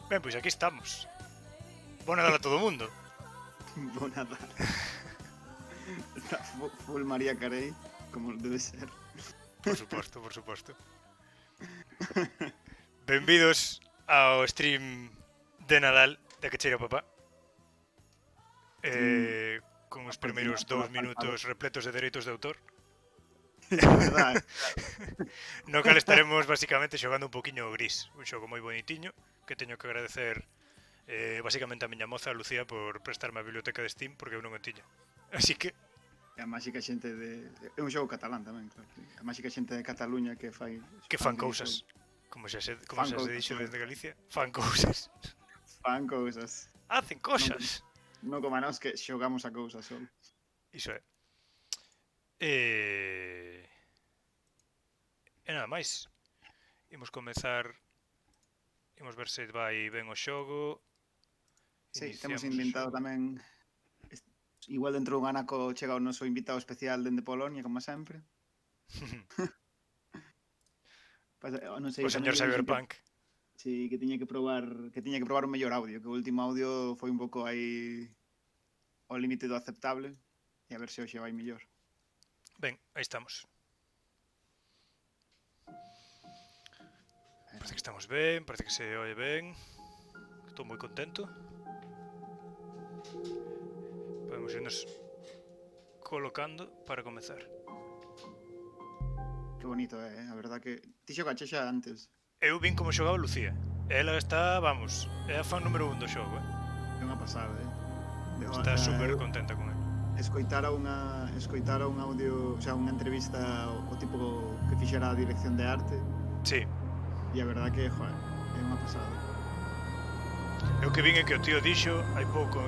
Ben, pois aquí estamos. Bo Nadal a todo o mundo. Bo Nadal. Está full María Carey, como debe ser. Por suposto, por suposto. Benvidos ao stream de Nadal de Que Cheira o Papá. Con os primeiros 2 minutos repletos de dereitos de autor. É verdade. No cal estaremos basicamente xogando un poquinho o Gris. Un xogo moi bonitiño que teño que agradecer basicamente a miña moza, a Lucía, por prestarme a biblioteca de Steam porque eu non o tiña. Así que A máxica xente de... É un xogo catalán tamén, claro. A máxica xente de Cataluña que fai... que fan cousas. Como xa se dixo desde Galicia. Fan cousas. Fan cousas. Hacen cosas. Non como a nós que xogamos a cousas só. Iso é. E nada máis. Imos comezar. Imos ver se vai ben o xogo. Sí, temos inventado tamén... Igual dentro dun anaco chega o noso invitado especial dende Polonia, como sempre. Non sei, o señor Cyberpunk. Sí, que tiña que probar o mellor audio, que o último audio foi un pouco aí ao límite do aceptable, e a ver se hoxe vai mellor. Ben, aí estamos. Parece que estamos ben, parece que se oye ben. Estou moi contento. Podemos irnos colocando para comezar. Que bonito, a verdad que... Ti xogache xa antes. Eu vin como xogaba Lucía. Ela está, vamos, é a fan número 1 do xogo, É unha pasada, Está super contenta con ele. Escoitara un audio, o sea, unha entrevista o tipo que fixera a dirección de arte. Sí. E a verdad que, joder, é unha pasada. Eu que vin é que o tío dixo hai pouco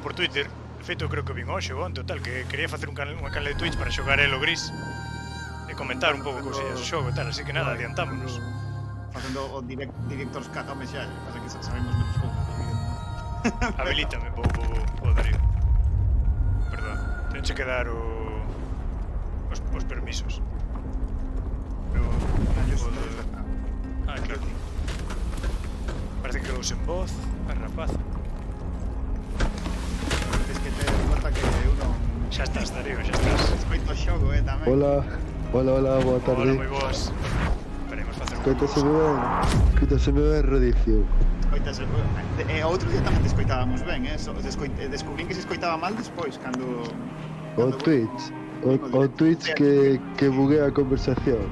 por Twitter, de feito creo que vin hoxe ou onte, tal, que quería facer unha canal de Twitch para xogar el o Gris e comentar un pouco cosillas do xogo e tal, así que nada, adiantámonos. Facendo o director's cut, home xa, pasa que sabemos menos cousas. Habilítame, vou, Darío. Perdón, tenche que dar os permisos. Pero, claro. Parece que quedou sen voz, a rapaza. Es que te conta que eu non... Xa estás, Darío, xa estás. Escoito o xogo, tamén. Hola, boa tarde. Hola, moi boas. Esperemos facer un Escoitaseme ben redición. Escoitase, outro día tamén te escoitábamos ben, descubrín que se escoitaba mal despois, cando... O Twitch que buguea a conversación.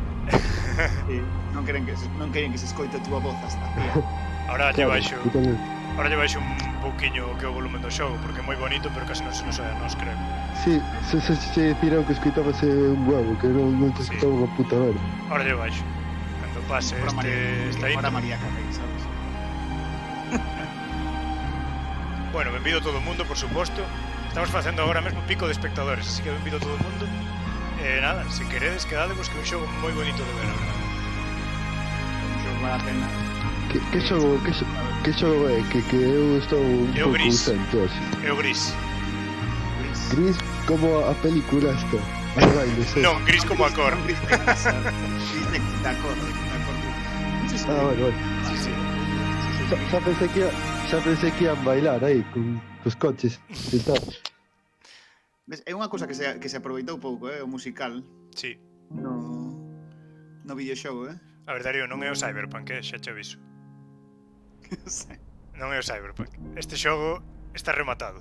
Sí, non queren que se escoite a túa voz hasta aquí. Ahora lle baixo un pouquiño que o volumen do xogo, porque é moi bonito, pero casi non se nos oe a nos, creo. Sí, se diciron que escoitábase un huevo, que non te escoitaba unha puta merda. Ahora lle baixo. Cando pase esta intro. Ahora María Carey, sabes? Bueno, benvido todo o mundo, por suposto. Estamos facendo agora mesmo pico de espectadores, así que benvido todo o mundo. Nada, se queredes, quedadevos, que é un xogo moi bonito de ver, a verdade. Un xogo vale a pena. Que xogo é? Que eu estou un pouco ausente hoxe. É o Gris. Gris como a película esta. Non, Gris como a cor. Gris de cor. Bueno. Sí. Xa pensei que ian bailar aí con os coches e tal. É unha cousa que se aproveitou pouco, o musical. Sí. No videoxogo, A ver, Darío, non é o Cyberpunk, xa te aviso. Non é o Cyberpunk. Este xogo está rematado.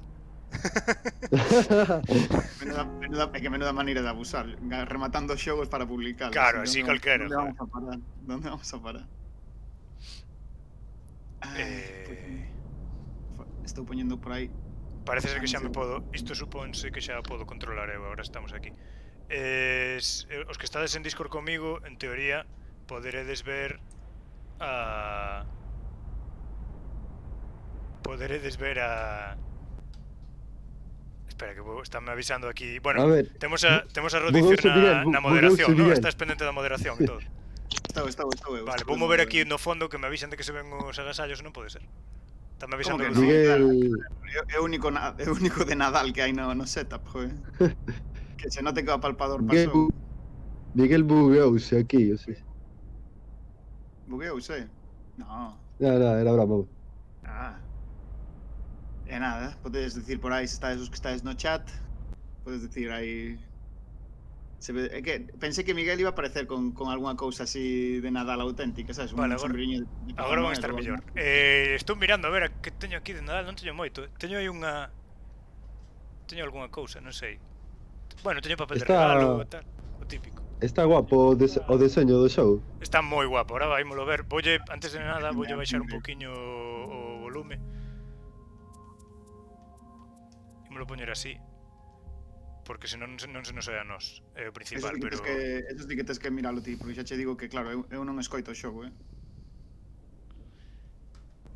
Menuda maneira de abusar, rematando xogos para publicar. Claro, así calquera. Donde vamos a parar? Estou poñendo por aí. Parece ser que xa me podo. Isto supónse que xa podo controlar eu, agora estamos aquí. Os que estades en Discord comigo, en teoría, poderedes ver a... Espera, que estánme avisando aquí. Bueno, temos a Rodicio na moderación, non? Estás pendente da moderación e todo. Estou. Vale, vou mover aquí no fondo que me avisan de que se ven os agasallos, non pode ser. Están me avisando que que é o único de Nadal que hai no setup, joder. Que se note que o apalpador pasou. Miguel bugueouse aquí, o sea. Bugueouse? No. Non, era broma. Ah. E nada, podedes dicir por aí se estades os que estades no chat. Podes dicir aí... É que pensei que Miguel iba a aparecer con algunha cousa así de Nadal auténtica, sabes? Un Vale, sombreriño de Papá agora van a Noel estar ou mellor. algo. Estou mirando a ver a que teño aquí de Nadal, non teño moito. Teño aí unha... Teño algunha cousa, non sei. Bueno, teño papel de regalo e tal, o típico. Está guapo o deseño do xogo. Está moi guapo, ahora vaimolo ver. Voulle, antes de nada, voulle baixar un poquinho o volume. Imolo poñer así. Porque senón non se nos é a nós, é o principal, pero... Eso sí que tes que miralo ti, porque xa che digo que, claro, eu non escoito o xogo,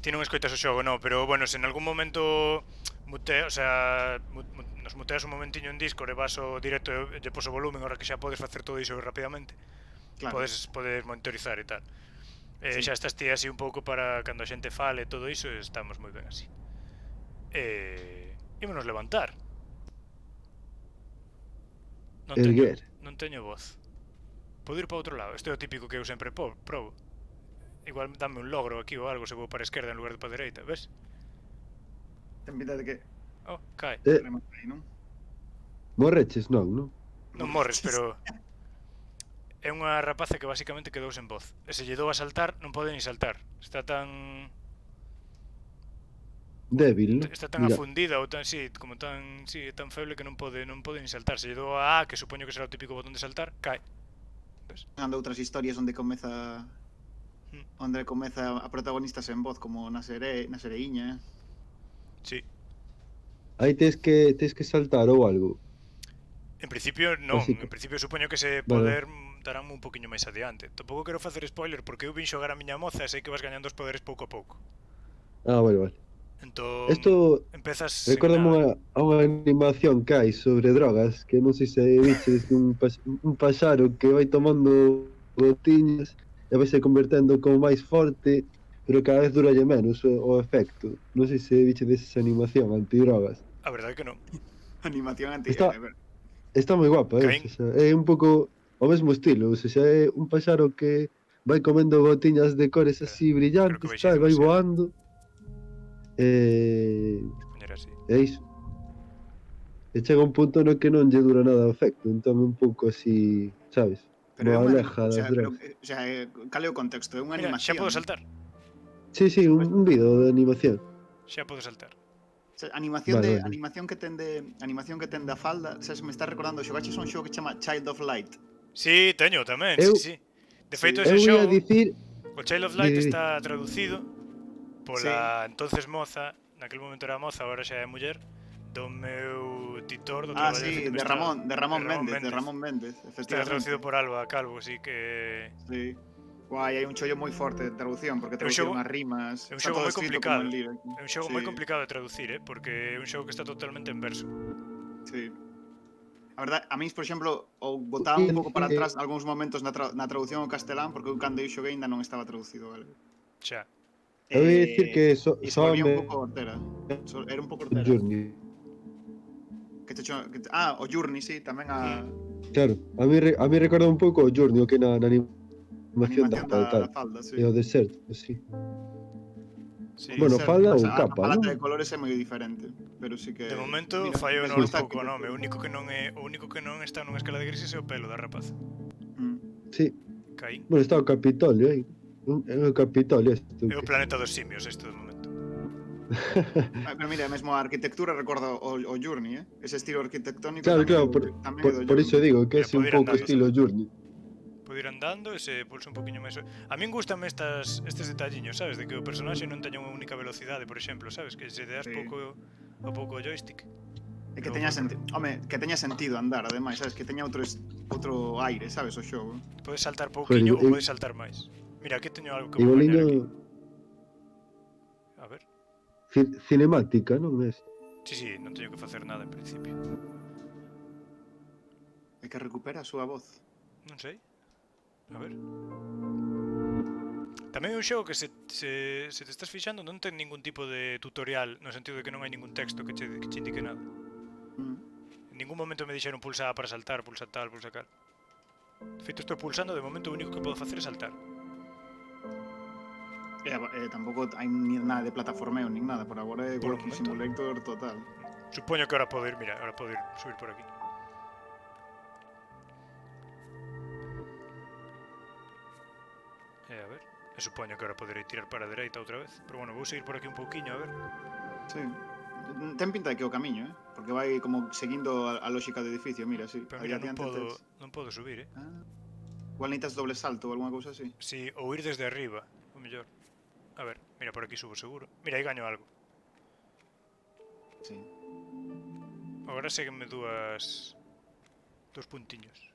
Ti non escoitas o xogo, non, pero, bueno, se en algún momento nos muteas un momentiño en Discord e vas o directo e lle pos o volumen, ahora que xa podes facer todo iso rapidamente, Claro. podes monitorizar e tal. Sí. Xa estás ti así un pouco para cando a xente fale e todo iso, estamos moi ben así. Ímonos levantar. Erguer. Non teño voz. Podo ir para outro lado, este é o típico que eu sempre probo. Igual dame un logro aquí ou algo se vou para a esquerda en lugar de para a dereita, ves? Ten pinta de que... Oh, cae. Aí, non? Morreches, non? Non morres, pero... É unha rapaza que basicamente quedou sen voz. E se lle dou a saltar, non pode ni saltar. Está tan... Débil, non? Está tan afundida ou tan, como tan, tan feble que non pode ni saltar. Se lle dou a que supoño que será o típico botón de saltar, cae. Ves? Ando outras historias onde comeza a protagonista sen voz, como na sereiña, Sí. Aí tes que saltar ou algo. En principio non, Así que... en principio supoño que se poder daránme un poquinho máis adiante. Tampouco quero facer spoiler porque eu vin xogar a miña moza e sei que vas gañando os poderes pouco a pouco. Ah, vale. Entón, Esto empezas recórdame a unha animación que hai sobre drogas, que non sei se viches un paxaro que vai tomando gotiñas e vai se convertendo como máis forte, pero cada vez duralle menos o efecto. Non sei se viches desa animación antidrogas. A verdade que non. Animación anti... Está moi guapa, é un pouco o mesmo estilo, ou seja, é un paxaro que vai comendo gotiñas de cores así brillantes, tal, vai voando. E iso. E chega un punto no que non lle dura nada o efecto, entón un pouco así, sabes? Pero aleja das drogas. O sea, cal é o contexto? É unha animación. Xa podo saltar. Sí, un vídeo de animación. Xa podo saltar. Animación que ten da falda, sabes, me está recordando, xogaches un xogo que chama Child of Light. Sí, teño tamén, sí. De feito ese xogo, o Child of Light está traducido pola entonces moza, naquel momento era moza, agora xa é muller, do meu titor do traballo de Ramón Méndez, efectivamente. Está traducido por Alba Calvo, así que... Sí. Guai, hai un chollo moi forte de traducción, porque traduciron as rimas. É un xogo moi complicado. É un xogo moi complicado de traducir, porque é un xogo que está totalmente en verso. Sí. A verdade, a mí, por exemplo, ou botaba un pouco para atrás algúns momentos na traducción ao castelán, porque eu cando eu xoguei ainda non estaba traducido, vale? Xa. Eu ia dicir que volvía un pouco hortera. Era un pouco hortera. Journey. O Journey, sí, tamén a... Claro, a mí recorda un pouco o Journey, o que na animación da falda, sí. E o deserto, sí. Sí, bueno, falda ou capa, non? A paleta de colores é moi diferente, pero sí que... De momento fallo non un pouco o nome, o único que non está nunha escala de grises é o pelo da rapaza. Sí. Caín. Bueno, está o Capitolio aí. É o Capitolio isto. É o planeta dos simios isto de momento. Pero mira, mesmo a arquitectura recorda o Journey, ese estilo arquitectónico. Claro, por iso digo que é un pouco estilo Journey. Pode ir andando e se pulsa un poquinho máis. A min gustame estes detalliños, sabes? De que o personaxe non teña unha única velocidade, por exemplo, sabes? Que se deas pouco o joystick. E que teña sentido, que teña sentido andar, ademais, sabes? Que teña outro aire, sabes, o xogo. Podes saltar pouquiño ou podes saltar máis. Mira, aquí teño algo que vou poñer aquí. A ver. Cinemática, non é? Sí, non teño que facer nada en principio. É que recupera a súa voz. Non sei. A ver. Tamén é un xogo que se te estás fixando non ten ningún tipo de tutorial, no sentido de que non hai ningún texto que che indique nada. En ningún momento me dixeron pulsa A para saltar, pulsa tal, pulsa cal. De feito, estou pulsando, de momento o único que podo facer é saltar. Tampouco hai nada de plataformeo nin nada, por agora é Polo Walking momento. Simulator total. Supoño que ahora podo ir, mira, ahora podo ir subir por aquí. A ver, supoño que ahora poderei tirar para a dereita outra vez. Pero bueno, vou seguir por aquí un pouquiño, a ver. Sí. Ten pinta de que é o camiño, porque vai como seguindo a lógica do edificio, mira, sí. Pero mira, non Adiante podo subir, Igual necesitas doble salto ou alguna cousa así. Si, ou ir desde arriba, o mellor. A ver, mira, por aquí subo seguro. Mira, aí gaño algo. Sí. Agora séguenme dous puntiños.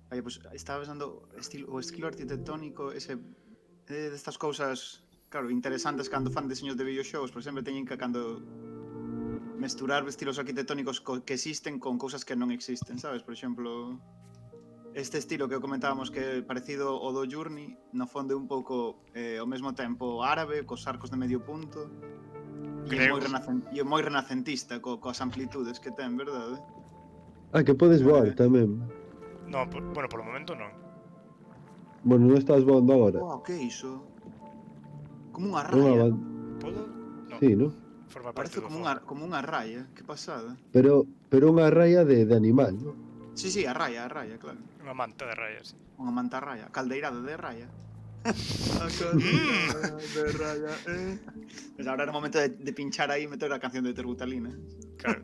Aí, pues, estaba pensando o estilo arquitectónico, ese destas cousas, claro, interesantes cando fan diseños de videoxogos, por sempre teñen que cando mesturar estilos arquitectónicos que existen con cousas que non existen, sabes? Por exemplo, este estilo que comentábamos que é parecido ao do Journey, no fondo é un pouco ao mesmo tempo árabe, cos arcos de medio punto, e é moi renacentista coas amplitudes que ten, verdade? Que podes voar tamén. No, bueno, polo momento non. Bueno, non estás voando agora. Que é iso? Como unha raya. Podo? No. Sí, non? Forma parte Parece do como unha raya, que pasada. Pero unha raya de animal, non? Sí, a raya, claro. Unha manta de rayas. Unha manta raya, caldeirada de raya. A caldeirada de raya, Pues ahora era o momento de pinchar aí e meter a canción de Terbutalina. Claro.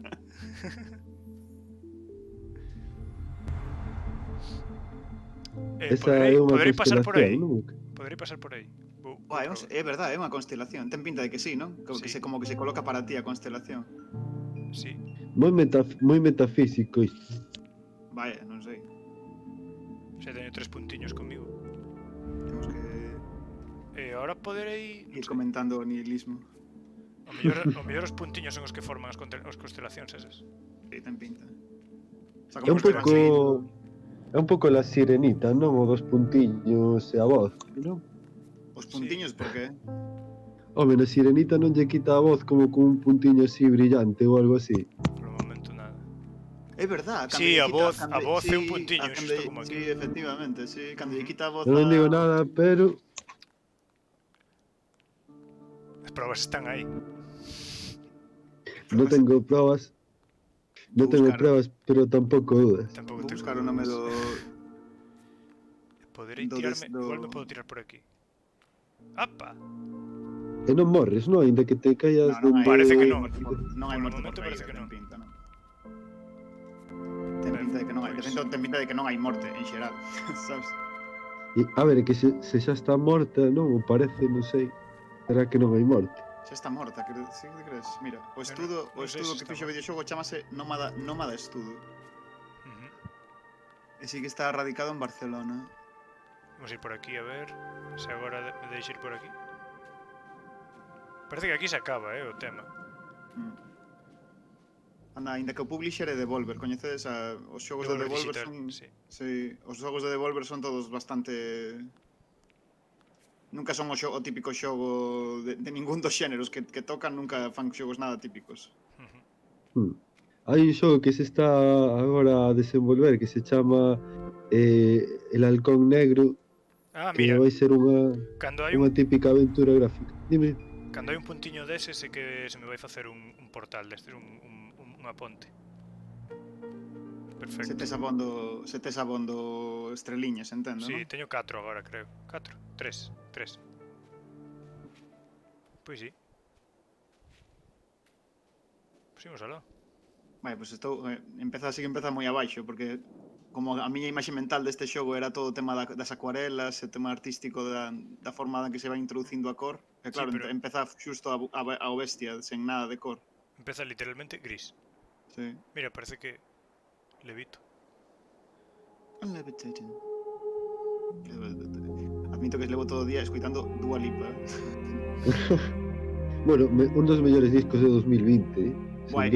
Esa é unha poderei pasar por aí. constelación, non? Poderei pasar por aí. É verdade, é unha constelación. Ten pinta de que sí, non? Sí. Como que se coloca para ti a constelación. Sí. Moi metafísico isto. Vaya, non sei. Se teño 3 puntiños comigo. Temos que Ahora poderei... ir comentando o nihilismo. O mellor os puntiños son os que forman as constelacións esas. Sí, ten pinta. É un pouco la sirenita, non? O dos puntiños e a voz, non? Os puntiños, por que? Home, na sirenita non lle quita a voz como con un puntiño así brillante ou algo así. Polo momento nada. É verdad, Sí, a voz é un puntiño, xusto como aquí. Sí, efectivamente, sí, cando lle quita a voz Non digo nada, pero As probas están aí. non tengo probas. Non tengo pruebas, pero tampouco dudas. Tampouco Vou tengo buscar o nome do... Poderei tirarme... Igual me podo tirar por aquí. Apa! E non morres, non? Ainda que te caías Non, Parece que non. Non hai Por morte momento por parece caída, que non. ten pinta, non? Ten pinta de que non hai. De feito, ten pinta de que non hai morte en xeral, sabes? A ver, é que se xa está morta, non? O parece, non sei. Será que non hai morte? Xa está morta, si que crees? Mira, o estudo que fixo o videoxogo chamase Nómada Estudo. E si que está radicado en Barcelona. Vamos a ir por aquí a ver se agora me deixe ir por aquí. Parece que aquí se acaba, o tema. Anda, ainda que o publisher é Devolver, coñecedes os xogos de Devolver Digital, son... sí. Sí, os xogos de Devolver son todos bastante... Nunca son o típico xogo de ningún dos xéneros que tocan, nunca fan xogos nada típicos. Hai un xogo que se está agora a desenvolver que se chama El Halcón Negro, que Mira, vai ser unha típica aventura gráfica. Dime. Cando hai un puntiño dese, sei que se me vai facer un portal destes, unha ponte. Perfecto. Se tes abondo estreliñas, entendo, Sí, non? teño 4 agora, creo. 4? 3. Pois sí. Pois imos alá. Vai, pois estou... Empeza moi abaixo, porque como a miña imaxe mental deste xogo era todo o tema das acuarelas, o tema artístico da forma na que se vai introducindo a cor, e claro, empeza xusto ao bestia, sen nada de cor. Empeza literalmente gris. Sí. Mira, parece que levito. Levitating. Admito que levo todo o día escoitando Dua Lipa. Bueno, un dos mellores discos de 2020, Guai,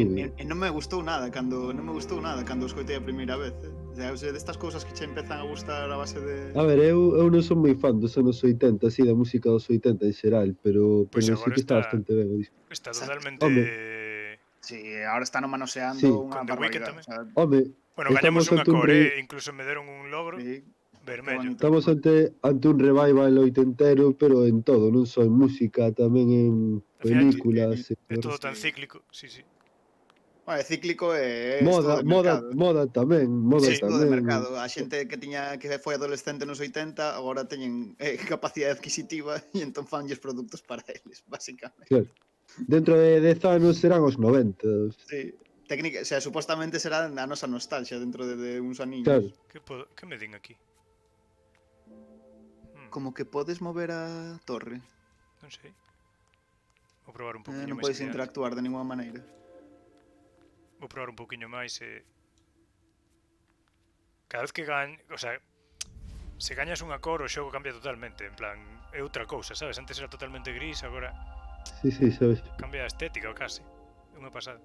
non me gustou nada cando o escoitei a primeira vez. O sea, destas cousas que che empezan a gustar a base de... A ver, eu non son moi fan dos anos 80, así, da música dos 80 en xeral, pero sí que está bastante ben o disco. Está totalmente... Sí, ahora están manoseando unha barbaridade. Home, bueno, gañamos unha core, incluso me deron un logro. Sí. Vermello. bonito. Estamos ante un revival oitentero, pero en todo, non só en música, tamén en Al final películas. é todo tan Sí. cíclico. Sí, sí. Bueno, cíclico é Moda, esto de moda, mercado. moda tamén, moda Sí. Esto de tamén. mercado. A xente que foi adolescente nos 80 agora teñen capacidade adquisitiva e entón fanlles produtos para eles, básicamente. Claro. Dentro de 10 anos serán os 90. Sí. Técnica, o sea, supostamente será a nosa nostalgia dentro de uns aniños. Claro. Que me din aquí? Como que podes mover a torre. Non sei. Vou probar un poquinho Non máis podes adiante. interactuar de ninguna maneira. Vou probar un poquinho máis cada vez que o sea, se gañas unha cor o xogo cambia totalmente, en plan, é outra cousa, sabes? Antes era totalmente gris, agora Sí, sabes. cambia a estética case. É unha pasada.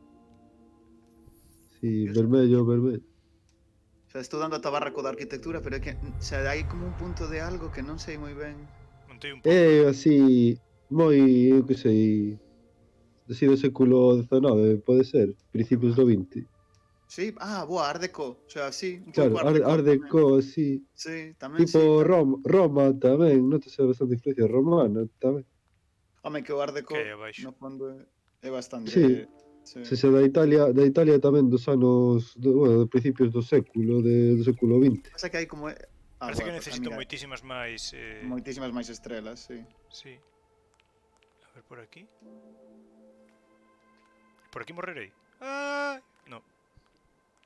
Sí, vermello. O sea, estou dando a tabarra co da arquitectura, pero é que hai como un punto de algo que non sei moi ben. Montei un pouco. É así, moi, eu que sei, así do século XIX, pode ser, principios do 20. Sí, boa, Art Deco. O sea, sí, un Claro, pouco Art Deco, así. Sí, tamén Tipo sí. Roma tamén, notase bastante influencia romana tamén. Home, que o Art Deco Que hai abaixo? no fondo é bastante... Sí. Se da Italia tamén dos anos, bueno, de principios do século, do século XX. Pasa que hai como... Parece que necesito moitísimas máis... Moitísimas máis estrelas, sí. Sí. A ver, por aquí. Por aquí morrerei. Ah, no,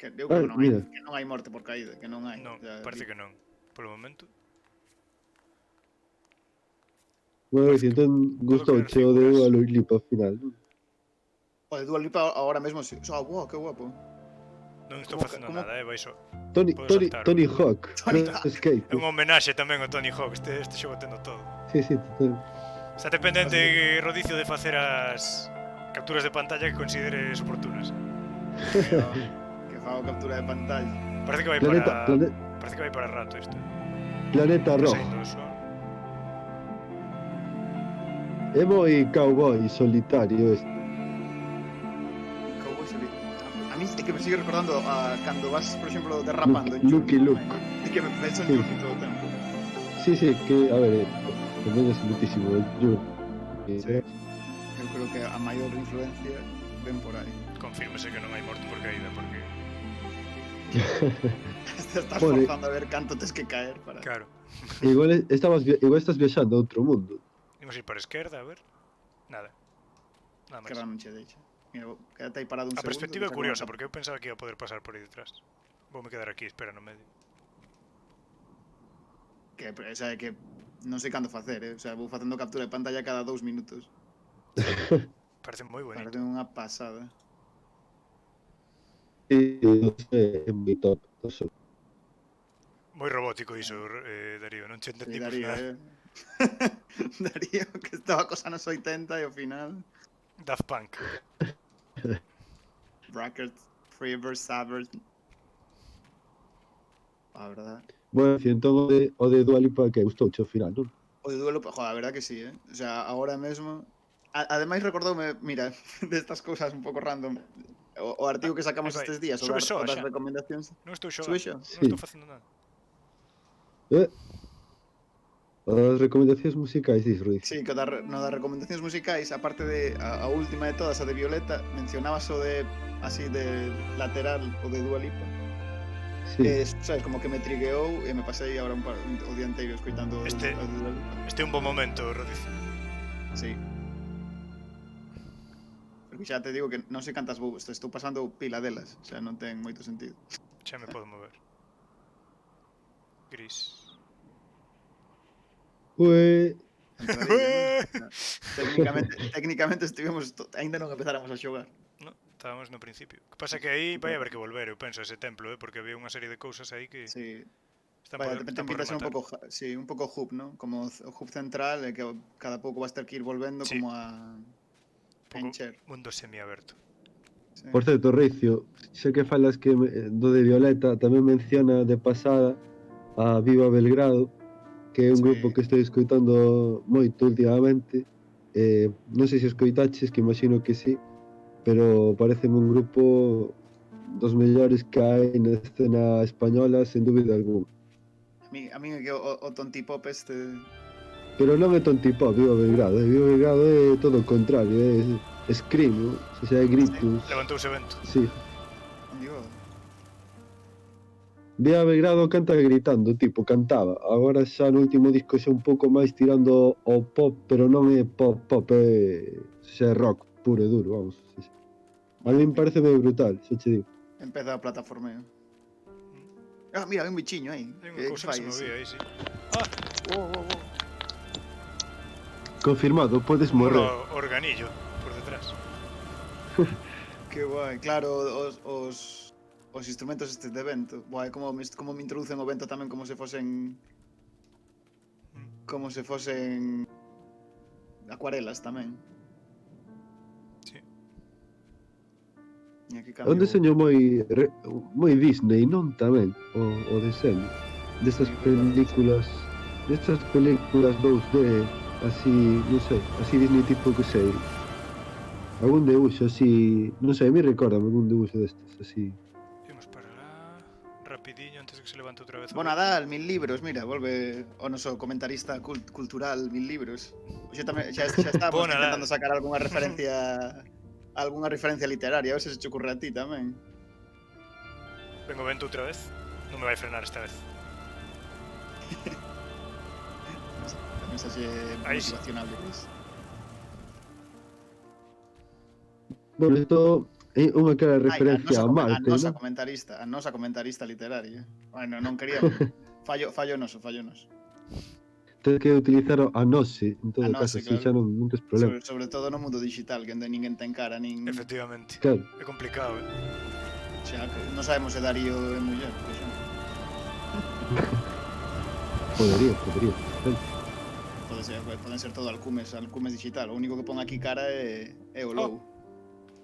Que non hai, mira. que non hai morte por caída, que non hai. non, parece que non. Polo momento. Bueno, Parece que entón gustouche crear o de figuras. Dua Lipa ao final. O de Dua Lipa agora mesmo, sí. Wow, que guapo. Non estou facendo como- nada, baixo. Tony Hawk, Tony Pro Hawk. Skate. É un homenaxe tamén ao Tony Hawk, este xogo tendo todo. Sí, total. Estate pendente, Rodicio, de facer as capturas de pantalla que consideres oportunas. Que fago captura de pantalla. Parece que vai parece que vai para rato isto. Planeta Está Rojo. saindo o sol. É moi cowboy solitario este. Cowboy solitario. A mí é que me sigue recordando a cando vas, por exemplo, derrapando en Lucky Journey. Luke. É que me penso en Sí. Journey todo o tempo. Sí, que, a ver, tamén é muitísimo yo. Sí. Eu creo que a maior influencia ven por aí. Confírmese que non hai morte por caída, porque... Te estás Bueno, forzando a ver canto tes que caer para... Claro. igual estás viaxando a outro mundo. Imos ir para a esquerda, a ver. Nada. Nada Que máis. non che deixa. Mira, quédate aí parado un A segundo. perspectiva é que saco curiosa, unha porque eu pensaba que ia poder pasar por aí detrás. Voume quedar aquí, espera, no medio. Que, o sea, que non sei cando facer, O sea, vou facendo captura de pantalla cada 2 minutos. Parece moi bonito. Parece unha pasada. E non sei, é moi top. Moi robótico iso, Darío, non che Sí, entendimos Darío, nada. Darío, que estaba cosa nos 80 e ao final... Daft Punk. Brackets, Freebird, Savage... A verdad. Bueno, entón o de Dua Lipa que gustouche ao final, non? O de duelo, joder, a verdad que sí, O sea, ahora mesmo... Ademais recordoume, mira, destas cousas un pouco random, o artigo que sacamos Vai, vai. estes días, o Sube só, das xa. recomendacións. Non estou Sube xogando, xa? non Sí. estou facendo nada. As recomendacións musicais, dis, Ruiz. Sí, que no das recomendacións musicais, aparte de a última de todas, a de Violeta, mencionabas o de así de lateral o de Dua Lipa. Sí. Sabes, como que me trigueou e me pasei agora o día inteiro escoitando o Este- de Dua Lipa. Este é un bo momento, Rodicio. Sí. Porque xa te digo que non sei cantas vou, estou pasando pila delas, o sea, non ten moito sentido. Xa me podo mover. Gris. Ue, Entradilla, ¿no? Técnicamente estivemos aínda non empezáramos a xogar. No, estábamos no principio. Que pasa que aí vai haber que volver, eu penso, a ese templo, porque había unha serie de cousas aí que Sí. están Vaya, por, te están por pintas un rematar. pouco, sí, un pouco hub, ¿no? Como o hub central, que cada pouco vas ter que ir volvendo Sí. como a Pouco encher. mundo semiaberto. Sí. por certo, Ricio, xa que falas que do de Violeta, tamén menciona de pasada a Viva Belgrado, que é un Sí. grupo que estou escoitando moito últimamente. Non sei se escoitaches, que imagino que sí, pero pareceme un grupo dos mellores que hai na escena española, sen dúbida algún. A mí é que o tontipop este... Pero non é tontipop, Viva Belgrado. Viva Belgrado é todo o contrario, é Scream, o sea, é gritos. Levantouse vento. Sí. Digo, Viva Belgrado canta gritando, tipo, cantaba. Agora xa no último disco xa un pouco máis tirando ao pop, pero non é pop, xa é rock puro e duro, vamos. Sí, sí. A mí me parece moi brutal, xa che digo. empeza a plataformeo. Ah, mira, hai un bichiño aí. Hai unha cousa que se movía aí, sí. Oh. Confirmado, podes morrer. Un organillo por detrás. Que guai, claro, os instrumentos estes de vento. Guai, como me introducen o vento tamén como se fosen acuarelas tamén. Sí. E aquí É un deseño moi Disney, non tamén, o deseño. Destas películas 2D, así, non sei, así Disney tipo que sei. Algún debuxo así, non sei, a mí recorda algún debuxo destes, así. Imos para lá, rapidiño, antes de que se levante outra vez. Bo Nadal, 1000 libros, mira, volve o noso comentarista cultural, 1000 libros. Xa estamos Bo Nadal. intentando sacar algunha referencia literaria, a ver se che ocurre a ti tamén. Vengo vento outra vez. Non me vai frenar esta vez. A mensaxe Aí sí. motivacional de Chris. Bueno, isto é unha clara referencia a Marte, a non? nosa comentarista literaria. Bueno, non quería... fallo noso. Ten que utilizar a nose, en todo A nose, caso, así claro. xa non tes problema. Sobre todo no mundo digital, que onde ninguén ten cara, nin... Efectivamente. Claro, É complicado, Xa, que non sabemos se Darío é muller, por exemplo. podería. Poden ser todo alcumes digital. O único que pon aquí cara é o logo.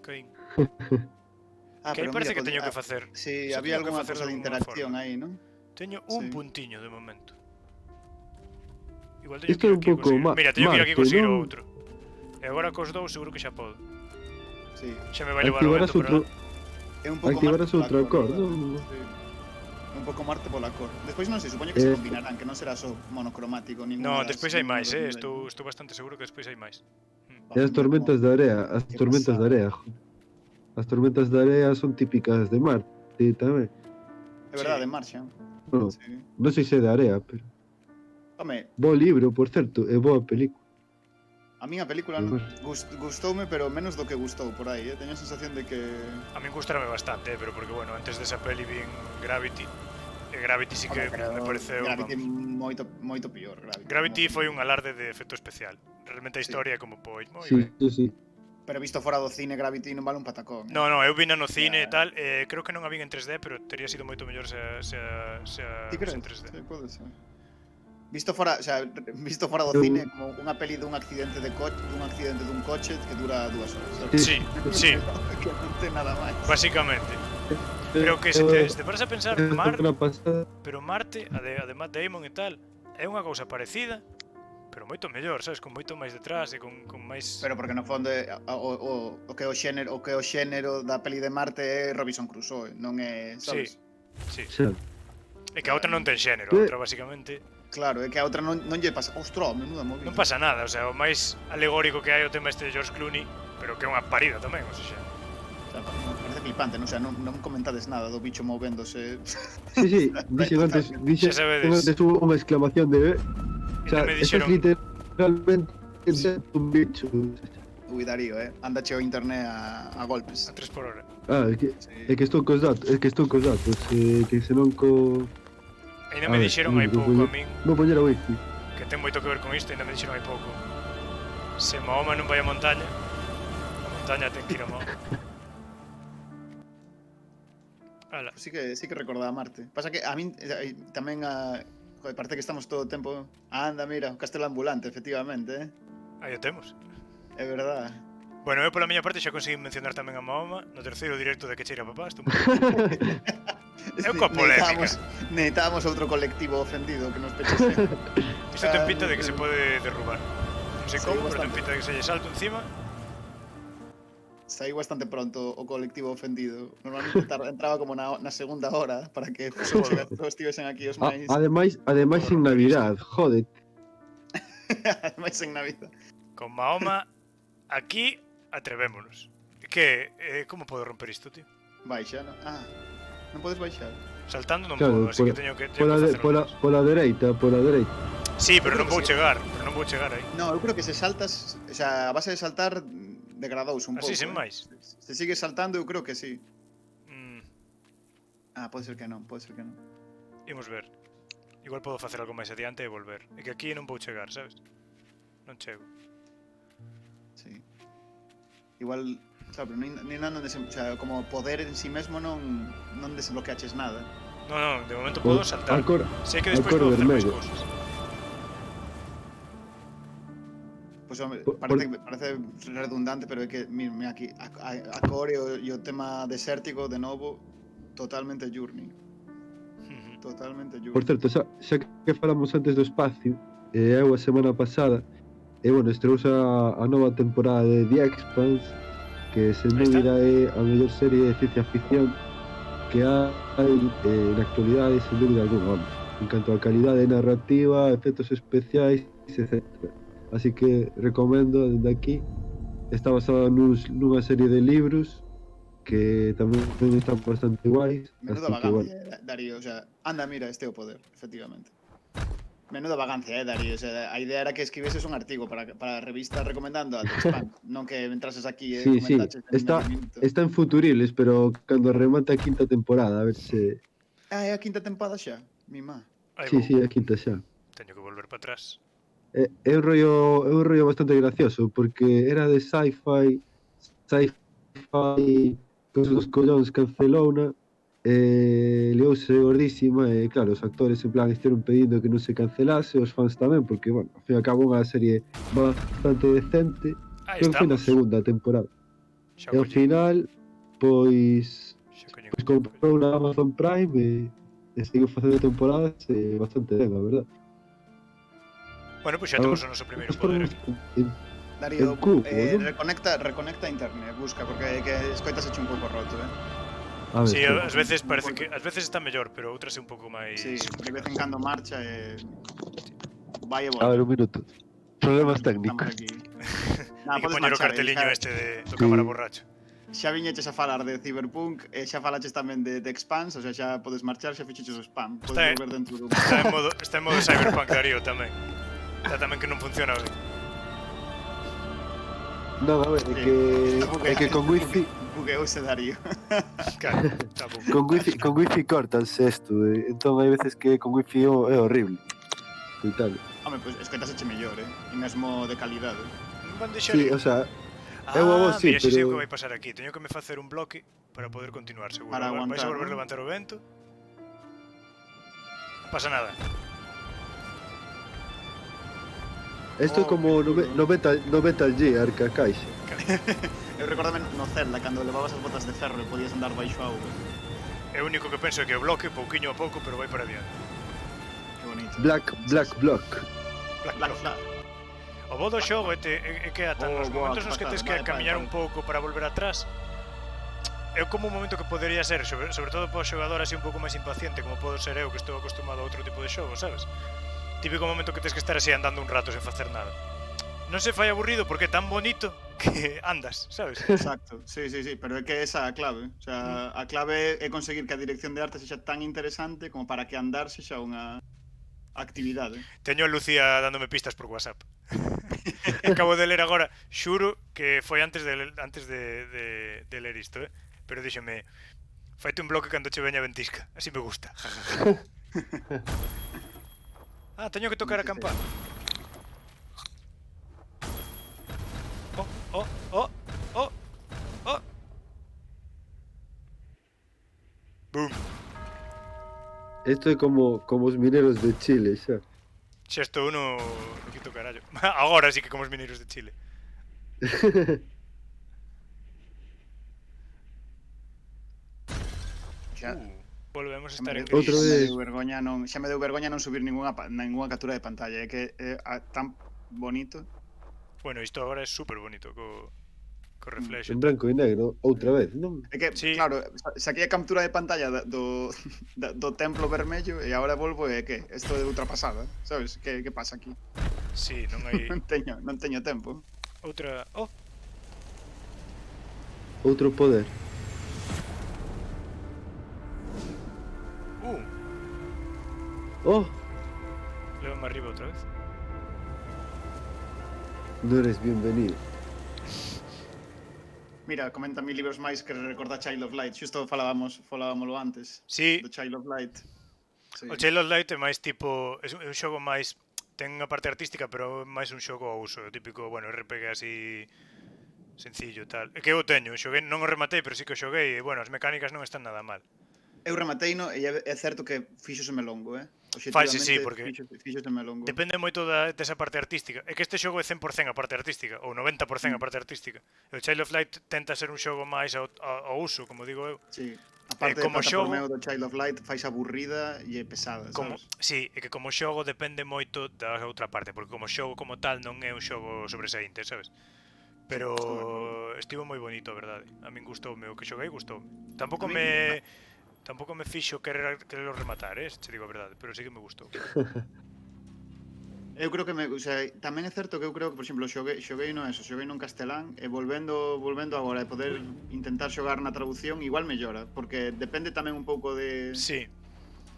Caín. pero Que aí parece mira, que teño que facer. Sí, Iso había teño que algunha facer cosa de alguna interacción forma. aí, non? Teño Sí. un puntiño de momento. Igual teño Isto é que ir un aquí a pouco conseguir. Mira, teño que ir aquí a Marte, conseguir non? outro. E agora cos dous seguro que xa podo. Sí. Xa me vai levar o Activarás vento, pero... É un pouco Activarás Marte outra pola cor, ¿verdad? non? Sí. Un pouco Marte pola cor. Despois non sei, supoño que se Eh. combinarán, que non será só monocromático No, despois hai máis, estou bastante seguro que despois hai máis. E as tormentas de area, Qué pasada. As tormentas de area son típicas de Marte tamén. É verdade, Sí. en marcha. Bueno, Sí. non sei se é de area, pero... Home, Bo libro, por certo, e boa película. a min a película gustoume, pero menos do que gustou por aí, Teño a sensación de que... A min gustarame bastante, pero porque, bueno, antes desa peli vin Gravity. E Gravity sí que Pero me pareceu... Gravity vamos. moito pior, Gravity foi un alarde de efecto especial. Realmente a Sí. historia é como, pois, moi Sí, ben. sí. Pero visto fora do cine, Gravity non vale un patacón. No, eu vina no cine e Ya. tal, creo que non a vin en 3D, pero teria sido moito mellor se Ti crees? en 3D. Sí, pode ser. Visto fora do Eu- cine, como unha peli dun accidente dun coche que dura 2 horas. sabes? Sí, sí, Que non ten nada máis. basicamente. Pero que se te paras a pensar, pero Marte, a de Matt Damon e tal, é unha cousa parecida, pero moito mellor, sabes, con moito máis detrás e con máis... Pero porque no fondo o que é o xénero da peli de Marte é Robinson Crusoe, non é, sabes? Sí. Xa. É que a outra non ten xénero, a Que- outra basicamente Claro, é que a outra non lle pasa. Ostras, menuda movida. non pasa nada, o sea, o máis alegórico que hai o tema este de George Clooney, pero que é unha parida tamén, o sea, O sea, parece flipante, non, o sea, non comентades nada do bicho movéndose. Sí, dixen antes Xa sabedes. unha exclamación de... e O sea, me eso dixeron, es literalmente un bicho. Ui, Darío, Andache o internet a golpes. a 3 por hora. Ah, Sí. é que estou cos datos, que se non co... Ainda A me ver, dixeron hai vou pouco a poñer- min, Vou poñer a wifi. que ten moito que ver con isto, ainda me dixeron hai pouco. Se Mahoma non vai a montaña ten que ir a Mahoma. Ala, Sí que recordaba Marte. Pasa que a min tamén joder, parece que estamos todo o tempo. Anda, mira, o castelo ambulante, efectivamente, aí o temos. É verdad. Bueno, eu pola miña parte xa consegui mencionar tamén a Mahoma no terceiro directo de Que Cheira Papá, estou É unha polémica. Necesitábamos outro colectivo ofendido que nos pechase. Isto ten pinta de que se pode derrubar. Non sei Sí, como, pero ten bastante. pinta de que se lle salto encima. Saiu bastante pronto o colectivo ofendido. Normalmente entraba como na segunda hora para que só estivesen aquí os máis Ademais en Navidad, joder. máis en Navidad. Con Mahoma, aquí atrevémonos. Que, como podo romper isto, tío? Baixa, non? Non podes baixar. Saltando non Claro, podo, así que teño que facer pola dereita. Sí, pero Eu non creo vou que sí. chegar aí. No, eu creo que se saltas, o sea, a base de saltar degradouse un pouco. Así, sen máis. Se sigues saltando, eu creo que sí. Mm, Pode ser que non, pode ser que non. imos ver. Igual podo facer algo máis adiante e volver. É que aquí non vou chegar, sabes? Non chego. Sí. Igual, claro, pero nin nada, o sea, como poder en sí mesmo non desbloqueaches nada. Non, de momento podo saltar. Sei que despois Alcor podo facer máis vermello. cousas. Pois home, parece redundante, pero é que mira aquí a core e o tema desértico de novo totalmente Journey. Totalmente Journey. Por certo, xa que falamos antes do espacio, eu a semana pasada, bueno, estreouse a nova temporada de The Expanse, que sen dúbida é a mellor serie de ciencia ficción que hai na actualidade, sen dúbida alguna, vamos, en canto a calidade narrativa, efectos especiais, etc. Así que recomendo dende aquí. Está basada nunha serie de libros que tamén están bastante guais. Menuda así vagancia, que, Darío, o sea, anda, mira, este é o poder, efectivamente. Menuda vagancia, Darío, o sea, a idea era que escribeses un artigo para a revista recomendando a The Expanse, non que entrases aquí e comentaches en medio minuto. Está en Futuribles, pero cando remata a quinta temporada, a ver se... É a quinta tempada xa, mi má. Sí, a quinta xa. Teño que volver para atrás. É un rollo bastante gracioso, porque era de sci-fi cos dos collóns cancelouna, liouse gordísima, e claro, os actores en plan estiveron pedindo que non se cancelase, os fans tamén, porque, bueno, ao fin e ao cabo unha serie bastante decente, creo que foi na segunda temporada. E ao final, pois comprou na Amazon Prime e seguiu facendo temporadas bastante ben, a verdad. Bueno, pois xa temos o noso primeiro poder aquí. Darío, reconecta a internet, busca, porque que escoitas un pouco roto, Sí, ás veces parece que ás veces está mellor, pero outras é un pouco máis... Sí, de vez en cando marcha e... vai e volve. A ver, un minuto. Problemas técnicos. Hai que poñer o carteliño este do cámara borracho. Xa viñeches a falar de Cyberpunk e xa falaches tamén de Expanse, o sea, xa podes marchar, xa ficheches o spam. Podes volver dentro do... Está en modo Cyberpunk, Darío, tamén. Está tamén que non funciona ben. Non, a ver, é que con wifi... Bugueouse Darío. Claro, está con wifi cortanse isto, entón hai veces que con wifi é horrible. Coitado. Home, pois escoitasche mellor, e mesmo de calidade. Sí, o sea, eu a vos sí, mira, pero... sei o que vai pasar aquí. Teño que me facer un bloque para poder continuar, seguro. Para aguantar, vais a volver a levantar o vento. Non pasa nada. Isto é como no Metal Gear, que a caixa. Eu recordame no Zelda, cando levabas as botas de ferro e podías andar baixo a auga. É o único que penso é que o bloque, pouquiño a pouco, pero vai para adiante. Que bonito. Black Block. O bo do xogo é que ata nos momentos nos que tens que camiñar un pouco para volver atrás, é como un momento que podería ser, sobre todo para o xogador así un pouco máis impaciente, como podo ser eu, que estou acostumado a outro tipo de xogo, sabes? Típico momento que tens que estar así andando un rato sen facer nada. Non se fai aburrido porque é tan bonito que andas, sabes? Exacto, sí, pero é que esa é a clave. O sea, a clave é conseguir que a dirección de arte sexa tan interesante como para que andar sexa unha actividade. Teño a Lucía dándome pistas por WhatsApp. Acabo de ler agora, xuro que foi antes de ler isto, pero díxome, faite un bloque cando che veña ventisca, así me gusta. Teño que tocar a campana. Oh. Boom. Isto é como os mineros de Chile, xa. Xa estou no quinto carallo. Agora sí que como os mineiros de Chile. Xa volvemos a estar en Outra vez. Xa me deu vergoña non subir ninguna captura de pantalla, é que é tan bonito. Bueno, isto agora é super bonito co reflexo. En branco e negro, outra vez, non? É que, Sí. claro, saquei a captura de pantalla do templo vermello e agora volvo e que isto é outra pasada, sabes? Que pasa aquí? Sí, non hai Non teño tempo. outra... Oh, Outro poder. uh, Oh, levame arriba outra vez. non eres bienvenido. Mira, comenta 1000 libros máis que recorda Child of Light. Xusto falábamoslo antes. Sí, Do Child of Light. Sí. o Child of Light é máis tipo... É un xogo máis... Ten unha parte artística, pero é máis un xogo ao uso. O típico, bueno, RPG así... Sencillo, tal. É que eu o teño, xoguei, non o rematei, pero sí que o xoguei, e, bueno, as mecánicas non están nada mal. Eu remateino e é certo que fíxoseme longo, Faise, sí, porque fíxoseme longo. depende moito desa parte artística. É que este xogo é 100% a parte artística, ou 90% a parte artística. E o Child of Light tenta ser un xogo máis ao uso, como digo eu. Sí. A parte como de xogo- plataformeo do Child of Light fais aburrida e pesada, Como, sabes? sí, é que como xogo depende moito da outra parte, porque como xogo como tal non é un xogo sobresaínte, sabes? Pero estivo moi bonito, a verdade. A min gustoume o que xoguei, gustoume. Tampouco me fixo quererlo rematar, se che digo a verdade, pero sí que me gustou. Eu creo que o sea, tamén é certo que eu creo que, por exemplo, xoguei nun castelán e volvendo agora e poder intentar xogar na traducción igual mellora, porque depende tamén un pouco de Sí,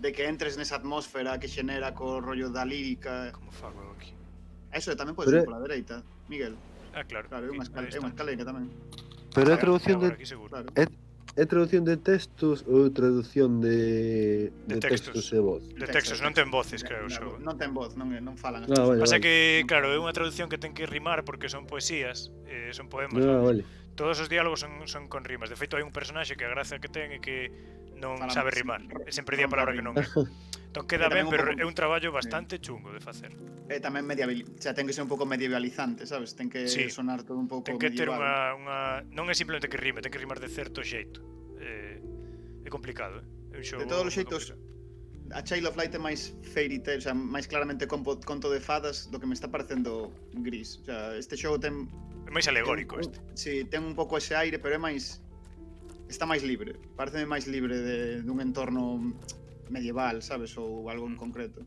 que entres nesa atmósfera que xenera co rollo da lírica. como fago eu aquí? Eso tamén pode ser Pero pola dereita, Miguel. Ah, claro. Claro, é unha Aí está. escaleira tamén. pero é Agora- traducción agora de aquí seguro. Claro. é traducción de textos ou traducción de De textos. textos e voz. De textos, non ten voces, creo, o xogo. Non ten voz, non falan as Ah, persoas. vale, Pasa vale. que, claro, é unha traducción que ten que rimar porque son poesías, son poemas. Ah, vamos. vale. Todos os diálogos son con rimas. De feito, hai un personaxe que a gracia que ten é que non Fala- sabe rimar. E sempre di a palabra que non é. Entón queda tamén ben, un pero pouco- é un traballo bastante chungo de facer. Tamén ten que ser un pouco medievalizante, sabes? Ten que Sí. sonar todo un pouco Ten que ter medieval. non é simplemente que rime, ten que rimar de certo xeito. É complicado, É un xogo De todos os moi xeitos, complicado. a Child of Light é máis fairy tale, o sea, máis claramente conto de fadas do que me está parecendo Gris. O sea, este xogo ten É máis alegórico este. Sí, ten un pouco ese aire, pero é máis está máis libre. Pareceme máis libre dun entorno medieval, sabes, ou algo en concreto.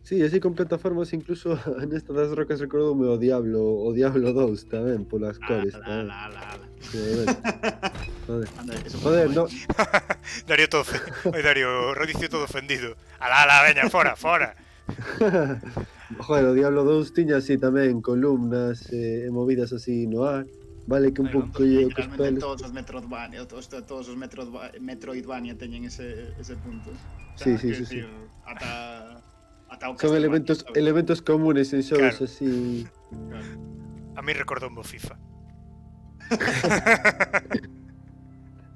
Sí, así con plataformas incluso nesta das rocas recordoume o Diablo 2 tamén, polas cores tamén. Sí, joder. Anda, eso Joder, foi no, Darío todo, Oi, Darío, Rodicio todo ofendido. Alá, veña, fora, fora. joder, o Diablo 2 tiña así tamén columnas e movidas así no ar. Vale que un Aí va. pouco lle cos Literalmente pelos. todos os Metroidvania teñen ese punto. Sí, sí, quero sí, sí. decir, ata o Son Castlevania, elementos sabes? comunes en xogos Claro. así. Claro. A mí recordoume o FIFA.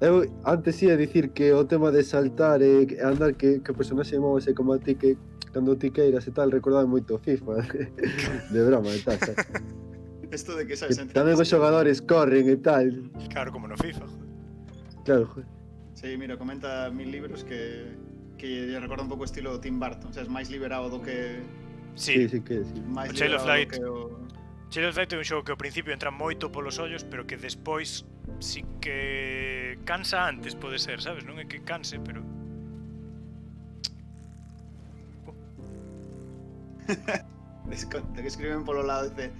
Eu antes ia dicir que o tema de saltar e andar que o personaxe móvese como a ti que cando ti queiras e tal recordaba moito o FIFA de broma e tal, sabes? Esto de que Que sabes tamén os xogadores corren e tal. Claro, como no FIFA, joder. Claro, joder. Sí, mira, comenta 1000 libros que lle recorda un pouco o estilo Tim Burton, o sea, é máis liberado do que Sí, Sí, que sí. máis O Child of liberado Light. do que o Child of Light é un xogo que ao principio entra moito polos ollos, pero que despois sí que cansa antes, pode ser, sabes? Non é que canse, pero... escriben polo lado, dice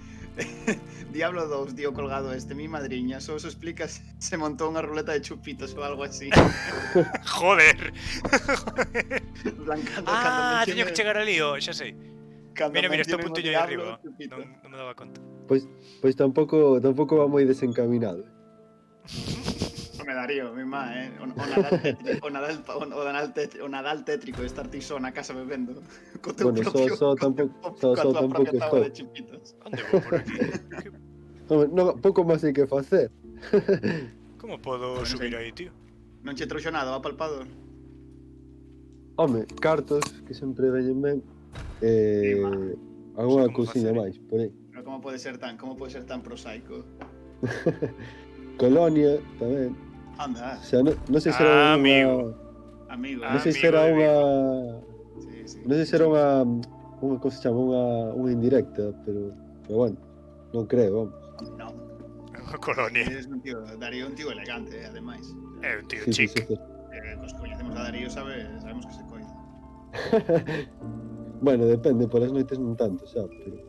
Diablo 2 dio colgado mi madriña, só os explicas se montou unha ruleta de chupitos ou algo así. Joder! En plan, cando Teño que chegar ali, xa sei. Mira, está o mencionen puntillo aí Diablo, arriba. chupito. Non me daba conta. Pois tampouco va moi desencaminado. Me darío, mi má, o Nadal tétrico de estar ti só na casa bebendo. Co teu Bueno, propio, só co teu- tampouco- coa só tua tampouco propia táboa estou. de chupitos. Onde vou por aquí? No, pouco máis hai que facer. Como podo Bueno, subir sí. aí, tío? Non che trouxo nada, o apalpador. Home, cartos que sempre veñen ben. Sí, va. Alguna Non sei como cousiña facer. máis, por aí. Pero como pode ser tan prosaico? Colonia tamén. Anda, O sea, non sei se era Ah, unha... amigo. amigo. Non sei se Amigo era de unha... Sí, sí. Non sei se era unha cosa chama, unha indirecta, pero bueno, non creo, vamos. No. A colonia. Darío é un tío elegante, ademais. É un tío Sí, sí, chic. sí. Cos que coñecemos a Darío sabemos que se coida. Bueno, depende, por as noites non tanto, xa, pero...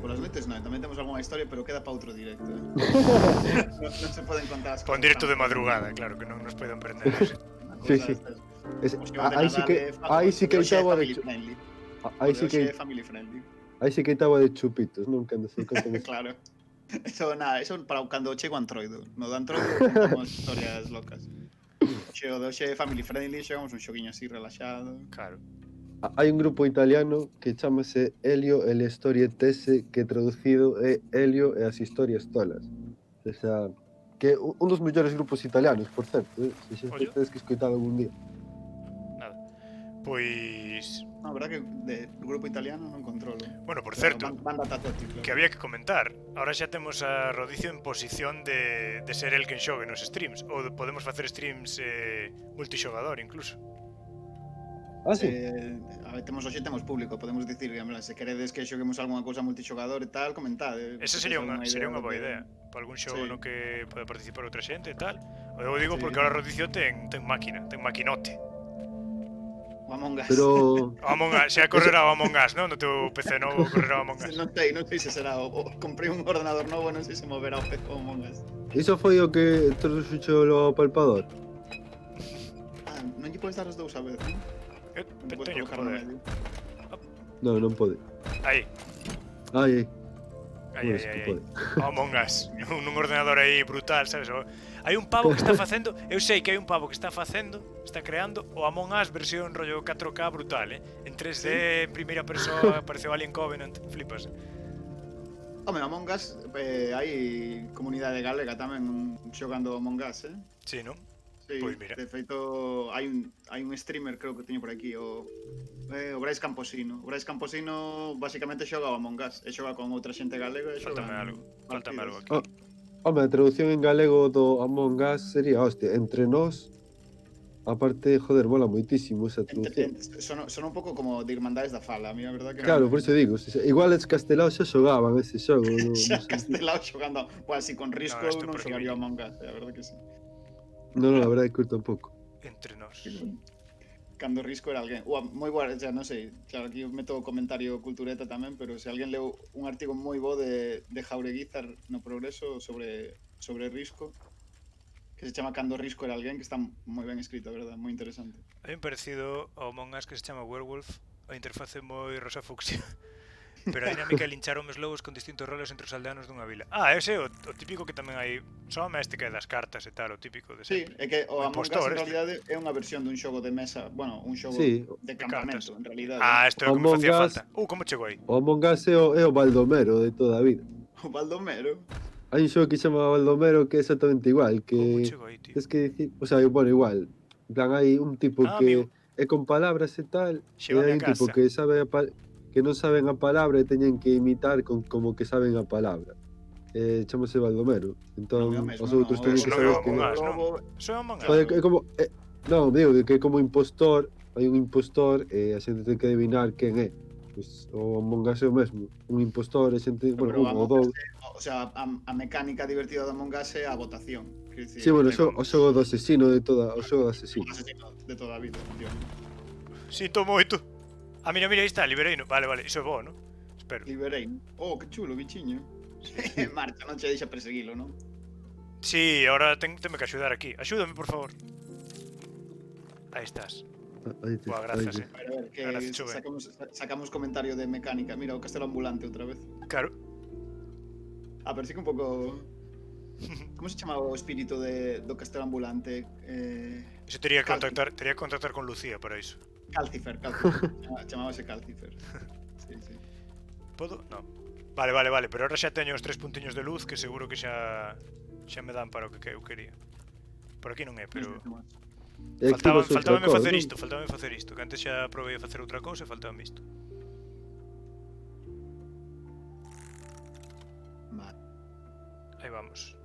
Polas noites non, tamén temos algunha historia, pero queda para outro directo. Non se poden contar as Pa un cosas directo tan de madrugada, claro, que non nos poden prender. Unha Sí, cousa sí. estas. Es, O xogo de aí sí Nadal que, é aí sí que hoxe é estaba de family chu- friendly. aí sí Hoxe é que, family friendly. aí sí que estaba de chupitos, non? Cando se contan esas- Claro. Eso para cando chego a Antroido. No de Antroido contamos historias locas. O de hoxe é family friendly, xogamos un xoguiño así relaxado. Claro. Hai un grupo italiano que chamase Elio e le storie tese, que traducido é Elio e as historias tolas. O sea, que é un dos mellores grupos italianos, por certo, se xa Ollo. tedes que escoitar algún día. Nada. Pois... No, a verdad que do grupo italiano non controlo. Bueno, por O sea, certo, Banda Tatotti, claro. que había que comentar. Ahora xa temos a Rodicio en posición de ser el quen xogue nos streams. Ou podemos facer streams multixogador, incluso. Ah, sí? A ver, hoxe temos público, podemos dicir, en plan, se queredes que xoguemos algunha cousa multixogador e tal, comentade. Esa Se sería tes unha algunha boa de- idea. Para algún xogo Sí. no que poda participar outra xente e tal. Eu digo Sí. porque ahora Rodicio ten máquina, ten maquinote. O Among Us. Pero O Among Us, xa correrá o Among Us, non? No teu PC novo correrá o Among Us. Non sei se será comprei un ordenador novo, non sei se moverá o Among Us. iso foi o que traduxo o palpador. Ah, non lle podes dar os dous a vez, non? Eu Non podes teño que colocar no poder. medio. Non pode. Aí, Ai, aí, pois que aí, aí. pode. O Among Us. Nun ordenador aí brutal, sabes? Hai un pavo que está facendo, eu sei que hai un pavo que está facendo, está creando o Among Us versión rollo 4K brutal, en 3D, en primeira persoa, apareceu Alien Covenant, flipas. Home, Among Us, hai comunidade galega tamén xogando Among Us, Sí, non? Sí, Pois mira. de feito, hai un streamer, creo que teño por aquí, o Brais Camposino. O Brais Camposino basicamente xoga o Among Us, e xoga con outra xente galega e xoga... Faltame algo aquí. Oh. Home, a traducción en galego do Among Us sería, hostia, entre nós. Aparte, joder, mola moitísimo esa traducción. Son un pouco como de Irmandades da Fala, a mí a verdad que... Claro, por iso digo, igual es Castelao xa xogaban ese xogo. Xa Castelao xogando... Bueno, así con risco No, isto non porque xogaría o vi. Among Us, a verdad que sí. Non, a verdade é que curto un pouco. Entre nós. Cando risco era alguén. Moi boa, xa non sei, claro, aquí meto o comentario cultureta tamén, pero se alguén leu un artigo moi bo de Jaureguizar no Progreso sobre risco, que se chama Cando risco era alguén, que está moi ben escrito, a verdad, moi interesante. Hai un parecido ao Among Us que se chama Werewolf, a interface moi rosa fucsia. Pero a dinámica é linchar homes lobos con distintos roles entre os aldeanos dunha vila. Ah, ese é o típico que tamén hai. Só a este que é das cartas e tal, o típico de Sí, sempre. é que o O Among Us impostor en este. realidade é unha versión dun xogo de mesa, bueno, un xogo Sí. de cartas. campamento, en realidade. Ah, isto é o que me Among facía Us- falta. Como chegou aí? O Among Us é o Baldomero de toda a vida. O Baldomero. Hai un xogo que se chama Baldomero que é exactamente igual, Como que chegou aí, tío? tens que dicir, o sea, bueno, igual. En plan, hai un tipo Amigo. que é con palabras e tal, e Xévame hai a un tipo casa. que sabe que non saben a palabra e teñen que imitar como que saben a palabra. Chamase Baldomero. Entón, Non é o mesmo, os outros non, teñen Eso que non é saber o que... Among Us, non? Lobo, Eso é Among Us. Joder, é como... non, digo que é como impostor, hai un impostor e a xente ten que adivinar quen é. Pois o Among Us é o mesmo. Un impostor e xente, bueno, pero un ou dous. O sea, a mecánica divertida do Among Us é a votación. Quer dicir, Sí, bueno, aí o vamos. xogo do asesino de toda, o xogo do asesino. un asesino de toda a vida, efectivamente. Sinto moito. Ah, mira, aí está, libereino. Vale, iso é bo, non? Espero. Liberei. Oh, que chulo, bichiño. Marcha, non che deixa perseguilo, non? Sí, ahora teme que axudar aquí. Axúdame, por favor. Aí estás. Boa, grazas, Aí, A ver, que Gracias, Chube. sacamos comentario de mecánica. Mira, o castelo ambulante outra vez. Claro. Ah, pero sí que un pouco... Como se chama o espírito do castelo ambulante? Iso tería que contactar con Lucía para iso. Calcifer. Chamábase Calcifer. Sí, sí. Podo? No. Vale, pero ahora xa teño os 3 puntiños de luz que seguro que xa me dan para o que eu quería. Por aquí non é, pero faltábame facer isto, que antes xa provei a facer outra cousa e faltábame isto. Vale. Aí vamos.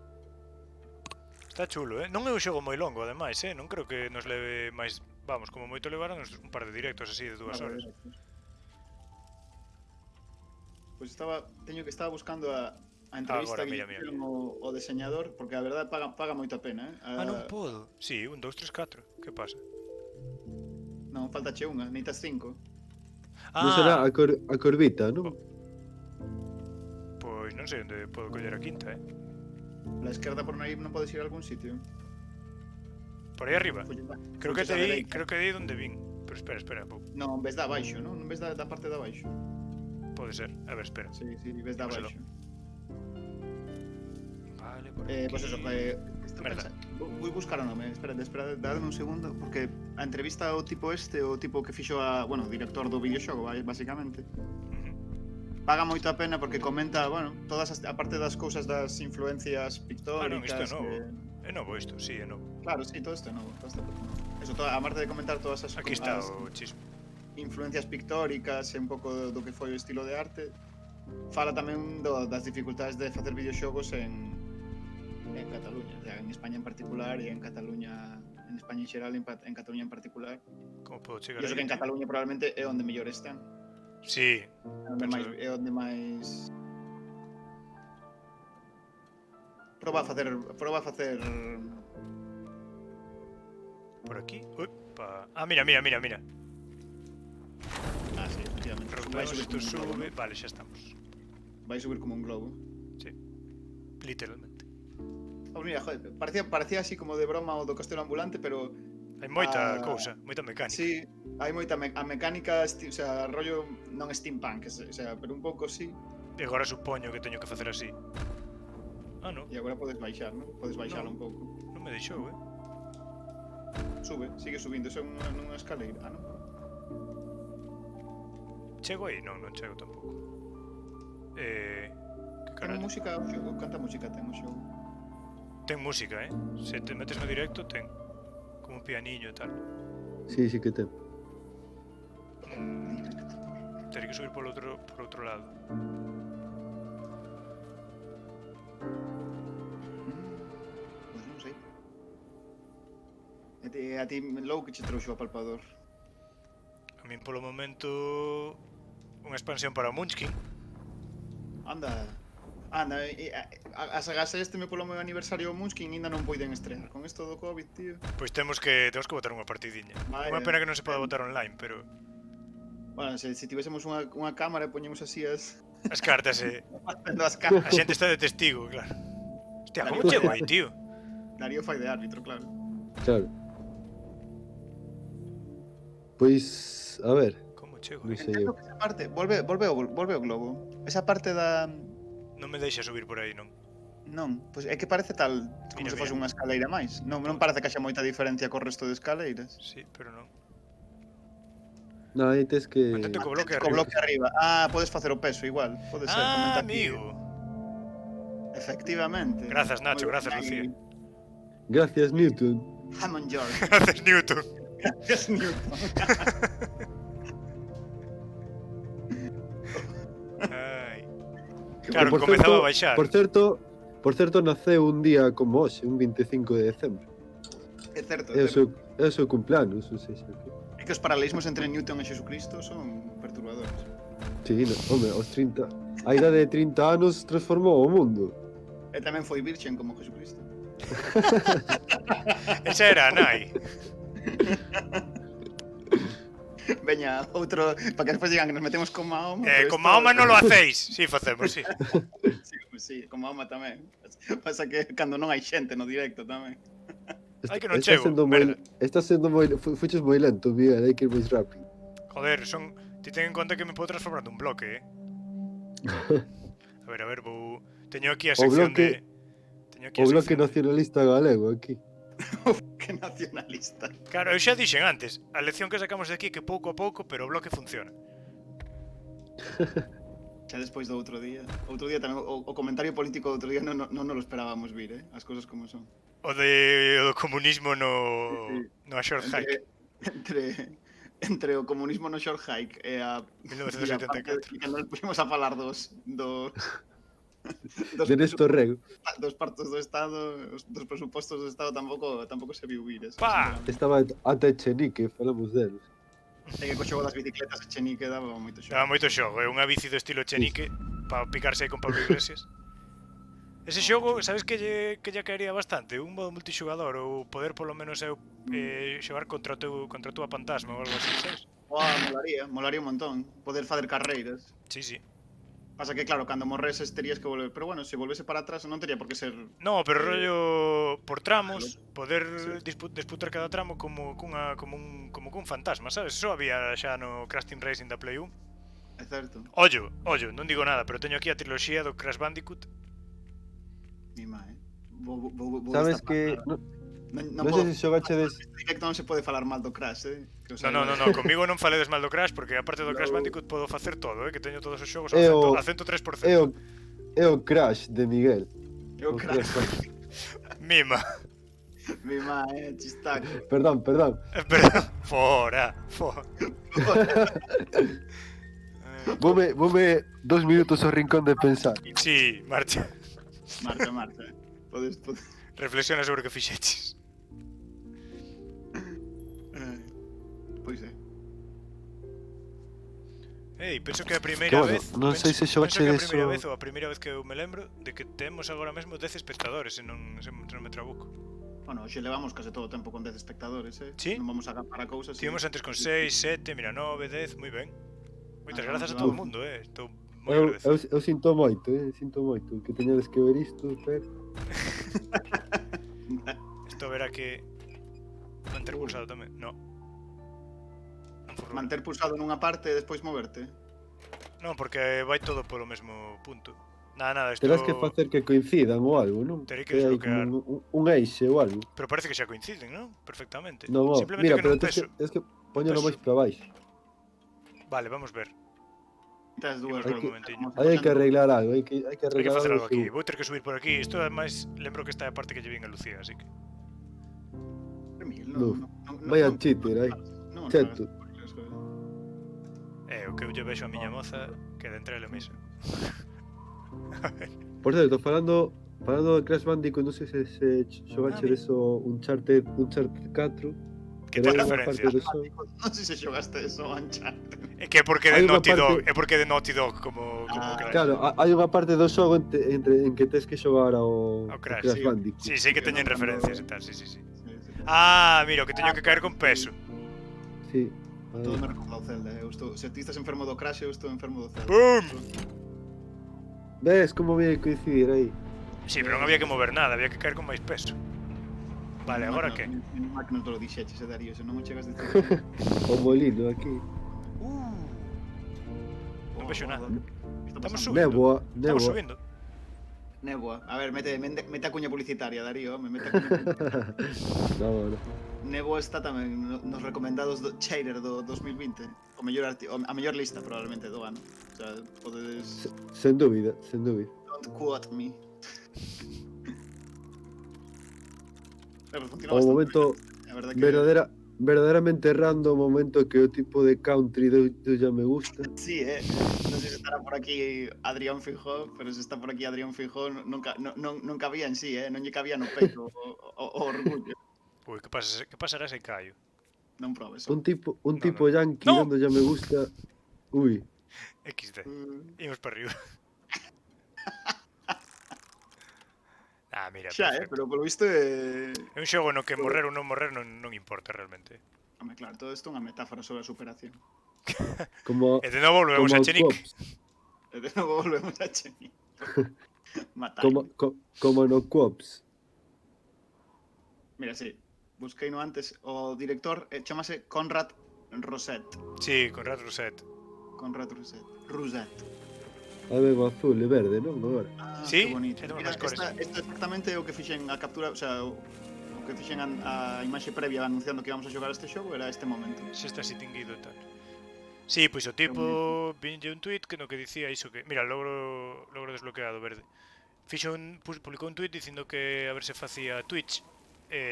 Está chulo, Non é un xogo moi longo, ademais, Non creo que nos leve máis... Vamos, como moito levarnos un par de directos así de 2 horas. Pois estaba buscando a a entrevista Agora, que mira. fixeron o diseñador, porque a verdade paga moito a pena, Non podo. Sí, 1, 2, 3, 4. Que pasa? Non, falta che unha, necesitas 5. Non será a corbita, non? Pois non sei onde podo coller a quinta, La esquerda por aí non podes ir a algún sitio. Por aí arriba. Creo que Fuches á de dereita. aí onde vin. Pero espera, pouco. Non, ves da abaixo, non? Non ves da parte de abaixo. Pode ser. A ver, espera. Sí, ves da Dímoselo. abaixo. Vale, por aquí. Pues eso, Merda. Voy buscar o nome, espera, dadme un segundo, porque a entrevista ao tipo o tipo que fixo bueno, o director do videoxogo, basicamente. Paga moito a pena porque comenta, bueno, aparte das cousas das influencias pictóricas. Isto é novo. É novo isto, sí, é novo. Claro, sí, todo isto é novo. Eso, aparte de comentar todas as Aquí está o chisme. influencias pictóricas e un pouco do que foi o estilo de arte, fala tamén das dificultades de facer videoxogos en Cataluña, o sea, en España en particular e en Cataluña, en España en xeral e en Cataluña en particular. Como podo chegar E iso que en Cataluña probablemente é onde mellor están. Sí. É onde máis proba a facer Por aquí. Upa. Mira. sí, efectivamente. Rompemos isto, como un globo, sube. ¿no? Vale, xa estamos. Vai subir como un globo. Sí. Literalmente. Mira, joder, parecía así como de broma o do castelo ambulante, pero Hai moita cousa, moita mecánica. sí, hai moita a mecánica, o sea, rollo non steampunk, o sea, pero un pouco sí. E agora supoño que teño que facer así. Non. E agora podes baixar, non? Podes baixar un pouco. Non me deixou, Sube, sigue subindo, eso é nunha escaleira, non? Chego aí? Non chego tampouco. Que Ten carallo. música o xogo, canta música ten o xogo. Ten música, Se te metes no directo, ten. Como un pianiño e tal. Sí, sí que ten. Terei que subir por outro lado. Pois non sei. A ti, Lou, que che trouxo o apalpador? A min polo momento unha expansión para o Munchkin. Anda, as agase polo meu aniversario o Munchkin ainda non poiden estrear. Con isto do Covid, tío. Pois temos que botar unha partidiña. Vale. Unha pena que non se poda botar online, pero Bueno, se tivésemos unha cámara e poñemos así as cartas, facendo as a cámaras. xente está de testigo, claro. Hostia, como Darío chego fai aí, tío? Darío fai de árbitro, claro. Claro. Pois, a ver, Como chego non aí? sei Entendo eu. que esa parte, volve o globo. Esa parte da Non me deixa subir por aí, non? non, pois é que parece tal como Mira, se fose mira. unha escaleira máis. Non parece que haxa moita diferencia co resto de escaleiras. Sí, pero non. Non, aí tes que... Mantente co bloque Co arriba. bloque arriba. Podes facer o peso igual. Pode ser, comenta aquí. Amigo. Efectivamente. Grazas, Nacho, Moi grazas, ben, Lucía. Gracias, Newton. Hammond George. Gracias, Newton. Gracias, Newton. Ai. Que, Claro, por comezaba certo- a baixar. Por certo, naceu un día como hoxe, un 25 de decembro. É certo, É é certo. o seu cumpleanos, ou seja, que... É que os paralelismos entre Newton e Jesucristo son perturbadores. Sí, no, home, aos 30... A idade de 30 anos transformou o mundo. E tamén foi virxen como Jesucristo. Esa era a nai. Veña, outro, para que despois digan que nos metemos con Mahoma. pero Con isto- Mahoma non lo hacéis. Sí, facemos, sí. Sí, con Mahoma tamén. Pasa que cando non hai xente no directo tamén. Ai, que non chego, merda. Está sendo moi... Fuches moi lento, Miguel, hai que ir máis rápido. Joder, ti ten en conta que me podo transformar nun bloque, A ver, vou... Teño aquí a O sección bloque- de... Teño aquí a O bloque sección de... nacionalista galego aquí. Que nacionalista. Claro, eu xa dixen antes, a lección que sacamos de aquí que pouco a pouco, pero o bloque funciona. Xa despois do outro día. Outro día tamén, o comentario político do outro día non lo esperábamos vir, As cousas como son. O do comunismo no a short hike. Entre o comunismo no short hike e a... 1984. E cando nos puxemos a falar dos De Néstor Rego. dos partos do Estado, dos presupostos do Estado tampouco se viu vir. Pa! Estaba ata Echenique, falamos deles. É que co xogo das bicicletas Chenique daba moito xogo. Daba moito xogo, é unha bici do estilo Chenique para picarse aí con Pablo Iglesias. Ese xogo, sabes que lle caería bastante? Un modo multixogador ou poder polo menos eu xogar contra a túa fantasma ou algo así, sabes? Molaría un montón. Poder facer carreiras. Sí, sí. Pasa que, claro, cando morreses terías que volver. Pero bueno, se volvese para atrás non tería por que ser... No, pero rollo por tramos, poder Sí. disputar cada tramo como cun fantasma, sabes? Eso había xa no Crash Team Racing da Play 1. É certo. Ollo, non digo nada, pero teño aquí a triloxía do Crash Bandicoot. Mima, Vou Sabes destapar, que... claro. Non Non podo... sei se xogachedes... Neste directo non se pode falar mal do Crash, Que o No, saiba. comigo non faledes mal do Crash porque aparte do Crash No. Bandicoot podo facer todo, que teño todos os xogos É o- a 103%. É o Crash de Miguel. É o Crash. Mima. Mima, chistaco. Perdón. Perdón. Fora. Vome 2 minutos ao rincón de pensar. Sí, marcha. Marcha. Podes... Reflexiona sobre o que fixeches. Pois é. Penso que é a primeira Que bueno, vez. non sei se xogache penso que é a deso- primeira vez ou a primeira vez que eu me lembro de que temos agora mesmo 10 espectadores, se non me trabuco. Bueno, hoxe levamos case todo o tempo con 10 espectadores, Sí. Non vamos a para cousas. Tivemos antes con 6, 7, mira, 9, 10, moi ben. Moitas grazas a vamos. todo o mundo, Estou moi agradecido. Eu sinto moito, sinto moito que teñades que ver isto, pero... Isto verá que manter pulsado tamén. No. Non furrou. Manter pulsado nunha parte e despois moverte. Non, porque vai todo polo mesmo punto. Nada, isto... Terás que facer que coincidan ou algo, non? Terei que Que hai desbloquear. como un eixe ou algo. Pero parece que xa coinciden, non? Perfectamente. Non, Simplemente mira, que pero non peso. tens que poñelo peso. máis para baixo. Vale, vamos ver. Tes dúas Hai que- momentiño. Aí hai que arreglar algo, hai que Hai que arreglar facer algo algo. aquí. Vou ter que subir por aquí. Isto ademais lembro que esta é a parte que lle vin a Lucía, así que... No. Vaya cheater, aí. Cheto. O que eu lle vexo a miña moza queda entre ela mesa. Por certo, falando de Crash Bandicoot, non sei se xogache mira. deso Uncharted 4. Que pero ten hai unha parte referencia. do xogo. Non sei se xogaste eso, Uncharted. É que é porque de Hai unha Naughty Dog, parte- é porque de Naughty Dog como Crash. Claro, hai unha parte do xogo en que tes que xogar ao Ao Crash, sí. Crash Bandicoot. Sí, sei que Que teñen non cando- referencias e tal, sí. Sí. Ah, mira, o que teño que caer con peso. Sí. Todo me recorda o Zelda, se ti estás enfermo do Crash, eu estou enfermo do Zelda. ¡Bum! Ves como vai coincidir aí? Sí, pero non había que mover nada, había que caer con máis peso. Vale, agora que? Non máis que non te lo dixeches, Darío, se non o chegas a dicir. O molino aquí. Non vexo nada. Estamos subindo. subindo. Néboa, Estamos néboa. subindo. Néboa. A ver, mete a cuña publicitaria, Darío, mete a cuña publicitaria. No. Néboa está tamén nos recomendados do Shader do 2020. A mellor lista, probablemente, do ano. O sea, podedes... Sen dúbida. Don't quote me. Pero funciona O bastante momento ben. A verdad que... verdadeiramente random, o momento que o tipo de country do ya me gusta. Sí, non sei se estará por aquí Adrián Fijó, pero se está por aquí Adrián Fijó, non cabía en sí, non lle cabía no peito o orgullo. Ui, que pasará se caio? Non probes. Un tipo No. yankee No. dando ya me gusta. Ui, XD. Imos para arriba. Mira, Xa, perfecto. pero polo visto É un xogo no que morrer ou non morrer non importa realmente. Home, claro, todo isto é unha metáfora sobre a superación. como E de novo volvemos a como Chenique. Cops, E de novo volvemos a Cheni. Matar. como no Cops. Mira, sí, busquei no antes, o director chamase Conrad Roset. Sí, con Rat Roset. Conrad Roset. Roset. A ver, o azul e verde, non? Agora. Sí, Que bonito. é de Mira, máis cores. esta exactamente é o que fixen a captura, o sea, o que fixen a imaxe previa anunciando que íbamos a xogar este xogo era este momento. Se está así tinguido e tal. Sí, pois o tipo vinlle un tweet que no que dicía iso que... Mira, logro desbloqueado verde. Publicou un tweet dicindo que a ver se facía Twitch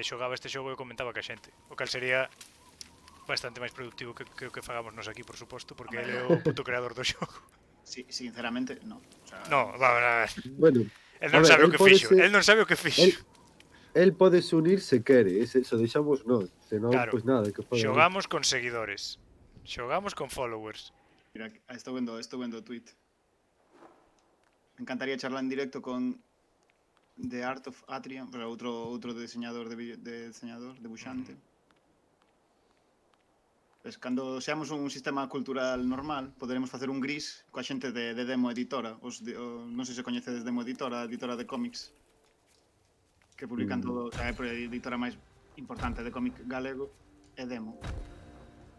xogaba este xogo e comentaba ca xente. O cal sería bastante máis productivo que o que fagamos nos aquí, por suposto, porque ele é o puto creador do xogo. Sí, sinceramente, no. O sea, No, va. Bueno, El A non ver, sabe o el que pode fixo. ser- El non sabe o que fixo. el pode unir se quere, eso deixamos nós, senón, Claro. pois nada, que faga. Xogamos con seguidores. Xogamos con followers. mira, estou vendo o tweet. Me encantaría charlar en directo con The Art of Atrium, pero outro diseñador debuxante. Pues cando seamos un sistema cultural normal, poderemos facer un gris coa xente de Demo Editora. Non sei se coñecedes Demo Editora, a editora de cómics, que publican todo, o sea, é a editora máis importante de cómic galego, é Demo.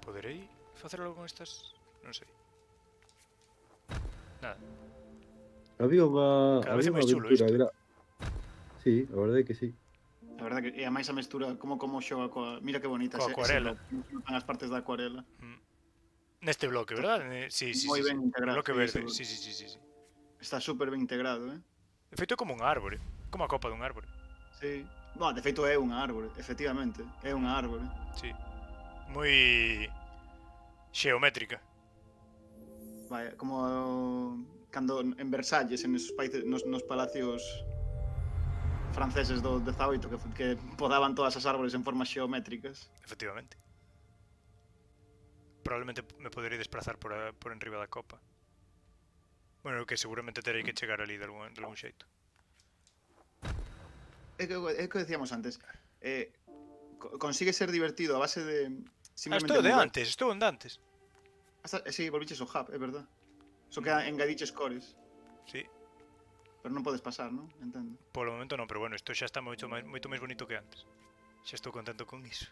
Poderei facer algo con estas? Non sei. Nada. Había unha Cada vez é máis chulo aventura isto. Sí, a verdade é que sí. A verdade que é a máis a mestura, como xoga coa... Mira que bonita Coa acuarela. as partes da acuarela. Neste bloque, verdad? Sí. Moi ben integrado, Bloque sí, verde. sí. Sí. Está super ben integrado, De feito é como un árbore. Como a copa dun árbore. Sí. Bueno, de feito é unha árbore, efectivamente. É unha árbore. Sí. Moi xeométrica. Vaya, como cando en Versalles, en esos países, nos palacios franceses do 18 que podaban todas as árbores en formas xeométricas. Efectivamente. Probablemente me poderei desplazar por enriba da copa. Bueno, que seguramente terei que chegar ali de algún xeito. É que decíamos antes. Consigue ser divertido a base de... Estou de antes, estou onde antes. Sí, volviches ao hub, é verdad. Só que engadiches cores. Sí. Pero non podes pasar, non? Entendo. Polo momento non, pero bueno, isto xa está moito máis bonito que antes. Xa estou contento con iso.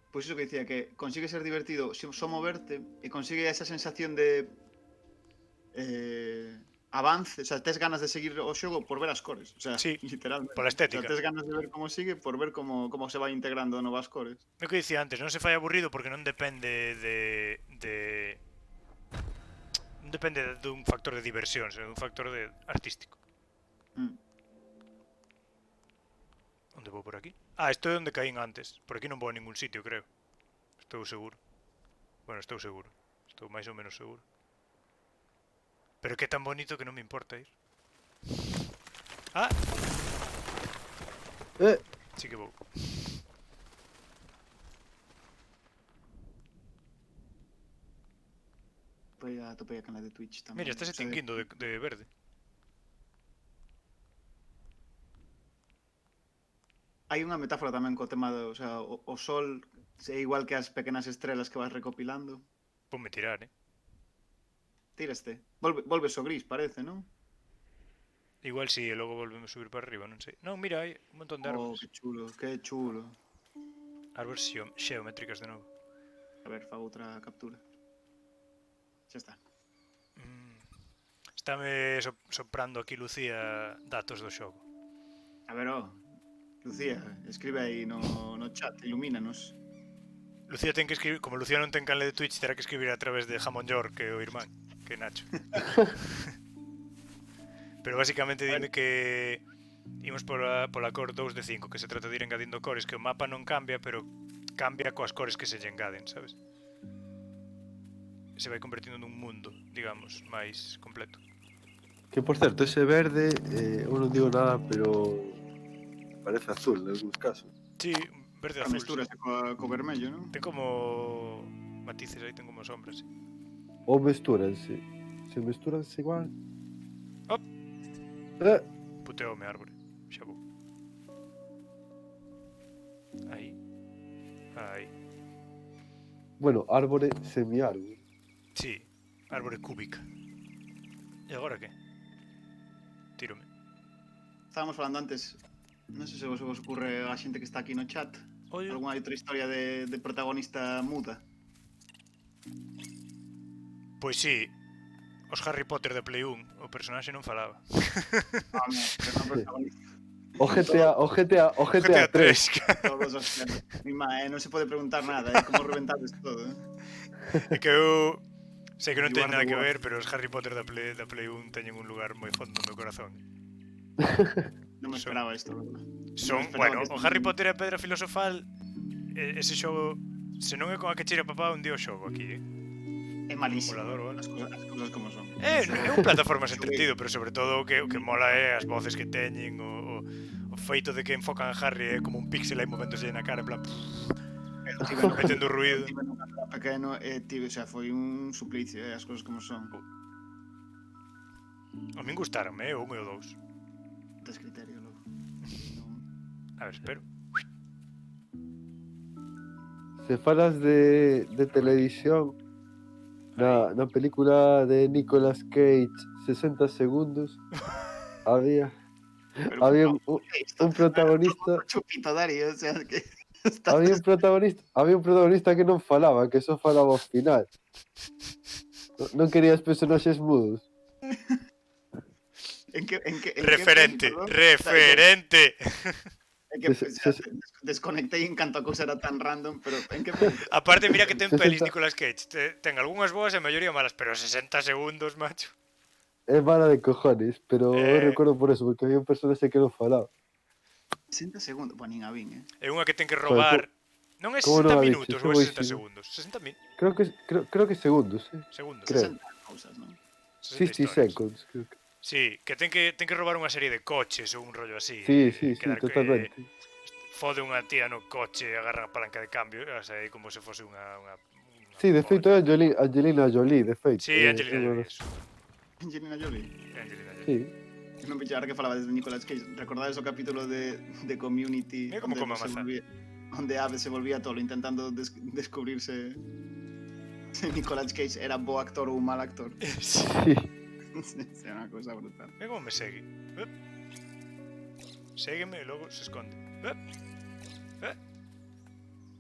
Pois iso que dicía, que consigue ser divertido só moverte e consigue esa sensación de avance, o sea, tes ganas de seguir o xogo por ver as cores, o sea, sí, literalmente. pola estética. O sea, tes ganas de ver como sigue por ver como se vai integrando novas cores. É o que dicía antes, non se fai aburrido porque non depende non depende dun factor de diversión, senón dun factor artístico. Onde vou por aquí? Isto é onde caín antes. Por aquí non vou a ningún sitio, creo. Estou seguro. Bueno, estou seguro. Estou máis ou menos seguro. Pero que é tan bonito que non me importa ir. Sí que vou. Atopei a canal de Twitch tamén. Mira, estás extinguindo de verde. Hai unha metáfora tamén co tema do, o sea, o sol é igual que as pequenas estrelas que vas recopilando. Ponme tirar, Tiraste. Volves o gris, parece, non? Igual si, e logo volvemos a subir para arriba, non sei. Non, mira, hai un montón de árbores. Que chulo. Árbores xeométricas de novo. A ver, fago outra captura. Xa está. Estáme soprando aquí Lucía datos do xogo. A ver, Lucía, escribe aí no chat, ilumínanos. Lucía ten que escribir, como Lucía non ten canle de Twitch, terá que escribir a través de Jamón York, que é o irmán, que é Nacho. Pero basicamente dime que imos pola cor 2 de 5, que se trata de ir engadindo cores, que o mapa non cambia, pero cambia coas cores que se lle engaden, sabes? Se vai convertindo nun mundo, digamos, máis completo. Que por certo, ese verde, eu non digo nada, pero parece azul en algúns casos. Sí, verde A azul. mestura co vermello, non? Ten como matices aí, ten como sombras, sí. Ou mestúranse. Se mestúranse igual... Hop. Puteoume a árbore. Xa vou. Aí. Bueno, árbore, semiárbore. Sí, árbore cúbica. E agora que? Tírome. Estábamos falando antes, non sei se vos ocurre a xente que está aquí no chat, Oye. algunha outra historia de protagonista muda. Pois sí, os Harry Potter de Play 1, o personaxe non falaba. O GTA 3. Todos os temas. Non se pode preguntar nada, como reventades todo, É que eu sei que non You ten are nada the que one. ver, pero os Harry Potter da Play 1 teñen un lugar moi fondo no meu corazón. Non me esperaba isto. Son, bueno, o Harry Potter e a Pedra Filosofal, ese xogo, se non é con a que cheira papá, un día o xogo aquí, É malísimo. Molador, As cousas como son. É un plataformas entretido, pero sobre todo o que mola é as voces que teñen, o feito de que enfocan a Harry é como un píxel aí movéndose na cara, en plan, metendo ruido. Pequeno, o sea, foi un suplicio, as cousas como son. A min gustaronme, o 1 e o 2. Tes criterio, logo. A ver, espero. Se falas de televisión, Aí. na película de Nicolas Cage, 60 segundos, había, Pero había ¿qué é isto? un protagonista, Chupito, Darío, o sea, que había un protagonista que non falaba, que só falaba ao final. Non querías personaxes mudos. en Referente, perdón? referente. É que Se- xa, se- desconectei en canto a cousa era tan random, pero en que peli? Aparte, mira que ten pelis 60 Nicolas Cage. Ten algunhas boas e a maioría malas, pero 60 segundos, macho. É mala de cojones, pero eu recordo por eso, porque había un personaxe que non falaba. 60 segundos, bueno, nin a vin, É unha que ten que Joder, robar. Non é como 60 non a minutos biches? ou É é 60 boísimo. segundos. 60 Creo que segundos, segundos. Creo. 60 cousas, non? 60 60 historias. seconds, creo que. Sí, que ten que robar unha serie de coches ou un rollo así. Sí, sí, sí, quedar totalmente. Fode unha tía no coche, agarra a palanca de cambio, e aí como se fose unha Sí, de feito é Angelina Jolie, de feito. Sí, Angelina unha Jolie, das- eso. Angelina Jolie. Angelina Jolie. Sí. Non me ahora que falabades de Nicolas Cage, recordades o capítulo de Community Mira como come a maza. onde Abe se volvía tolo intentando descubrirse se Nicolas Cage era bo actor ou un mal actor. Sí. Sí. É unha cousa brutal. Mira como me segue. Ségueme e logo se esconde.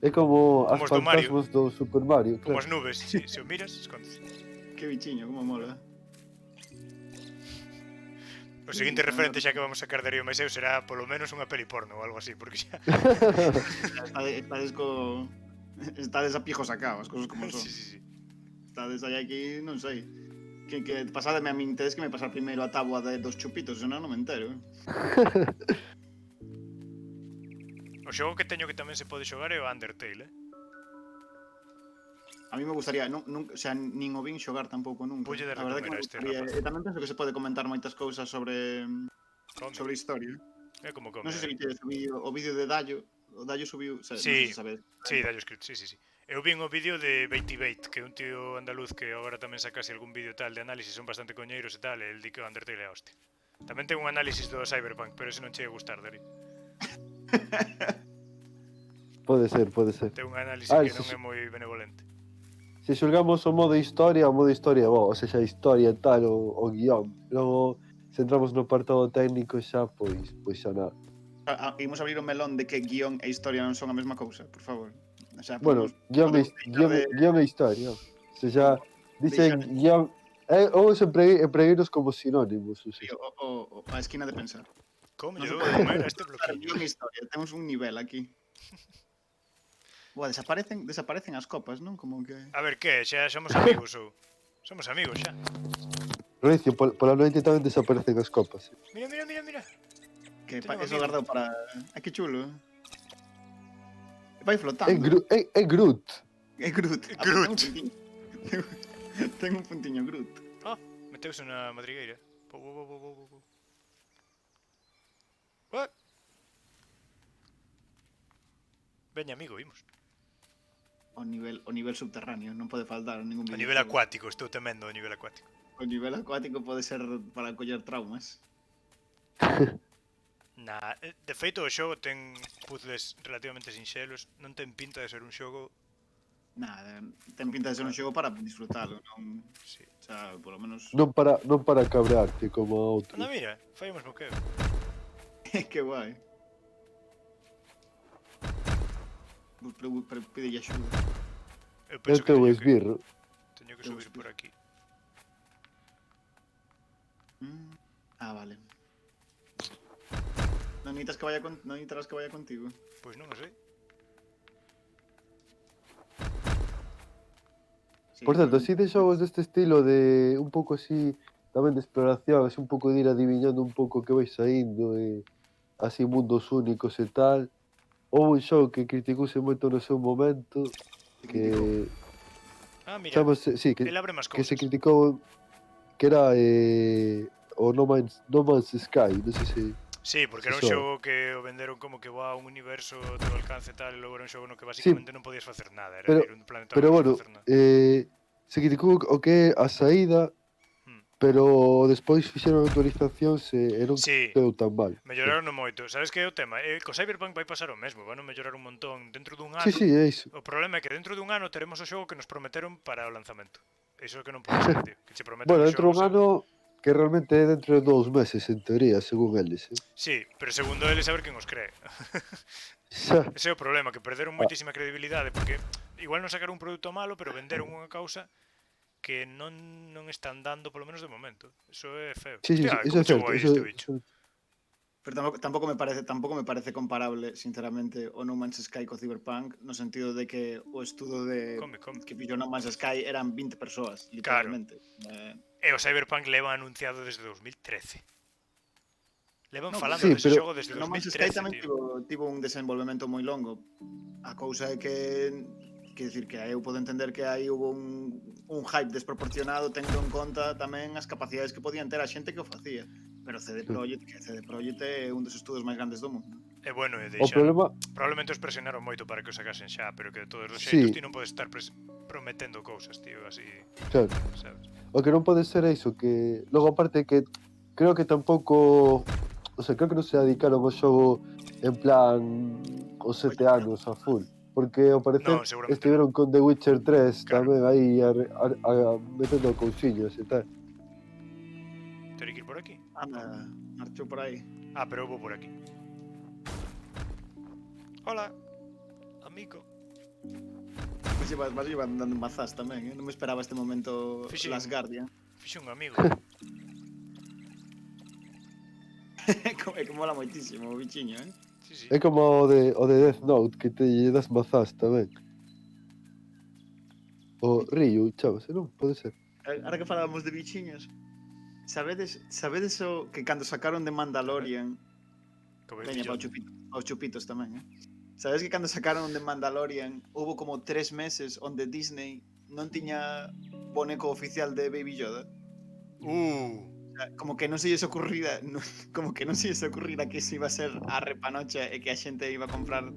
É como as Como os do Mario. fantasmas do Super Mario, Como claro. as nubes, sí, se o miras, escondes. Que bichiño, como mola. O seguinte referente xa que vamos a sacar Darío Maiseu será polo menos unha peli porno ou algo así, porque xa... Estades co... Estades a pijo sacado, as cousas como son. Sí, sí, sí. Estades aí aquí, non sei. Que pasademe a min, tedes que me pasar primeiro a táboa dos chupitos, senón non me entero. O xogo que teño que tamén se pode xogar é o Undertale, A mí me gustaría, o sea, nin o vin xogar tampouco nunca. Voulle dar A verdade que comer a me este gustaría, rapaz. e tamén penso que se pode comentar moitas cousas sobre Come. historia. É como come. Non sei se vites o vídeo de Dallo, o Dallo subiu, non sei Sí, se sabes. sí, Dallo Script, sí, sí, sí. Eu vin o vídeo de Beatty Bait, que é un tío andaluz que agora tamén sacase algún vídeo tal de análisis, son bastante coñeiros e tal, e el di que o Undertale é a hostia. Tamén ten un análisis do Cyberpunk, pero ese non che ia gustar, Darío. Pode ser, pode ser. Ten un análisis que non é moi benevolente. Se xulgamos o modo historia é bo, ou seja, a historia e tal, o guión. Logo, se entramos no apartado técnico xa, pois xa nada. Imos abrir o melón de que guión e historia non son a mesma cousa, por favor. O sea, Bueno, podemos guión e historia. O seja, dicen deixar- guión... ou se empregueiros como sinónimos, ou Sí, seja. a esquina de pensar. Como Non lle se dou pode de comer a este Claro, bloquillo? guión e historia, temos un nivel aquí. Buah, desaparecen as copas, non? Como que... A ver, que? Xa somos amigos ou? Somos amigos xa. Recio, pola noite tamén desaparecen as copas. Mira, mira, mira, mira. Que Teño eso amigo. guardado para... Ai, que chulo. Vai flotando. É Groot. É Groot. É Groot. Ten un puntiño Groot. Ah, meteuse na madrigueira. Po. What? Veña, amigo, vimos. O nivel subterráneo, non pode faltar ningún O videojuego. nivel acuático, estou temendo o nivel acuático. O nivel acuático pode ser para coller traumas. De feito, o xogo ten puzzles relativamente sinxelos, non ten pinta de ser un xogo... Nada, ten pinta de ser un xogo para disfrutalo, non... Sí. O sea, polo menos... Non para cabrearte como a outro. Anda, mira, fai o mesmo que eu. que guai. Pero pide axuda. Eu É penso o teu teño esbirro. Teño que subir por aquí. Vale. Non necesitas que vaya contigo. Pois non o sei. Sí, Por certo, pero- así de xogos deste estilo de un pouco así tamén de exploración, así un pouco de ir adiviñando un pouco que vai saindo e así mundos únicos e tal. Houve un xogo que criticouse moito no seu momento que Ah, mira, chamase, sí, el abre máis que se cousas. criticou que era o No Man's Sky, non sei se... Sí, porque era un Eso. xogo que o venderon como que va a un universo ao teu alcance e tal, e logo era un xogo no que basicamente non podías facer nada, era pero- ir un planeta Pero ao bueno, facer nada. se criticou o que é a saída pero despois fixeron actualizacións e non Sí, quedou tan mal. melloraron moito. Sabes que é o tema? Co Cyberpunk vai pasar o mesmo, van a mellorar un montón dentro dun Sí, ano. sí, é iso. O problema é que dentro dun ano teremos o xogo que nos prometeron para o lanzamento. Iso é que non pode ser, tío. Que che prometen Bueno, un dentro xogo... dun ano, que realmente é dentro de 2 meses, en teoría, según eles. Sí, pero segundo eles a ver quen os cree. Xa. Ese é o problema, que perderon moitísima credibilidade, porque igual non sacaron un produto malo, pero venderon unha causa que non están dando, polo menos de momento. Eso é feo. Sí, sí, Hostia, eso como é certo. chegou aí Eso, este bicho? Pero tampouco me parece comparable, sinceramente, o No Man's Sky co Cyberpunk, no sentido de que o estudo Come. que pillou No Man's Sky eran 20 persoas, Claro. literalmente. E o Cyberpunk leva anunciado desde 2013. Levan No, falando sí, dese pero xogo desde No Man's Sky 2013, tamén tío. tivo un desenvolvemento moi longo. A cousa é que decir que eu podo entender que aí hubo un hype desproporcionado tendo en conta tamén as capacidades que podían ter a xente que o facía. Pero CD Projekt é un dos estudos máis grandes do mundo. E bueno, e o deixaron... problema, Probablemente os presionaron moito para que o sacasen xa, pero que de todos os Sí. xeitos ti non podes estar prometendo cousas, tío, así, claro, sabes? o que non pode ser é iso, que logo aparte que creo que tampouco, o sea, creo que non se dedicaron ao xogo en plan os 7 anos a full, porque ao parecer Non, seguramente estiveron con The Witcher 3 Claro. tamén aí a metendo cousiñas e tal. Terei que ir por aquí. Anda, marchou por aí. Ah, pero eu vou por aquí. Hola, amigo. Vas llevando dando mazás tamén, Non me esperaba este momento Fixen- Last Guardian. Fixe un amigo. É que mola moitísimo o bichiño, Sí, sí. É como o de Death Note, que te lle das mazás tamén. O Ryu, chamase, non? Pode ser. Ahora que falábamos de bichiños, sabedes o que cando sacaron de Mandalorian, Como veña para os chupitos tamén, Sabes que cando sacaron de Mandalorian houve como 3 meses onde Disney non tiña boneco oficial de Baby Yoda? Como que non se lles ocurrira, como que non se lles ocurrira que iso iba a ser a repanocha e que a xente iba a comprar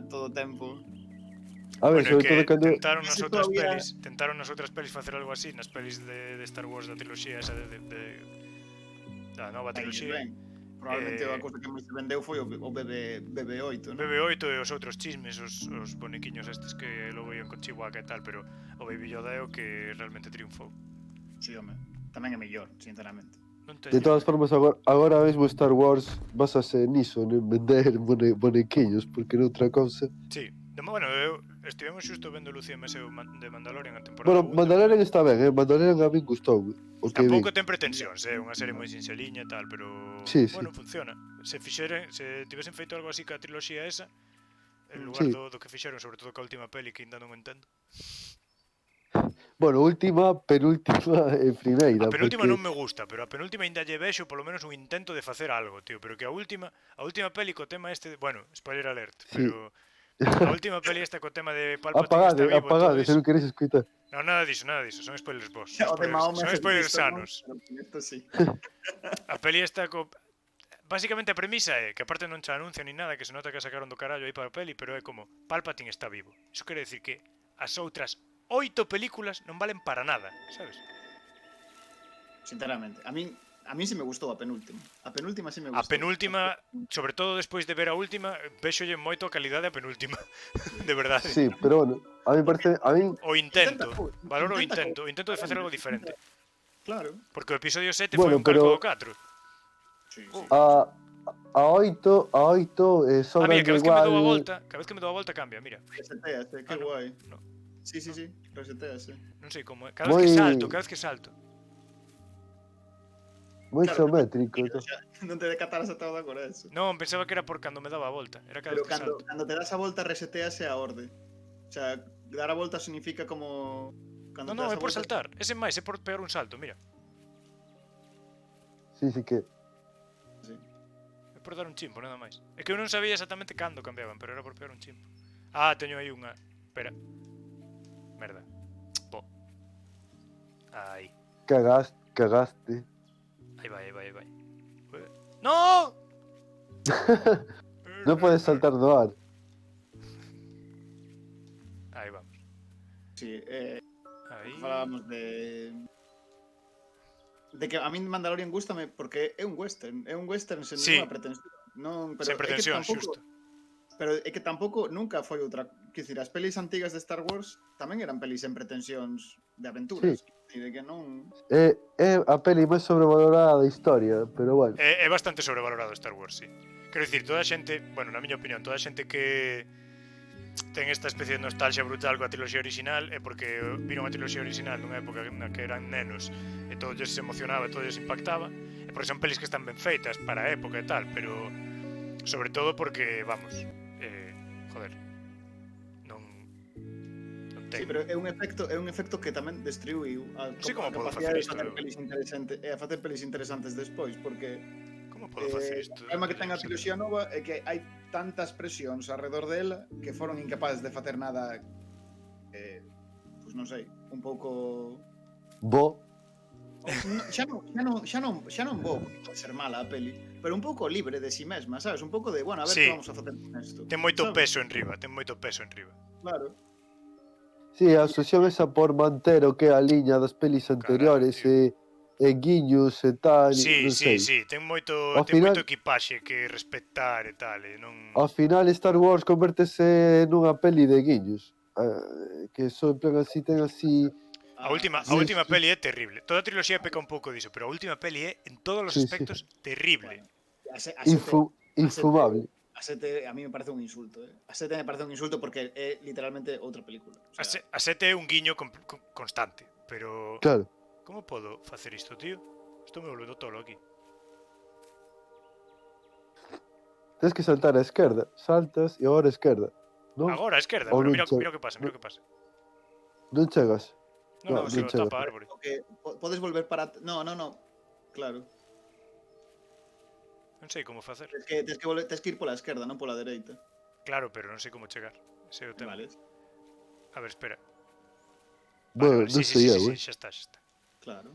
todo o tempo. A ver, Bueno, é sobre que todo cando... tentaron nas Ese outras todavía- pelis facer algo así, nas pelis de Star Wars da triloxía esa da nova triloxía. Probablemente a cousa que máis se vendeu foi o BB-8, non? BB-8 e os outros chismes, os bonequiños estes que logo ian con Chihuahua e tal, pero o Baby Yoda é o que realmente triunfou. Sí, home. Tamén é mellor, sinceramente. Non teño... De todas formas, agora mesmo Star Wars basase niso, en vender bonequiños, porque noutra cousa... Sí, bueno, estivemos xusto vendo Lucía Meseo de Mandalorian a temporada. Bueno, segunda. Mandalorian está ben, Mandalorian a min gustou. O que vi. Tampouco ten pretensións, é unha serie moi sinxeliña e tal, pero Sí, sí. bueno, funciona. Se tivesen feito algo así ca triloxía esa, en lugar Sí. do que fixeron, sobre todo ca última peli que ainda non entendo. Bueno, última, penúltima e primeira. A penúltima porque... non me gusta, pero a penúltima ainda lle vexo polo menos un intento de facer algo, tío, pero que a última peli co tema este, bueno, spoiler alert, Sí. pero a última peli esta co tema de Palpatine está vivo e todo Apagade, se iso. non queres escutar. No, nada diso, son spoilers vos. O de Mahoma Son se spoilers visto, non? sanos. Pero isto sí. A peli esta Básicamente a premisa é que aparte non xa anuncia ni nada, que se nota que sacaron do carallo aí para a peli, pero é como Palpatine está vivo. Iso quere decir que as outras 8 películas non valen para nada, sabes? Sinceramente, a min sí me gustou a penúltima. A penúltima sí me A gustou. penúltima, sobre todo despois de ver a última, vexolle moito a calidade a penúltima. De verdade. Sí, pero bueno, a mí parece... A mí... O intento. Intenta- Valoro o intenta- intento de facer algo diferente. Claro. Porque o episodio 7 Bueno, foi un calco pero- do 4. Sí, A 8 A sobran mira, cada vez que me dou a igual... volta, cambia, mira. Resetease, que Ah, no. guai. No. Sí, resetease. Non sei como é. Cada vez que salto. Moi Claro, xeométrico. Non te decataras a todo agora eso. Non, pensaba que era por cando me daba a volta. Era cada Pero vez que salto. cando te das a volta resetease a orde. O sea, dar a volta significa como... Cando Non, te das é a por volta- saltar. Ese máis, é por pegar un salto, mira. Sí, sí que... Sí. É por dar un chimpo, nada máis. É que eu non sabía exactamente cando cambiaban, pero era por pegar un chimpo. Ah, teño aí unha... Espera. Merda. Bo. Aí. Cagaste. Aí vai. ¡No! Non podes saltar do ar. Aí vamos. Sí, Aí. falábamos de... de que a min Mandalorian gústame porque é un western sen Sí. ninguna pretensión. Non, pero Sen pretensión, xusto. Pero é que tampouco nunca foi outra, quer dicir, as pelis antigas de Star Wars tamén eran pelis sen pretensións de aventuras, e de que non. É a peli máis sobrevalorada da historia, pero bueno. É bastante sobrevalorado Star Wars, sí. Quero dicir, toda a xente, bueno, na miña opinión, toda a xente que ten esta especie de nostalgia brutal coa triloxía original é porque viron a triloxía original nunha época na que eran nenos e todo lles emocionaba, todo lles impactaba, e porque son pelis que están ben feitas para a época e tal, pero sobre todo porque, vamos, joder, non ten. Sí, pero é un efecto que tamén destruiu a, Sí, como a podo capacidade facer de isto? a facer pelis interesantes despois, porque Como podo facer isto? o problema que ten a triloxía nova é que hai tantas presións alrededor dela que foron incapaces de facer nada, pois non sei, un pouco xa non vou pode ser mala a peli, pero un pouco libre de si mesma, sabes? Un pouco de, bueno, a ver Sí. que vamos a facer con isto. Ten moito sabes? peso en riba, ten moito peso en riba. Claro. Sí, a obsesión esa por manter o que é a liña das pelis anteriores tío. e guiños e tal, Sí, non sí, sei. sí, ten moito Ao final- equipaxe que respectar e tal, e non... Ao final Star Wars convértese nunha peli de guiños. Que son en plan así, ten así... A última sí, sí. peli é terrible. Toda a triloxía peca un pouco diso, pero a última peli é, en todos os Sí, sí. aspectos, terrible. Infumable. A 7 a mí me parece un insulto, A 7 me parece un insulto porque é literalmente outra película. O sea, A 7 é un guiño constante, pero... Claro. Como podo facer isto, tío? Estou me volvendo tolo aquí. Tens que saltar á esquerda. Saltas e agora á esquerda. Non? Agora, a esquerda, Ou pero non mira che- o que pasa, mira o que pasa. Non chegas. Non, No, se non o chega. tapa a árbore. que podes volver para no. Claro. Non sei como facer. Tens que ir pola esquerda, non pola dereita. Claro, pero non sei como chegar. Ese é o tema. Vale. A ver, espera. Bueno, sí, non sei eu, xa está. Claro.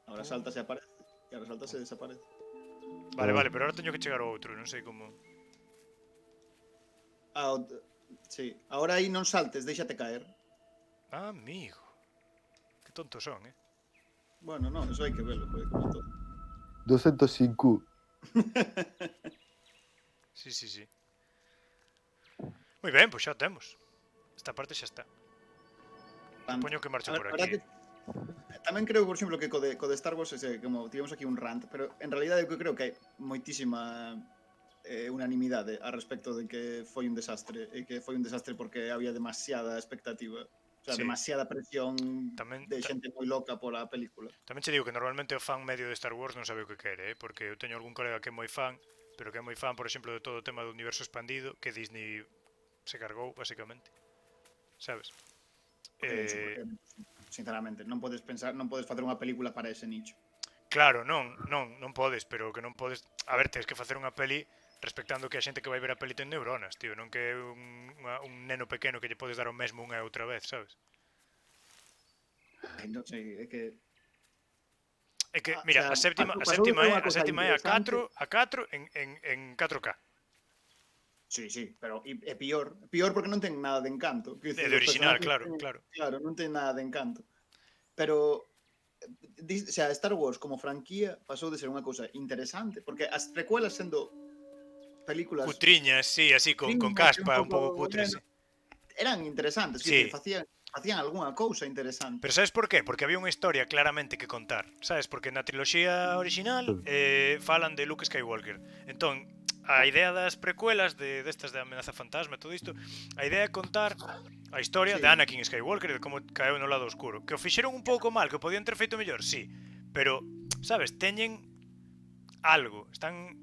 Ahora saltas e aparece. E ahora saltas e desaparece. Vale, pero ahora teño que chegar ao outro, non sei como... Sí. Ahora aí non saltes, déixate caer. Ah, amigo. Que tontos son, Bueno, non, eso hai que verlo, joder, como todo. 205. Sí. Moi ben, pois xa temos. Esta parte xa está. Supoño que marcho por aquí. Tamén creo, por exemplo, que co de Star Wars, como tivemos aquí un rant, pero en realidade eu creo que hai moitísima unanimidade a respecto de que foi un desastre, e que foi un desastre porque había demasiada expectativa. O sea, Sí. demasiada presión Tamén- de xente moi loca pola película. Tamén che digo que normalmente o fan medio de Star Wars non sabe o que quere, porque eu teño algún colega que é moi fan, pero que é moi fan, por exemplo, de todo o tema do universo expandido que Disney se cargou, basicamente. Sabes? Sinceramente, non podes facer unha película para ese nicho. Claro, non podes, pero que non podes... A ver, tens que facer unha peli respectando que a xente que vai ver a peli ten neuronas, tío, non que é un neno pequeno que lle podes dar o mesmo unha e outra vez, sabes? Non sei, é que É que, mira, o a sea, séptima é a 4 en 4K. Sí, pero é pior porque non ten nada de encanto. De original, claro. Claro, non ten nada de encanto. Pero o sea, Star Wars como franquía pasou de ser unha cousa interesante, porque as precuelas sendo películas Cutriñas, sí, así, con caspa, un pouco cutres. Eran interesantes, Sí. que facían algunha cousa interesante. Pero sabes por qué? Porque había unha historia claramente que contar. Sabes? Porque na triloxía original falan de Luke Skywalker. Entón, a idea das precuelas destas de Amenaza Fantasma e todo isto, a idea é contar a historia de Anakin Skywalker e de como caeu no lado oscuro. Que o fixeron un pouco mal, que o podían ter feito mellor, sí. Pero, sabes, teñen algo. Están...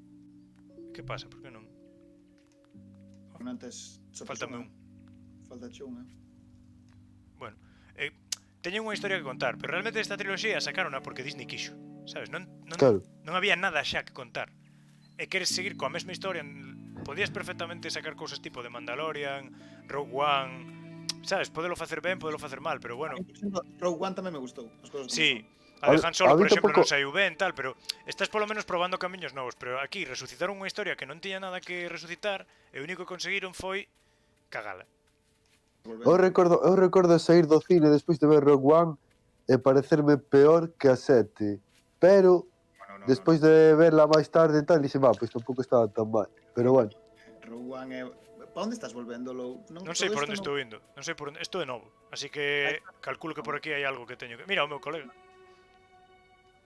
Que pasa? Por que non? Antes Faltame un. Faltache unha. Bueno, teñen unha historia que contar, pero realmente esta triloxía sacaronha porque Disney quixo, sabes? Claro. Non había nada xa que contar. E queres seguir coa mesma historia, podías perfectamente sacar cousas tipo de Mandalorian, Rogue One, sabes? Podelo facer ben, podelo facer mal, pero bueno. Rogue One tamén me gustou, as cousas como Sí, son. a de Han Solo, A mí por exemplo, tampouco- non saiu ben, tal, pero estás polo menos probando camiños novos, pero aquí resucitaron unha historia que non tiña nada que resucitar e o único que conseguiron foi cagala. Volver. Eu recordo sair do cine despois de ver Rogue One e parecerme peor que a 7. Pero, Bueno, despois de verla máis tarde e tal, dixen, pois tampouco estaba tan mal. Pero bueno, Rogue One é... Pa onde estás volvendo, Lou? Non sei por onde estou indo. Non sei por onde... Estou de novo. Así que calculo que por aquí hai algo que teño que... Mira, o meu colega.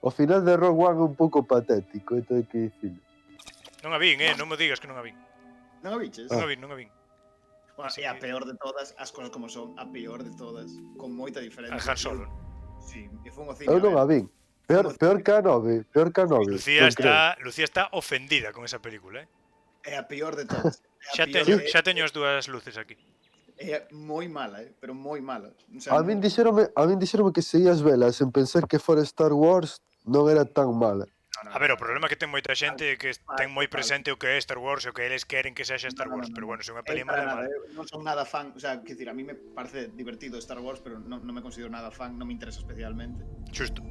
o final de Rogue One é un pouco patético, isto hai que dicirlo. Non a vin, non me digas que non a vin. Non a biches? Non a vin, non a vin. Bueno, Así é a que- peor de todas, as cosas como son, a peor de todas, con moita diferencia. A Han Solo. Sí, e foi un cine. Eu non a vin. Peor que a 9, peor que a 9. Lucía non creo. está ofendida con esa película, É a peor de todas. Xa teño as dúas luces aquí. É moi mala, pero moi mala. O A sea, min dixeronme que se ías velas en pensar que fora Star Wars non era tan mala. A ver, o problema que ten moita xente é que ten moi presente o que é Star Wars e o que eles queren que sexa Star Wars, pero bueno, se unha peli mala é mala. Non son nada fan, o sea, quer decir, a mí me parece divertido Star Wars, pero non me considero nada fan, non me interesa especialmente. Xusto.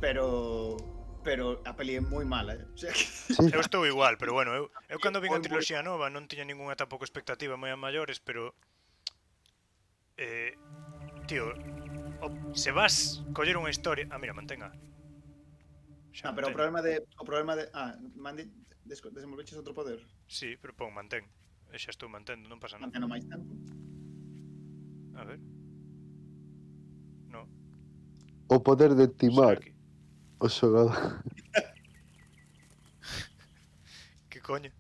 Pero a peli é moi mala, O sea, Sí. Eu estou igual, pero bueno, eu cando vin a triloxía nova non tiña ningunha tampouco expectativa moi a maiores, pero tío, se vas coller unha historia... Ah, mira, mantenga. pero o problema de Mandy, desenvolveches outro poder. Sí, pero pon mantén. E xa estou mantendo, non pasa nada. Manteno máis tempo. A ver. No, O poder de timar aquí. o xogador. Que coño?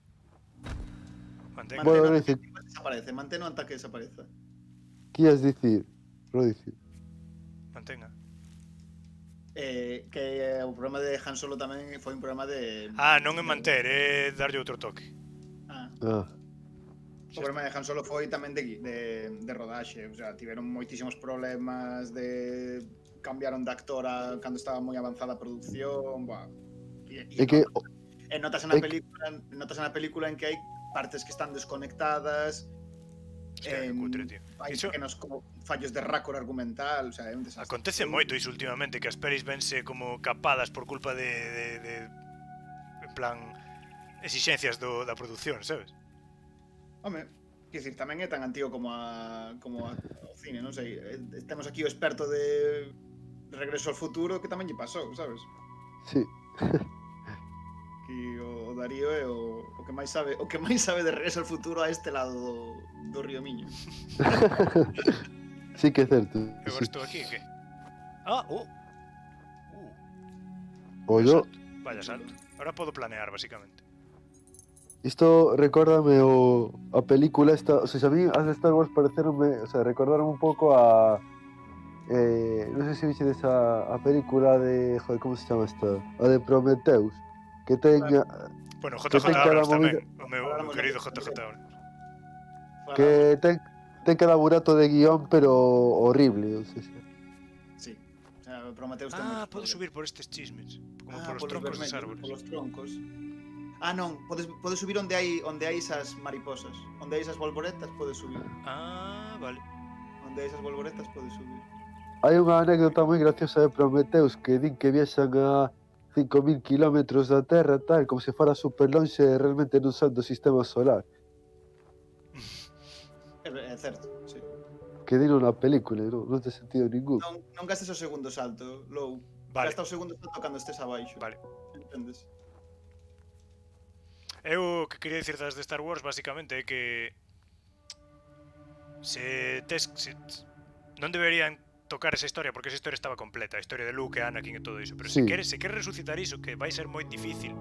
Mantén. Bueno, dice, Desaparece, manteno ata que desapareza. que ias dicir? Non dicir. Mantenga. Que o problema de Han Solo tamén foi un problema de... Non é manter, é darlle outro toque. Ah, Ah, o problema de Han Solo foi tamén de rodaxe, o sea, tiveron moitísimos problemas de... cambiaron de actor cando estaba moi avanzada a produción, é que notas é na película en que hai partes que están desconectadas, Hostia, que cutre, tío. hai Iso pequenos como fallos de récord argumental, o sea, é un desastre. acontece moito iso últimamente, que as pelis vense como capadas por culpa de en plan exixencias da produción, sabes? Home, quer dicir, tamén é tan antigo como o cine, non sei. Temos aquí o experto de Regreso ao Futuro que tamén lle pasou, sabes? sí. Que o Darío é o que máis sabe, de Regreso ao Futuro a este lado do río Miño. Sí que é certo. E agora Sí. estou aquí, que? Ah, Ollo, Vaya salto. Ahora podo planear, basicamente. isto recórdame a película esta, o sea, a mí as de Star Wars pareceronme, o sea, recordaron un pouco a non sei se vistedes a película de, joder, como se chama esta? A de Prometheus, que ten Bueno, Que JJ ten cada Abrams tamén. movida- O meu querido JJ Abrams. que ten cada burato de guión, pero horrible, o sea, Sí. O sea, Prometheus ten Ah, moitos podo problemas. subir por estes chismes. Como por os polos troncos dos vermellos, árboles. polos troncos. Non, podes subir onde hai esas mariposas, onde hai esas bolboretas, podes subir. Ah, vale. Onde hai esas bolboretas, podes subir. hai unha anécdota moi graciosa de Prometheus que din que viaxan a 5.000 kilómetros da Terra, tal, como se fora super lonxe e realmente non son do sistema solar. É certo, sí. Que dino na película, non ten sentido ningún. Non gastes o segundo salto, Lou. Vale. Gasta o segundo salto cando estés abaixo. Vale. Entendes? Eu o que quería dicir das de Star Wars basicamente é que non deberían tocar esa historia porque esa historia estaba completa, a historia de Luke, Anakin e todo iso, pero Sí. se queres resucitar iso, que vai ser moi difícil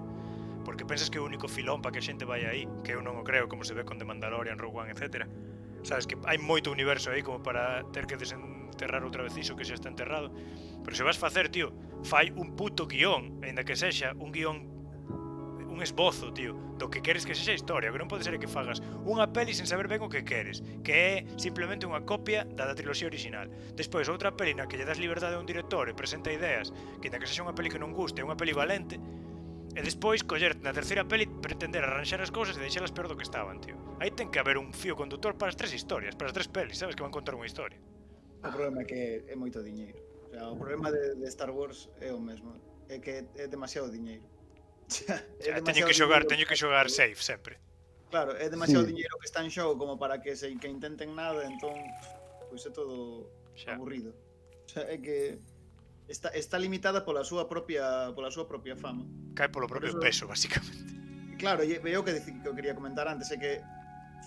porque pensas que é o único filón para que a xente vai aí, que eu non o creo, como se ve con The Mandalorian, Rogue One, etc. Sabes que hai moito universo aí como para ter que desenterrar outra vez iso que xa está enterrado. Pero se vas facer, tío, fai un puto guión, aínda que sexa un guión, un esbozo, tío, do que queres que sexa a historia. O que non pode ser é que fagas unha peli sen saber ben o que queres, que é simplemente unha copia da triloxía original. Despois outra peli na que lle das liberdade a un director e presenta ideas, que ainda que sexa unha peli que non guste, é unha peli valente, e despois coller na terceira peli pretender arranxar as cousas e deixalas peor do que estaban, tío. Aí ten que haber un fío conductor para as tres historias, para as tres pelis, sabes, que van contar unha historia. O problema é que é moito diñeiro. O sea, o problema de Star Wars é o mesmo. É que é demasiado diñeiro. Teño que xogar safe sempre. Claro, é demasiado Sí. diñeiro que está en xogo como para que intenten nada, entón pois é todo Xa. aburrido. O sea, é que está limitada pola súa propia fama. Cae polo propio Por peso, eso- basicamente. Claro, e veo que eu quería comentar antes é que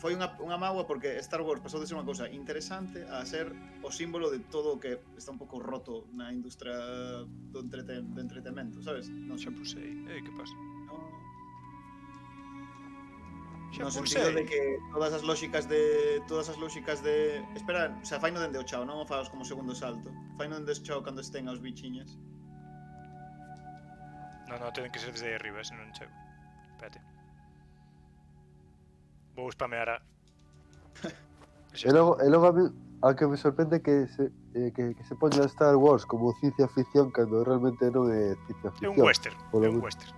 foi unha mágoa porque Star Wars pasou de ser unha cousa interesante a ser o símbolo de todo o que está un pouco roto na industria do entretenimento, sabes? Non Xa sei. pulsei. Que pasa? Xa No sentido pulsei. de que todas as lógicas de espera, o sea, faino dende o chao, non o fagas como segundo salto. Faino dende o chao cando estén aos bichiñas. No, ten que ser desde aí arriba, se non chego. Espérate. Vou spamear a... E logo a que me sorprende que se poña Star Wars como ciencia ficción cando realmente non é ciencia É ficción. un western, Polo é un menos. western.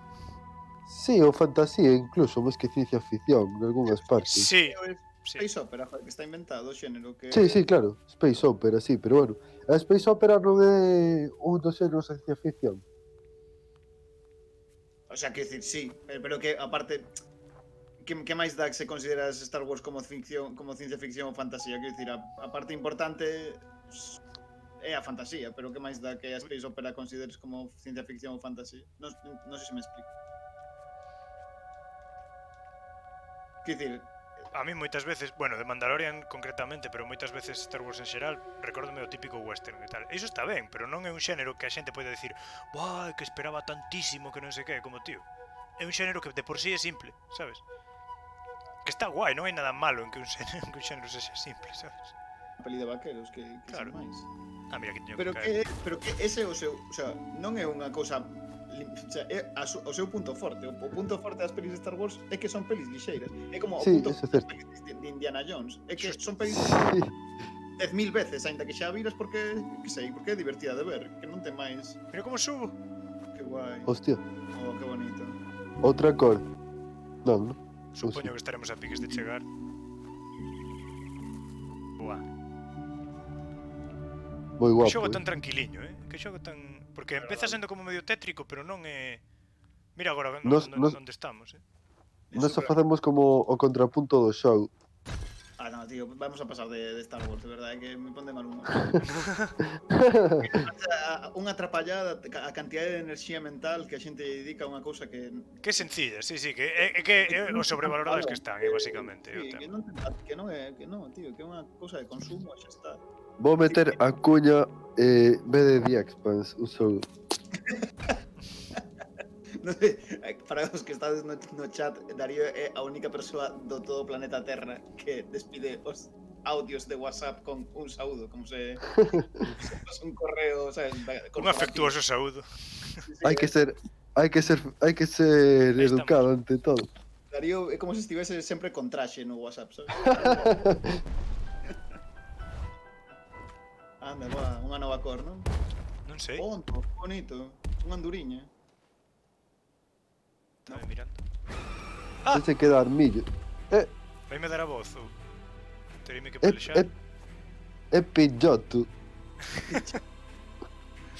Sí, ou fantasía incluso, máis que ciencia ficción, en algunhas partes. Sí, sí. Space Opera, joder, que está inventado o xénero que Sí, claro, Space Opera, sí, pero bueno, a Space Opera non é un dos xéneros de ciencia ficción. O sea, quero dicir, sí, pero que aparte que máis dá que se consideras Star Wars como ficción, como ciencia ficción ou fantasía? Quero dicir, a parte importante é a fantasía, pero que máis dá que a Space Opera consideres como ciencia ficción ou fantasía? Non sei se me explico. Quero dicir, A mí moitas veces, bueno, de Mandalorian concretamente, pero moitas veces Star Wars en xeral, recórdome o típico western e tal. E iso está ben, pero non é un xénero que a xente pode decir "Buah, que esperaba tantísimo que non sei que", como tío. É un xénero que de por sí é simple, sabes? Que está guai, non hai nada malo en que un xénero sexa simple, sabes? a peli de vaqueros que Claro. son máis. Ah, mira, que teño Pero que caer. que ese é o seu, o sea, non é unha cousa o sea, é o seu punto forte. O punto forte das pelis de Star Wars é que son pelis lixeiras. É como Sí, o punto eso é forte das certo. pelis de Indiana Jones. É que son pelis Sí. 10.000 veces, aínda que xa a viras porque, que sei, porque é divertida de ver, que non ten máis. Mira como subo. Que guai. Hostia, Oh, que bonito. outra cor. Non, non? Supoño que estaremos a piques de chegar. Buah. Moi Que guapo. xogo tan tranquiliño, Que xogo tan... Porque empeza sendo como medio tétrico, pero non é... Mira agora onde estamos, Nós facemos como o contrapunto do show. Ah, no, tío, vamos a pasar de Star Wars, de verdade, que me pon de mal humor. Unha atrapallada, a cantidade de enerxía mental que a xente dedica a unha cousa que... Que sencilla, sí, que é o sobrevaloradas que están, basicamente, o Sí, tema. que non, tío, que é unha cousa de consumo e xa está. Vou meter a cuña B de The Expanse, un show. Non sei, para os que estades no chat, Darío é a única persoa do todo o planeta Terra que despide os audios de WhatsApp con un saúdo, como se un correo, sabes, Un afectuoso saúdo. Hai que ser Aí educado ante todo. Darío é como se estivese sempre con traxe no WhatsApp, sabes? Anda, va, unha nova cor, non? Non sei, Ponto, bonito, unha anduriña. estaba mirando. Ese queda armillo. Vai me dar a voz ou... Tereime que É pelexar. pilloto.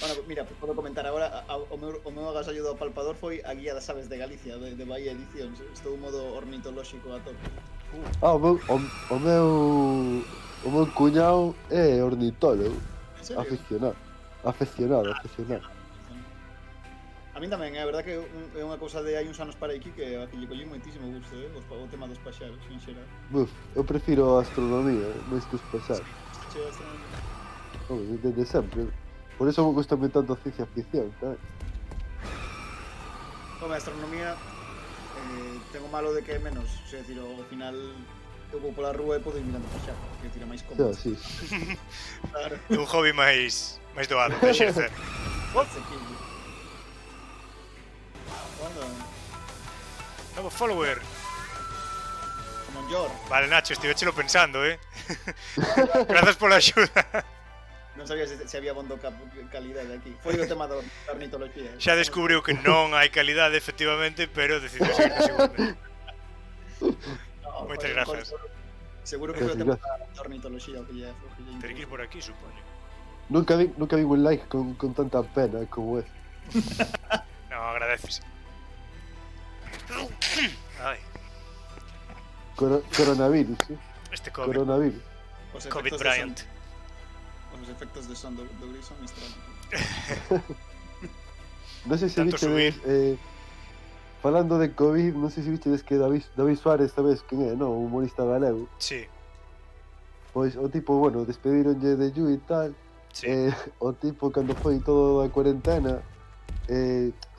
Bueno, mira, podo comentar agora, o meu agasallo do palpador foi a guía das aves de Galicia, de Bahía Edicións. Estou en modo ornitolóxico a tope. O meu cuñado é ornitólogo, En serio? afeccionado. A min tamén, é a verdad que é unha cousa de hai uns anos para aquí que lle collí moitísimo gusto, o tema dos paxaros, en xeral. Buf, eu prefiro a astronomía, máis que os pasados. Che, astronomía. Desde sempre. Por eso me gusta tanto a ciencia ficción, tá? Home, a astronomía ten o malo de que é menos, o sea, decir, ao final eu vou pola rúa e podo ir mirando paxaros, que tira máis Xa, cómodo. sí. Claro. É un hobby máis doado de exercer. Sequillo. Onda, Novo follower. como en Yor. Vale, Nacho, estivechelo pensando, Grazas pola axuda. Non sabía se había bondo calidade aquí. Foi o tema da ornitoloxía. Xa descubriu que non hai calidade, efectivamente, pero decidiu seguir seguramente. No, Moitas foi- grazas. Seguro que foi o tema da ornitoloxía o que lle Ter que ir por aquí, supoño. Nunca vi un like con tanta pena como ese. No, agradeces. Ai, Coronavirus, este COVID. Coronavirus. Os COVID efectos de Bryant. son- Os efectos de son do gris son extraños. Non sei se Tanto vistedes, falando de Covid, non sei se vistedes que David Suárez, sabes quen é, non? O humorista galego. Sí, Pois o tipo, bueno, despedironlle de Yu e tal. sí. O tipo, cando foi todo a cuarentena,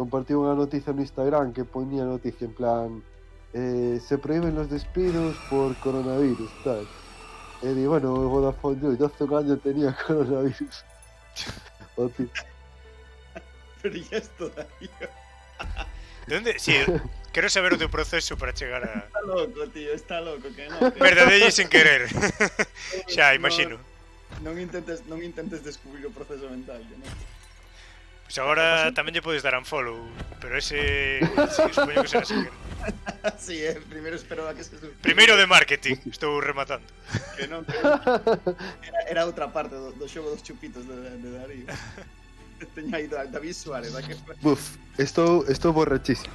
compartiu unha noticia no Instagram que ponía noticia en plan se prohíben los despidos por coronavirus, tal. E di, bueno, o Vodafone yo hace un año tenía coronavirus. O tipo, Pero ya esto daí. De onde? Sí, quero saber o teu proceso para chegar a... Está loco, tío, está loco, que non. Verdadelle sen querer. Xa, imagino. Non intentes descubrir o proceso mental, que non. Pois agora tamén lle podes dar unfollow, pero ese... Sí, supoño que será sen querer. Sí, primeiro espero a que se Primeiro de marketing, estou rematando. que non, que era outra parte do xogo dos chupitos de Darío. Teño aí David Suárez, a que buf, estou borrachísimo.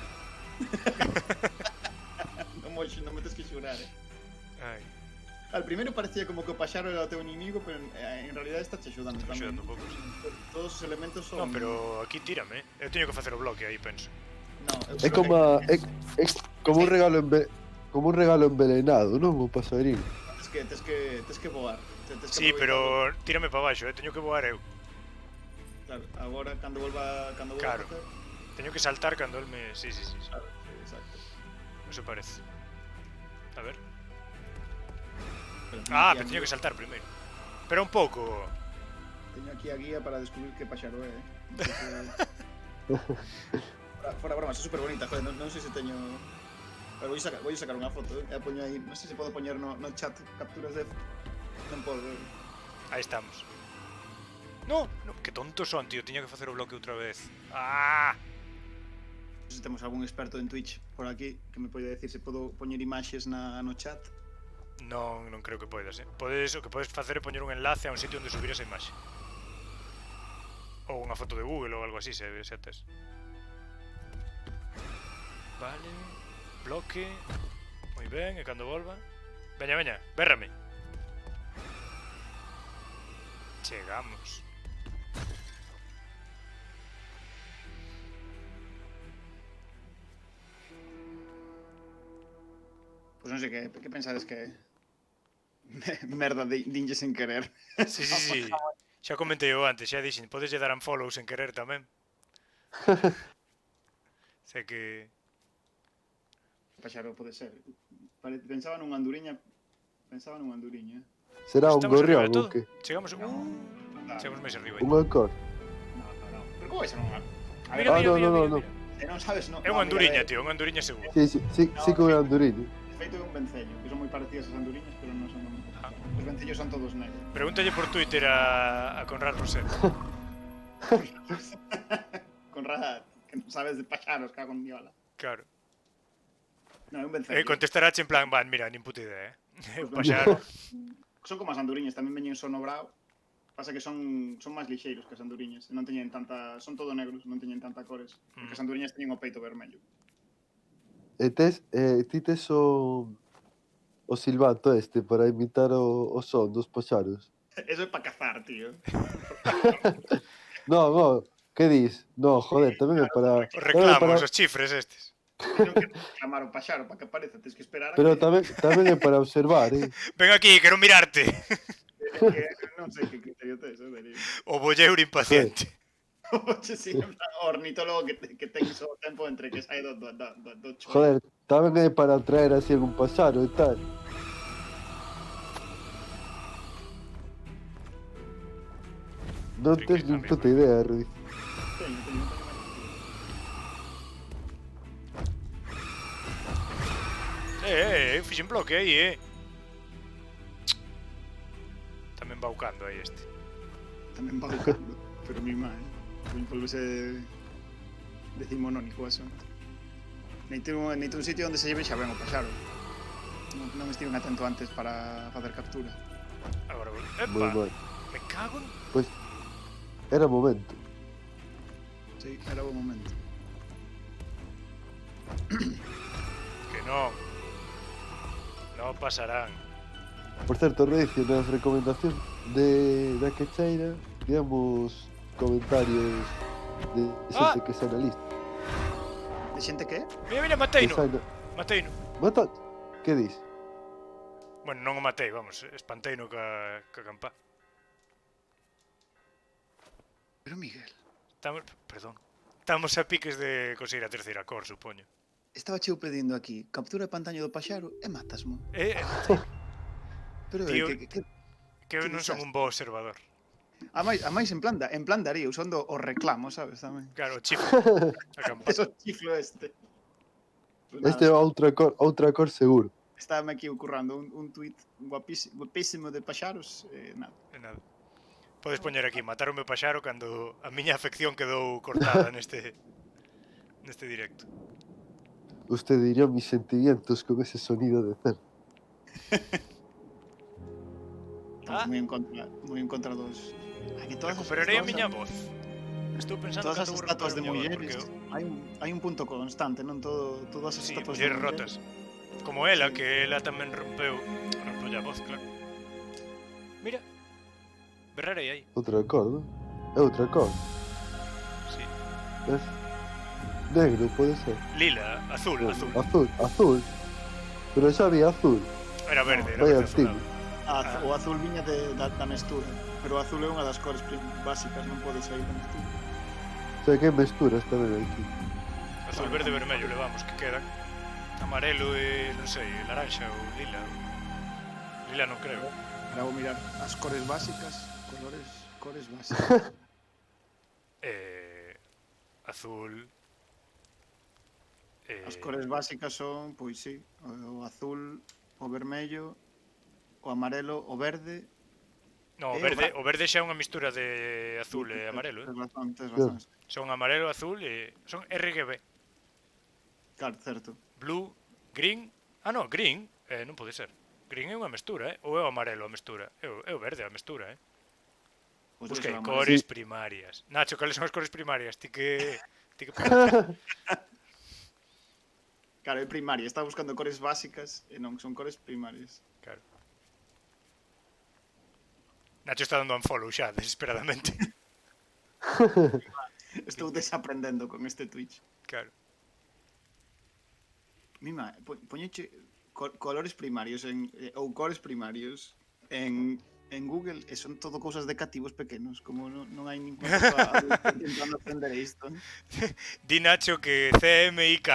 non me tes que xurar, Ai, Al primeiro parecía como que o paxaro era o teu inimigo, pero en realidad está che axudando Está tamén. axudando un pouco. Todos os elementos son... non, pero aquí tírame. Eu teño que facer o bloque aí, penso. No, É como como un regalo envenenado, non? O pasarín. Tes que voar. Tes que Sí, aproveitar. pero tírame para baixo, teño que voar eu. Claro, agora cando volva Claro. a facer... Teño que saltar cando el me... Sí. Claro, exacto. Eso parece. A ver. Pero Pero teño que saltar primeiro. Pero un pouco. Teño aquí a guía para descubrir que paxaro é, Fora broma, é super bonita, joder, non sei se teño... Pero vou sacar unha foto, e poño aí, non sei se podo poñer no chat capturas de... Non podo, Aí estamos. No, que tontos son, tío. Tiña que facer o bloque outra vez. Ah! Non sei se temos algún experto en Twitch por aquí que me poida decir se podo poñer imaxes no chat. Non creo que poidas, O que podes facer é poñer un enlace a un sitio onde subir esa imaxe. Ou unha foto de Google ou algo así, se tes. Vale. Bloque. Moi ben, e cando volva... Veña, bérrame. Chegamos. Pois non sei que pensades que merda dinlle sen querer. Sí. Xa comentei eu antes, xa dixen, podes lle dar unfollow sen querer tamén. Sei que... Paxaro pode ser. Pensaba nunha anduriña. Será un Estamos arriba gorrión de todo. ou que? Chegamos máis arriba. Un alcor. No. Pero como vai ser unha? A ver, Mira. no. se non sabes, non. É unha anduriña, tío, unha anduriña seguro. Sí que é un anduriño. De feito é un vencello, que son moi parecidas as anduriñas, pero non son... Os vencellos son todos negros. Pregúntalle por Twitter a Conrad Roset. Conrad, que non sabes de paxaros, cago en miola. Claro. Non, é un vencello. Contestarache en plan, mira, nin puta idea, Pues Un paxaro. Son como as anduriñas, tamén veñen sonobrao. Pasa que son máis lixeiros que as anduriñas. Non teñen tanta... Son todo negros, non teñen tanta cores. Porque as anduriñas teñen o peito vermello. E ti tes o silbato este para imitar o son dos paxaros. Eso é para cazar, tío. No, que dis? No, joder, tamén é para... Os reclamos, os chifres estes. Non quero reclamar o paxaro para que apareza, tens que esperar a Pero que... tamén é para observar, Ven aquí, quero mirarte. que non sei que criterio tes, Darío. O bolleur impaciente. Oxe, sí, en plan, o ornitólogo que ten iso o tempo entre que sai do chulo. Joder, tamén é para atraer así algún paxaro e tal. Non tes nin puta idea, Ruiz. Teño. Fixen bloque aí, Tamén baucando aí este. Tamén va buscando, pero mi má, volvese decimonónico eso. Neito un sitio onde se lleve xa ben o paxaro. Non estiven atento antes para facer captura. Agora, Moi epa, mal. me cago en... Pois era o momento. Sí, era o momento. Que non pasarán. Por certo, Ruiz, nas recomendacións da quecheira, digamos, comentarios de xente que se analista. De xente que? Mira, mateino. Mateino. Mata... Que dis? Bueno, non o matei, vamos, espanteino ca campá. Pero Miguel, Perdón. Estamos a piques de conseguir a terceira cor, supoño. estaba cheu pedindo aquí captura de pantaño do paxaro e matasmo. Pero Tío, que que eu non son un bo observador. a máis en plan Darío, usando o reclamo, sabes, tamén. Claro, o chifo. A campá. Eso chiflo este. Pues Este é outra cor seguro. Estábame aquí currando un tuit guapísimo de paxaros, nada. De nada. Podes poñer aquí, matar o meu paxaro cando a miña afección quedou cortada neste directo. Usted diría mis sentimientos con ese sonido de cel. Estamos moi en contra dos... que todas Recuperarei a todas miña voz. Estou pensando Todas as cando vou estatuas de recuperar a miña voz, mulleres, hai un punto constante, non todas as Sí, estatuas de mulleres mulleres. rotas. Como ela, que ela tamén rompeu a voz, claro. Mira. Berrarei aí. Outra cor, non? É outra cor. Sí. Es negro, pode ser. Lila, azul. Azul. Pero xa había azul. Era verde, era Vaya verde tío. azulado. O azul viña da mestura, pero o azul é unha das cores básicas, non pode sair da mestura. O sea, que mesturas tamén aquí. Azul, verde, vermello levamos, que quedan. Amarelo e, non sei, laranxa ou lila. Lila non creo. Ahora vou mirar as cores básicas, cores básicas. Azul. As cores básicas son, pois sí, o azul, o vermello, o amarelo, o verde. No, o verde xa é unha mistura de azul e amarelo, Tes razón. Son amarelo, azul e son RGB. Claro, certo. Blue, green. Ah, no, green. Non pode ser. Green é unha mestura, Ou é o amarelo a mestura? É o verde a mestura, Pois Busquei eso, cores primarias. Nacho, cales son as cores primarias? Ti que Claro, é primaria, está buscando cores básicas e non son cores primarias. Claro. Nacho está dando unfollow xa, desesperadamente. Estou desaprendendo con este Twitch. Claro. Mima, poñeche colores primarios ou cores primarios en Google e son todo cousas de cativos pequenos, como non hai ningún intentando aprender isto. Di Nacho que CMYK.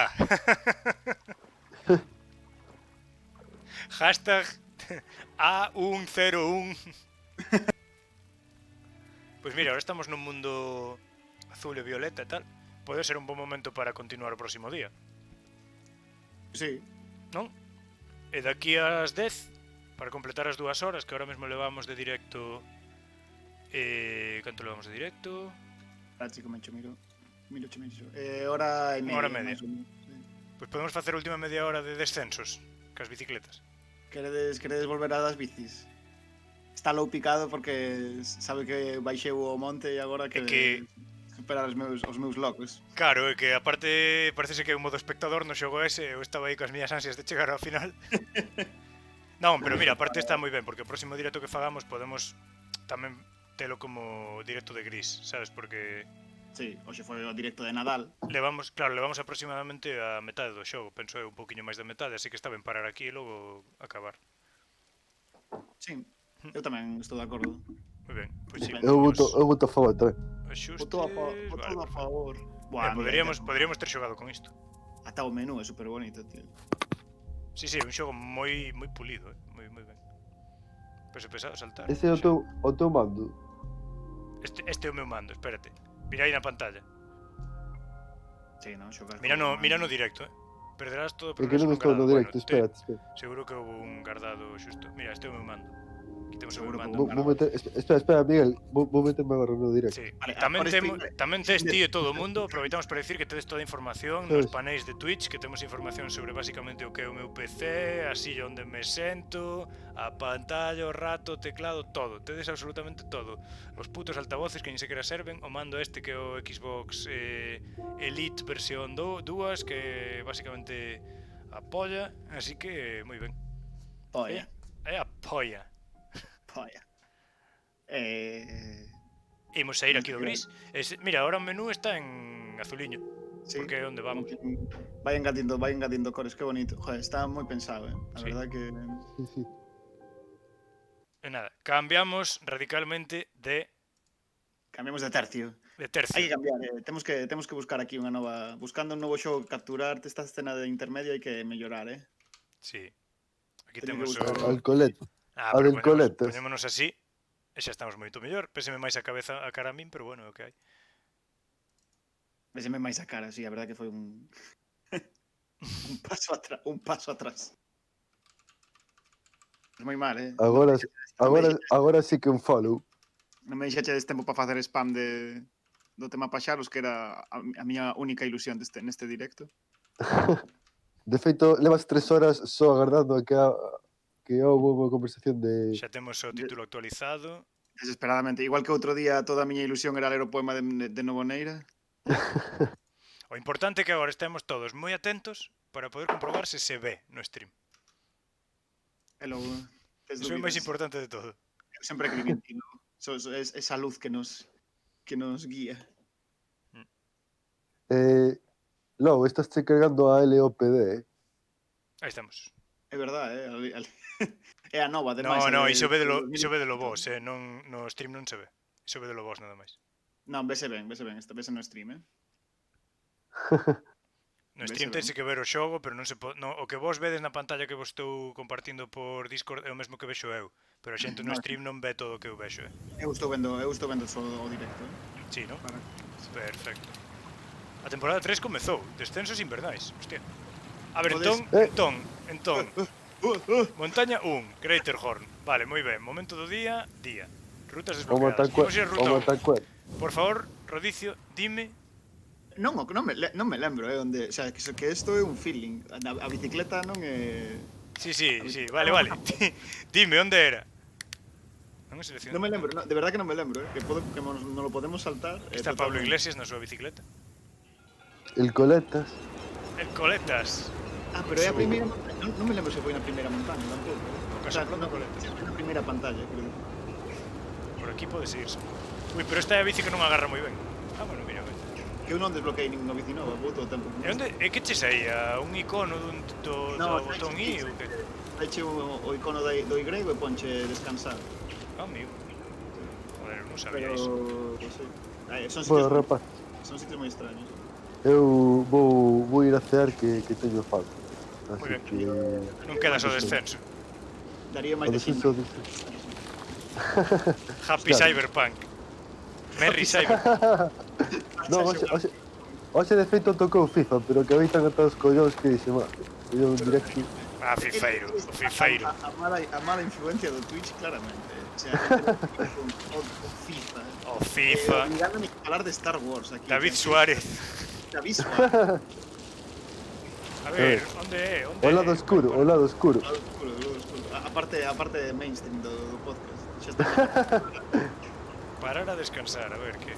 Hashtag A101. Pois mira, ahora estamos nun mundo azul e violeta e tal. Pode ser un bon momento para continuar o próximo día, Sí. non? E daqui ás 10, para completar as 2 horas que ahora mesmo levamos de directo. Canto levamos de directo? Chico, miro. Hora e media. Hora e media. máis ou menos, sí. Pois podemos facer a última media hora de descensos cas bicicletas. Queredes volver a das bicis? Está low picado porque sabe que baixeu o monte e agora que superar os meus locos. Claro, é que aparte parece que é un modo espectador no xogo ese. Eu estaba aí coas miñas ansias de chegar ao final. Non, pero mira, aparte está moi ben, porque o próximo directo que fagamos podemos tamén telo como directo de gris, sabes? Porque Sí, hoxe foi o directo de Nadal. levamos aproximadamente a metade do xogo, penso eu, un pouquiño máis da metade, así que está ben parar aquí e logo acabar. Sí, eu tamén estou de acordo. Moi ben, pois sí. Eu voto a favor tamén. Axustes, Votou a favor. Buah, poderíamos ter xogado con isto. Ata o menú é super bonito, tío. Sí, é un xogo moi pulido, moi ben. Peso pesado saltar. Ese é o teu mando. Este é o meu mando, espérate. Mira aí na pantalla. Sí, non, xogar. Mira no directo, Perderás todo o É que non estou no directo, espérate. Seguro que houve un guardado xusto. Mira, este é o meu mando. Aquí temos o Seguro meu que mando. Espera, Miguel, vou meterme agora no directo. Sí. Vale, Tamén tes ti e todo o mundo. Aproveitamos para decir que tedes toda a información nos paneis de Twitch, que temos información sobre basicamente o que é o meu PC, a silla onde me sento, a pantalla, o rato, o teclado, todo. Tedes absolutamente todo. Os putos altavoces que nin sequera serven, o mando este que é o Xbox Elite versión 2, que basicamente apoia, así que moi ben. Polla. É apoia. Polla. Imos a ir aquí ao gris. Mira, ahora o menú está en azuliño. Sí, Porque é onde vamos. vai engadindo cores, que bonito. Joder, está moi pensado, a Sí. verdad que... Sí, sí. E nada, cambiamos radicalmente de Cambiamos de tercio. Hai tercio. que cambiar, temos que buscar aquí unha nova... Buscando un novo xogo que capturar esta escena de intermedio hai que mellorar, Sí. Aquí Teño que temos buscar. Al Colette. Ah, A pero del Coletas. poñémonos así e xa estamos moito mellor. Péseme máis a cabeza a cara a min, pero bueno, é o que hai. Véseme máis a cara, sí, a verdad que foi un... un paso atrás. É moi mal, Agora sí que un follow. Non me deixachedes tempo para facer spam do tema paxaros, que era a miña única ilusión neste directo. De feito, levas 3 horas só agardando a que houve unha conversación de... Xa temos o título actualizado. Desesperadamente. Igual que outro día toda a miña ilusión era ler o poema de Novoneira. O importante é que agora estemos todos moi atentos para poder comprobar se se ve no stream. E logo, tes Iso é o máis dúbidas. importante de todo. Eu sempre creí en ti, no? Esa luz que nos guía. Logo, estás che cargando a LOPD. Aí estamos. É verdade, é a nova, ademais. No, iso ve de lo vos, non, no stream non se ve. Iso ve de lo vos nada máis. Non, vese ben, vese no stream, No Vese stream ben. tense que ver o xogo, pero non se o que vos vedes na pantalla que vos estou compartindo por Discord é o mesmo que vexo eu, pero a xente no No, stream non ve todo o que eu vexo, Eu estou vendo só o directo, Sí, non? Para... Perfecto. A temporada 3 comezou, descensos invernais, hostia. A ver, Podes- entón, Montaña 1, Crater Horn. Vale, moi ben, momento do día. Rutas O desbloqueadas. Imos ir a ruta 1. Matancuet. Por favor, Rodicio, dime. Non me lembro, onde, o sea, que isto é un feeling. A bicicleta non é... Sí, vale. Dime, onde era? Non me selecciono. Non me lembro, de verdad que non me lembro, que non lo podemos saltar. Está Pablo Iglesias na súa bicicleta. El Coletas. El Coletas. Ah, pero é a primeira montaña. Non me lembro se foi na primeira montaña tampouco. O sea, Caso Pablo Coletas. na primeira pantalla, creo. Por aquí pode seguirse. Ui, pero esta é a bici que non agarra moi ben. Ah, bueno, mira, ben. Que eu non desbloqueei ninguna bici nova, vou todo o tempo. E onde? É que che saía? Un icono do botón I ou que? Daiche o icono do Y e ponche descansar. Ah, amigo. Joder, non sabía Pero... iso. Sí. Bueno, rapaz, Son sitios moi extraños. eu vou ir a cear que teño falta. Así Moi ben. que... Non quedas o descenso. Daría máis O de descenso 5. dice... Happy Claro. Cyberpunk. Merry Cyberpunk. No, hoxe de feito tocou FIFA, pero que habitan ata os collóns que dixe, eu directo... Ah, fifeiro, o fifeiro. A mala influencia do Twitch, claramente. O sea, o FIFA. O FIFA. Obligándome a falar de Star Wars aquí. David Suárez. David Suárez. A ver, onde é? O lado oscuro, o lado oscuro. Lado oscuro. Aparte de mainstream do podcast. Xa está. Parar a descansar, a ver que.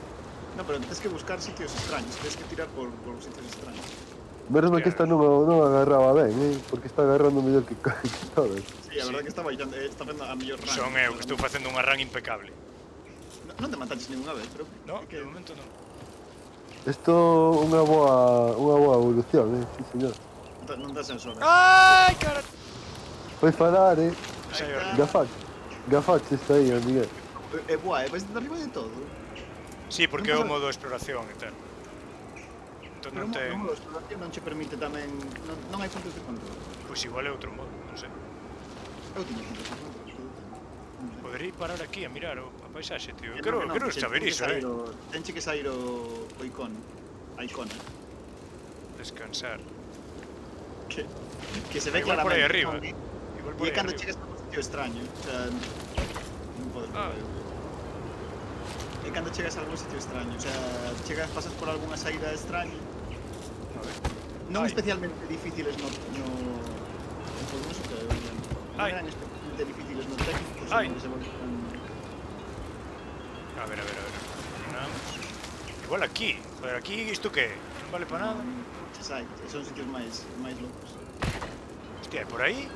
No, pero tens que buscar sitios extraños. Tens que tirar por sitios extraños. Menos mal que esta non agarraba ben, porque está agarrando mellor que todas. Sí, a verdade que está facendo a mellor rank. Son eu que estou facendo unha run impecable. Non te mataches ninguna vez, pero... No, que... de momento non. Isto unha boa evolución, sí, señor. Non dá sensor. Ai, cara. Foi falar, Aí Gafax está aí, Miguel. É boa, vais de arriba de todo. Sí, porque é o modo exploración e tal. Entón Pero non ten... a exploración non che permite tamén... Non hai puntos de control. Pois igual é outro modo, non sei. Eu tiño puntos de control. Podería parar aquí a mirar a paisaxe, tío. Que Quero porque saber iso, Tenche que sair o icono. A icona. Descansar. Que se ve Igual por aí claramente. arriba. Non? Igual por E aí cando arriba. chegas a un sitio extraño. O sea, non podes Ah. E cando chegas a algún sitio extraño. O sea, pasas por algunha saída extraña. A ver. Non Ai. especialmente difíciles no podemos o que non Ai. eran especialmente difíciles no técnico, Ai. senón que se volvían... A ver. Frenamos. Igual aquí. Joder, aquí isto que? Non vale para nada. Son sitios máis locos. Hostia, por aí?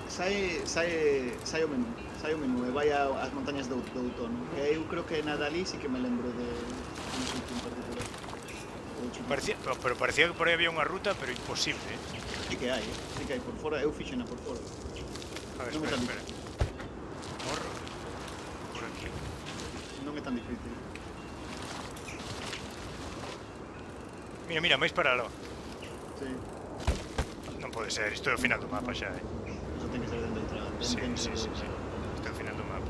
Sai o menú e vai ás montañas do outono. E eu creo que na Dalí sí que me lembro de un sitio en particular. Pero parecía que por aí había unha ruta, pero imposible, eh? Sí que hai por fora, eu fixena por fora. A ver, Non é espera, tan espera. Morro. Por aquí. Non é tan difícil. Mira, máis para aló. Sí. Non pode ser, isto é o final do mapa xa, eh? Eso ten que ser dentro outra. Sí. Isto é o final do mapa.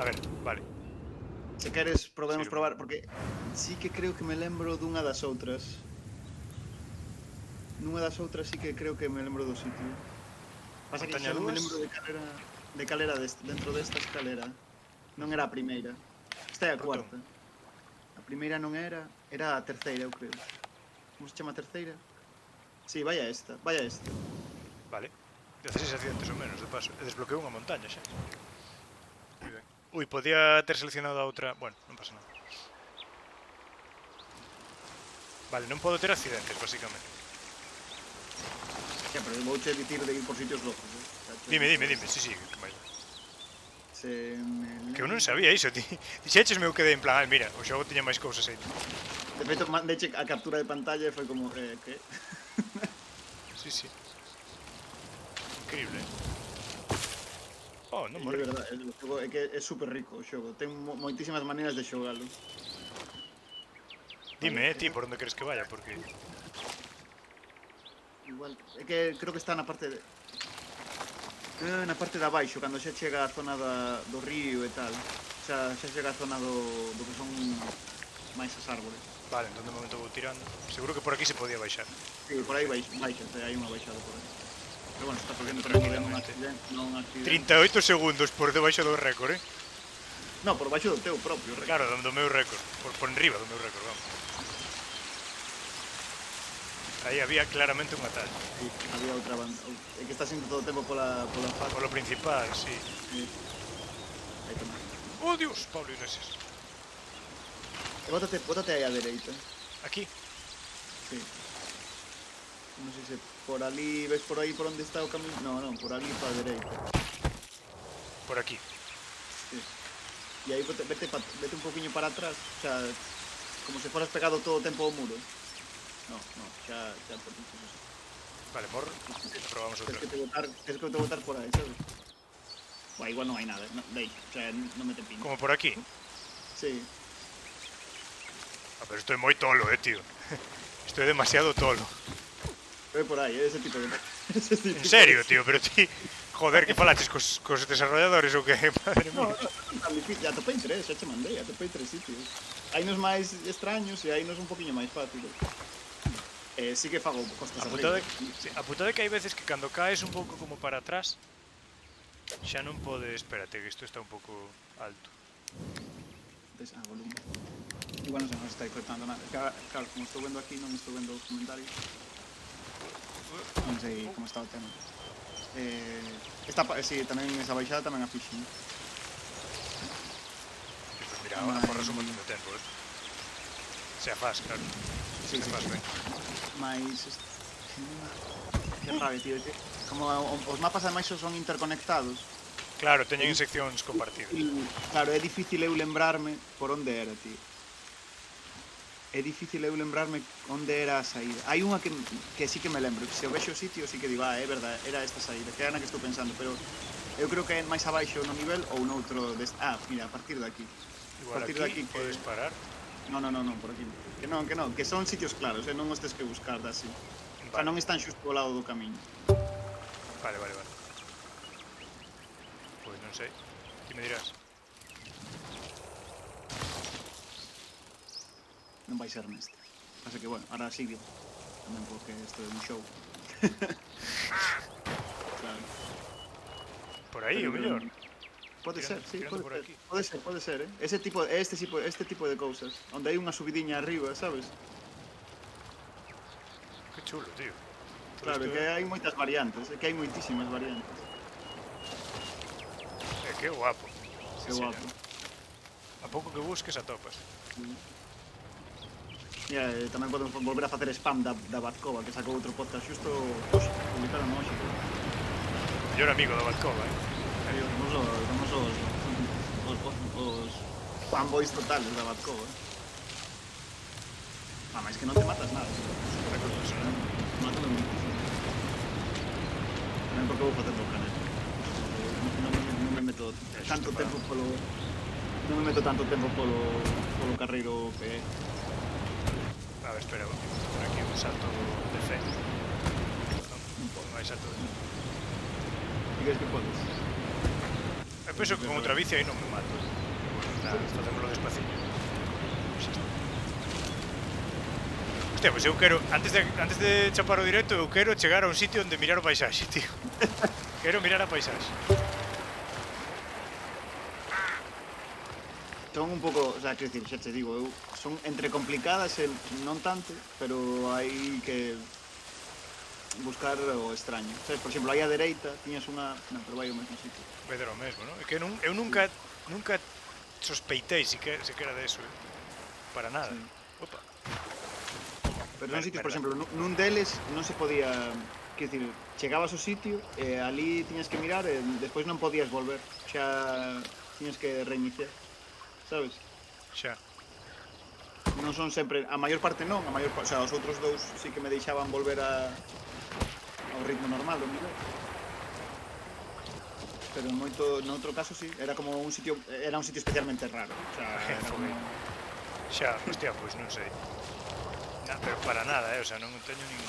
A ver, vale. Se queres, podemos Sí. probar, porque sí que creo que me lembro dunha das outras. Nunha das outras sí que creo que me lembro do sitio. Pasa que Montaña xa non me dúas? lembro de calera dentro desta escalera. Non era a primeira. Esta é a Portón. cuarta. A primeira non era a terceira, eu creo. Como se chama a terceira? Sí, vai a esta. Vale. 16 accidentes ou menos, de paso. E desbloqueou unha montaña xa. Moi ben. Ui, podía ter seleccionado a outra... Bueno, non pasa nada. Vale, non podo ter accidentes, basicamente. Xa, pero vouche dicir de ir por sitios locos, eh? Dime, sí, que máis. Se me Que eu non sabía iso, ti. Dixeches meu quedei en plan, mira, o xogo tiña máis cousas aí. De feito, mandeiche a captura de pantalla e foi como, que? Sí. Increíble, eh? Oh, non É morri. verdade, o xogo é que é super rico o xogo, ten moitísimas maneiras de xogalo. Dime, ti, por onde queres que vaya, porque... Igual, é que creo que está na parte de... na parte de abaixo, cando xa chega a zona do río e tal. Xa chega a zona do que son máis as árbores. Vale, entón de momento vou tirando. Seguro que por aquí se podía baixar. Sí, por aí baixas, hai unha baixada por aí. Pero bueno, está correndo tranquilo, non accidente. 38 segundos por debaixo do récord, eh? No, por baixo do teu propio récord. Claro, do meu récord. Por enriba do meu récord, vamos. Aí había claramente un atallo. Sí, había outra banda. É que está sendo todo o tempo pola fase. Por lo principal, sí. Sí. Aí toma. Oh, Dios, Pablo Iglesias. E bótate aí á dereita. Aquí. Sí. Non sei se por ali, ves por aí por onde está o camiño? Non, por ali para a dereita. Por aquí. Sí. E aí vete un poquinho para atrás, o sea, como se foras pegado todo o tempo ao muro. No, xa por ti. Vale, morro. Probamos outra. Tens que te botar por aí, sabes? Buah, igual non hai nada, deixa, o sea, non me te pingo. Como por aquí. Sí. Ah, pero isto é moi tolo, tío. Isto é demasiado tolo. Ve por aí, ese tipo de... En serio, tío, pero ti... Joder, que falaches cos desarrolladores ou que? Madre No, mía. non tan difícil, atopei 3, xa che mandei, atopei 3 sitios. Hai nos máis extraños e hai nos un poquinho máis fáciles. Sí que fago costas A putada é que hai veces que cando caes un pouco como para atrás xa non pode... Espérate, que isto está un pouco alto. Volumen. Igual non se nos está cortando nada. Claro, como estou vendo aquí, non estou vendo os comentarios. Non sei como está o tema. Sí, tamén esa baixada tamén a fixen. Pues mira, agora forras un montón de tempo, eh. Se a faz, claro. Sí, Se faz ben. Mais... Que rabia, tío. Como os mapas ademais son interconectados. Claro, teñen seccións compartidas. Claro, é difícil eu lembrarme por onde era, tío. É difícil eu lembrarme onde era a saída. Hai unha que sí que me lembro, que se o vexo o sitio sí que digo, é verdade, era esta saída, que era na que estou pensando, pero eu creo que é máis abaixo no nivel ou noutro deste... Mira, a partir de aquí. Igual aquí podes parar. Non, por aquí. Que non, que son sitios claros, non os tes que buscar así. O sea, non están xusto ao lado do camiño. Vale. Pois non sei, ti me dirás. Non vai ser neste. Pasa que, bueno, ahora sigue. Tamén porque isto é un show. Claro. Por aí, o mellor. Pode ser, sí, tirando por aquí. pode ser, eh? Este tipo de cousas, onde hai unha subidiña arriba, sabes? Que chulo, tío. Claro, que hai moitas variantes, que hai moitísimas variantes. Que guapo. Que guapo. A pouco que busques atopas. Mira, tamén podemos volver a facer spam da Batcova, que sacou outro podcast xusto hoxe, publicaron hoxe. Mellor amigo da Batcova, Somos os fanboys totales da Batcova. Máis que non te matas nada. Mato moi difícil. Tamén porque vou facer do canal. Non me meto tanto tempo polo... Non me meto tanto tempo polo carreiro que é. A ver, espera, vou facer aquí un salto de fe. Non hai salto de fe. Digas que podes. Eu penso que con outra bici aí non me mato. Nada, facémoslo despaciño. Hostia, pois eu quero, antes de chapar o directo, eu quero chegar a un sitio onde mirar o paisaxe, tío. Quero mirar a paisaxe. Son un pouco, o sea, quero dicir, xa te digo, eu son entre complicadas e non tanto, pero hai que buscar o extraño. Sabes, por exemplo, aí á dereita tiñas unha... Non, pero vai ao mesmo sitio. Vai dar o mesmo, non? É que eu nunca sospeitei sequera de eso, para nada. Sí. Opa. Pero son sitios, por Verdad. exemplo, nun deles non se podía... Quero dicir, chegabas ao sitio e ali tiñas que mirar e despois non podías volver. Xa tiñas que reiniciar. Sabes? Xa. Non son sempre... A maior parte non, o sea, os outros dous sí que me deixaban volver ao ritmo normal do nivel. Pero no outro caso sí, era como un sitio... Era un sitio especialmente raro. O sea, era como... Xa, hostia, pois non sei. Pero para nada, o sea, non teño nin...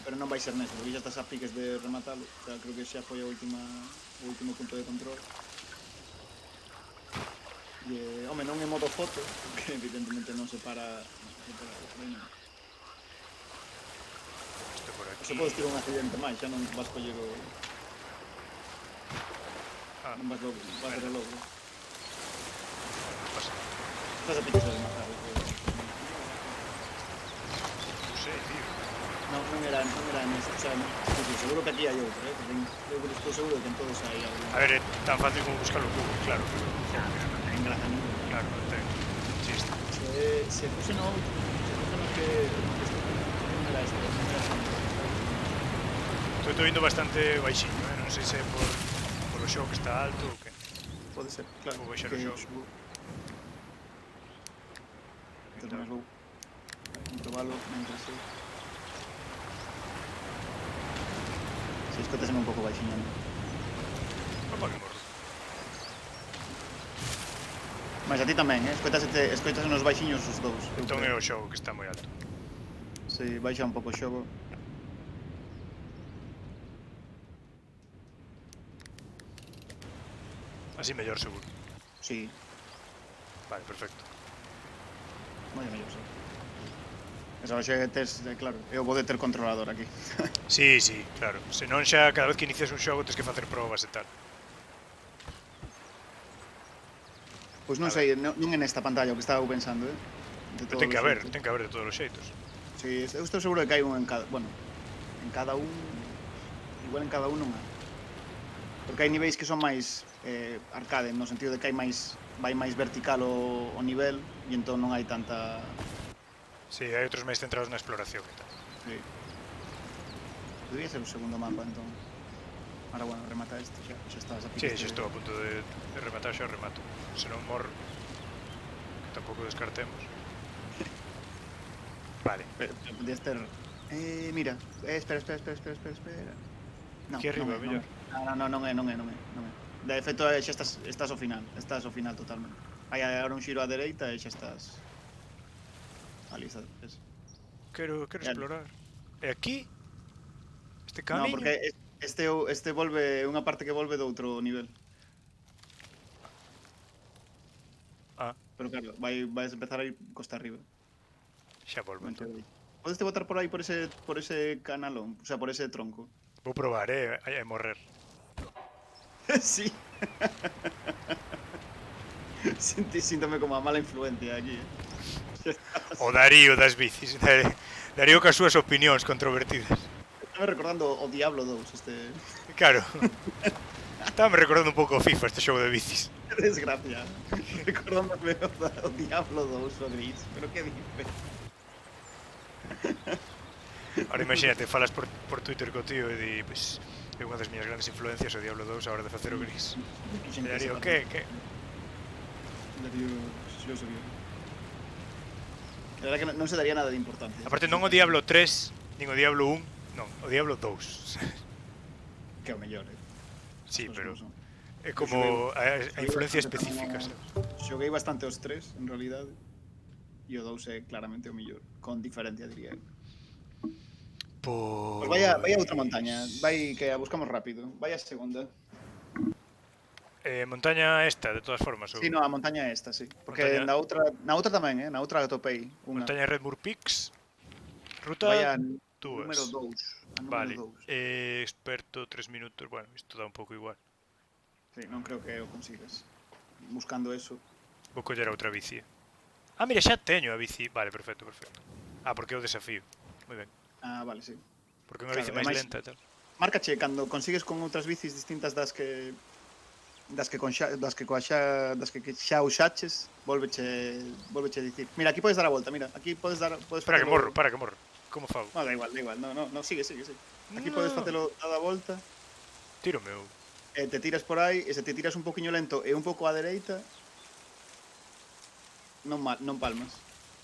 Pero non vai ser neso, porque xa estás a piques de rematalo. O sea, creo que xa foi o último punto de control. E, home, non é modo foto, porque evidentemente non se para o freno. Isto por aquí. Se podes tirar un accidente máis, xa non vas coller o... Non vas ver o logo. Non pasa nada. Estás a piques de rematar. Non sei, tío. Non era neso, o sea, seguro que aquí hai outro, porque eu estou seguro de que en todos hai algo. A ver, é tan fácil como buscar o cubo, claro. Pero non ten graza ninguna. Claro, non ten chiste. Se puse no outro, se puse no que non era este, non era este. Estou indo bastante baixiño, non sei se é por o xogo que está alto ou que. Pode ser, claro. Vou baixar o xogo. Entón, máis vou probalo mentre sei. Se escotaseme un pouco baixiño. Opa, que morro. Mas a ti tamén, escoitas nos baixiños os dous. Entón é o xogo que está moi alto. Si, baixa un pouco o xogo. Así mellor, seguro. Si, Vale, perfecto. moi mellor, si. Esa xe tes, claro, eu vou de ter controlador aquí. Sí, sí, claro. Se non xa cada vez que inicias un xogo tens que facer probas e tal. Pois non sei, non é nesta pantalla o que estaba pensando, Pero ten que haber de todos os xeitos. Si, eu estou seguro de que hai un en cada... Bueno, en cada un... Igual en cada un non hai. Porque hai niveis que son máis arcade, no sentido de que hai máis... Vai máis vertical o nivel e entón non hai tanta... Sí, hai outros máis centrados na exploración e tal. Sí. Debería ser o segundo mapa, entón. Ahora, bueno, remata este, xa estás a Sí, piques xa de- estou a punto de rematar, xa o remato. Se non morro, que tampouco descartemos. Vale. Podías ter... mira, espera. No, Aquí arriba, mellor. non é. De feito, xa estás ao final. Estás ao final totalmente. Hai agora un xiro á dereita e xa estás... Ali estás. Quero Vale. explorar. E aquí? Este No, camiño? porque este volve... Unha parte que volve do outro nivel. Ah, Pero claro, vais empezar a ir costa arriba. xa volvo entón. Podes te botar por aí por ese canalón, o sea, por ese tronco. Vou probar, a morrer. Sí. Síntome como a mala influencia aquí, O Darío das bicis. Darío cas súas opinións controvertidas. Estaba recordando o Diablo 2, este... Claro. Estaba me recordando un pouco o FIFA, este xogo de bicis. Desgracia. Recordándome o Diablo 2 o gris. Pero que dice? Ahora imagínate, falas por Twitter co tío e di, pois, é unha das miñas grandes influencias o Diablo 2 a hora de facer o gris. E Darío, que? Darío, yo sabía. La verdad que non se daría nada de importancia. Aparte non o Diablo 3, nin o Diablo 1, non, o Diablo 2. Que é o mellor, Sí, As pero cousas como son. é como a influencia específica, sabes? Xoguei bastante os tres, en realidade. E o 2 é claramente o mellor. Con diferencia, diría eu. Pois vai a outra montaña. Vai que a buscamos rápido. Vai a segunda. Montaña esta, de todas formas, ou Sí, no, a montaña é esta, sí. Porque Montaña- na outra tamén, na outra atopei unha. Montaña Redmoor Peaks, Vai ruta a 2. número 2. A número Vale, 2. experto 3 minutos, bueno, isto dá un pouco igual. Sí, non creo que o consigas. Buscando eso. Vou coller a outra bici. Ah, mira, xa teño a bici. Vale, perfecto, perfecto. Ah, porque é o desafío. Moi ben. Ah, vale, sí. Porque é unha Claro, bici máis ademais- lenta e tal. Márcache cando consigues con outras bicis distintas das que xa usaches, volveche a dicir. Mira, aquí podes dar a volta, mira, aquí podes Para que facelo- morro, para que morro. Como fago? No, da igual, no, sigue. Aquí podes No. facelo dada a volta, Tiro meu. te tiras por aí, e se te tiras un poquinho lento e un pouco á dereita, non palmas.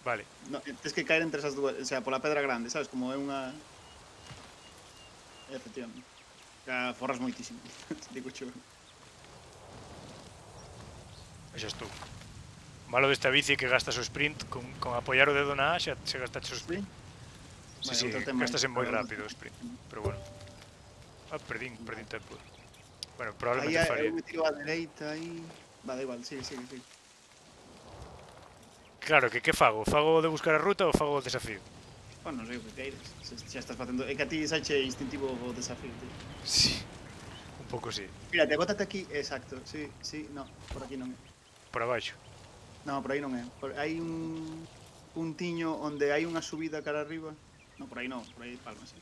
Vale. No, tens que caer entre esas dúas, o sea, pola pedra grande, sabes, como é unha... Efectivamente. Ya forras moitísimo, digo cho. E xa estou. Malo desta bici que gastas o sprint con apoiar o dedo na A xa se gastaches o sprint. Sí, Vale, sí, outro tema gastase moi para- rápido o sprint. Pero bueno. Ah, perdín tempo. Bueno, Aí probablemente faría. eu me tiro á dereita aí... Va, da igual, sigue. Claro, que fago? Fago de buscar a ruta ou fago o desafío? Bueno, non sei o que queires. Xa estás facendo... É que a ti saiche instintivo o desafío, tío. Sí. Un pouco sí. Mira, te bótate aquí, exacto. Sí, no, por aquí non é. Por abaixo. No, por aí non é. Hai un puntiño onde hai unha subida cara arriba. No, por aí non, por aí palma, sí.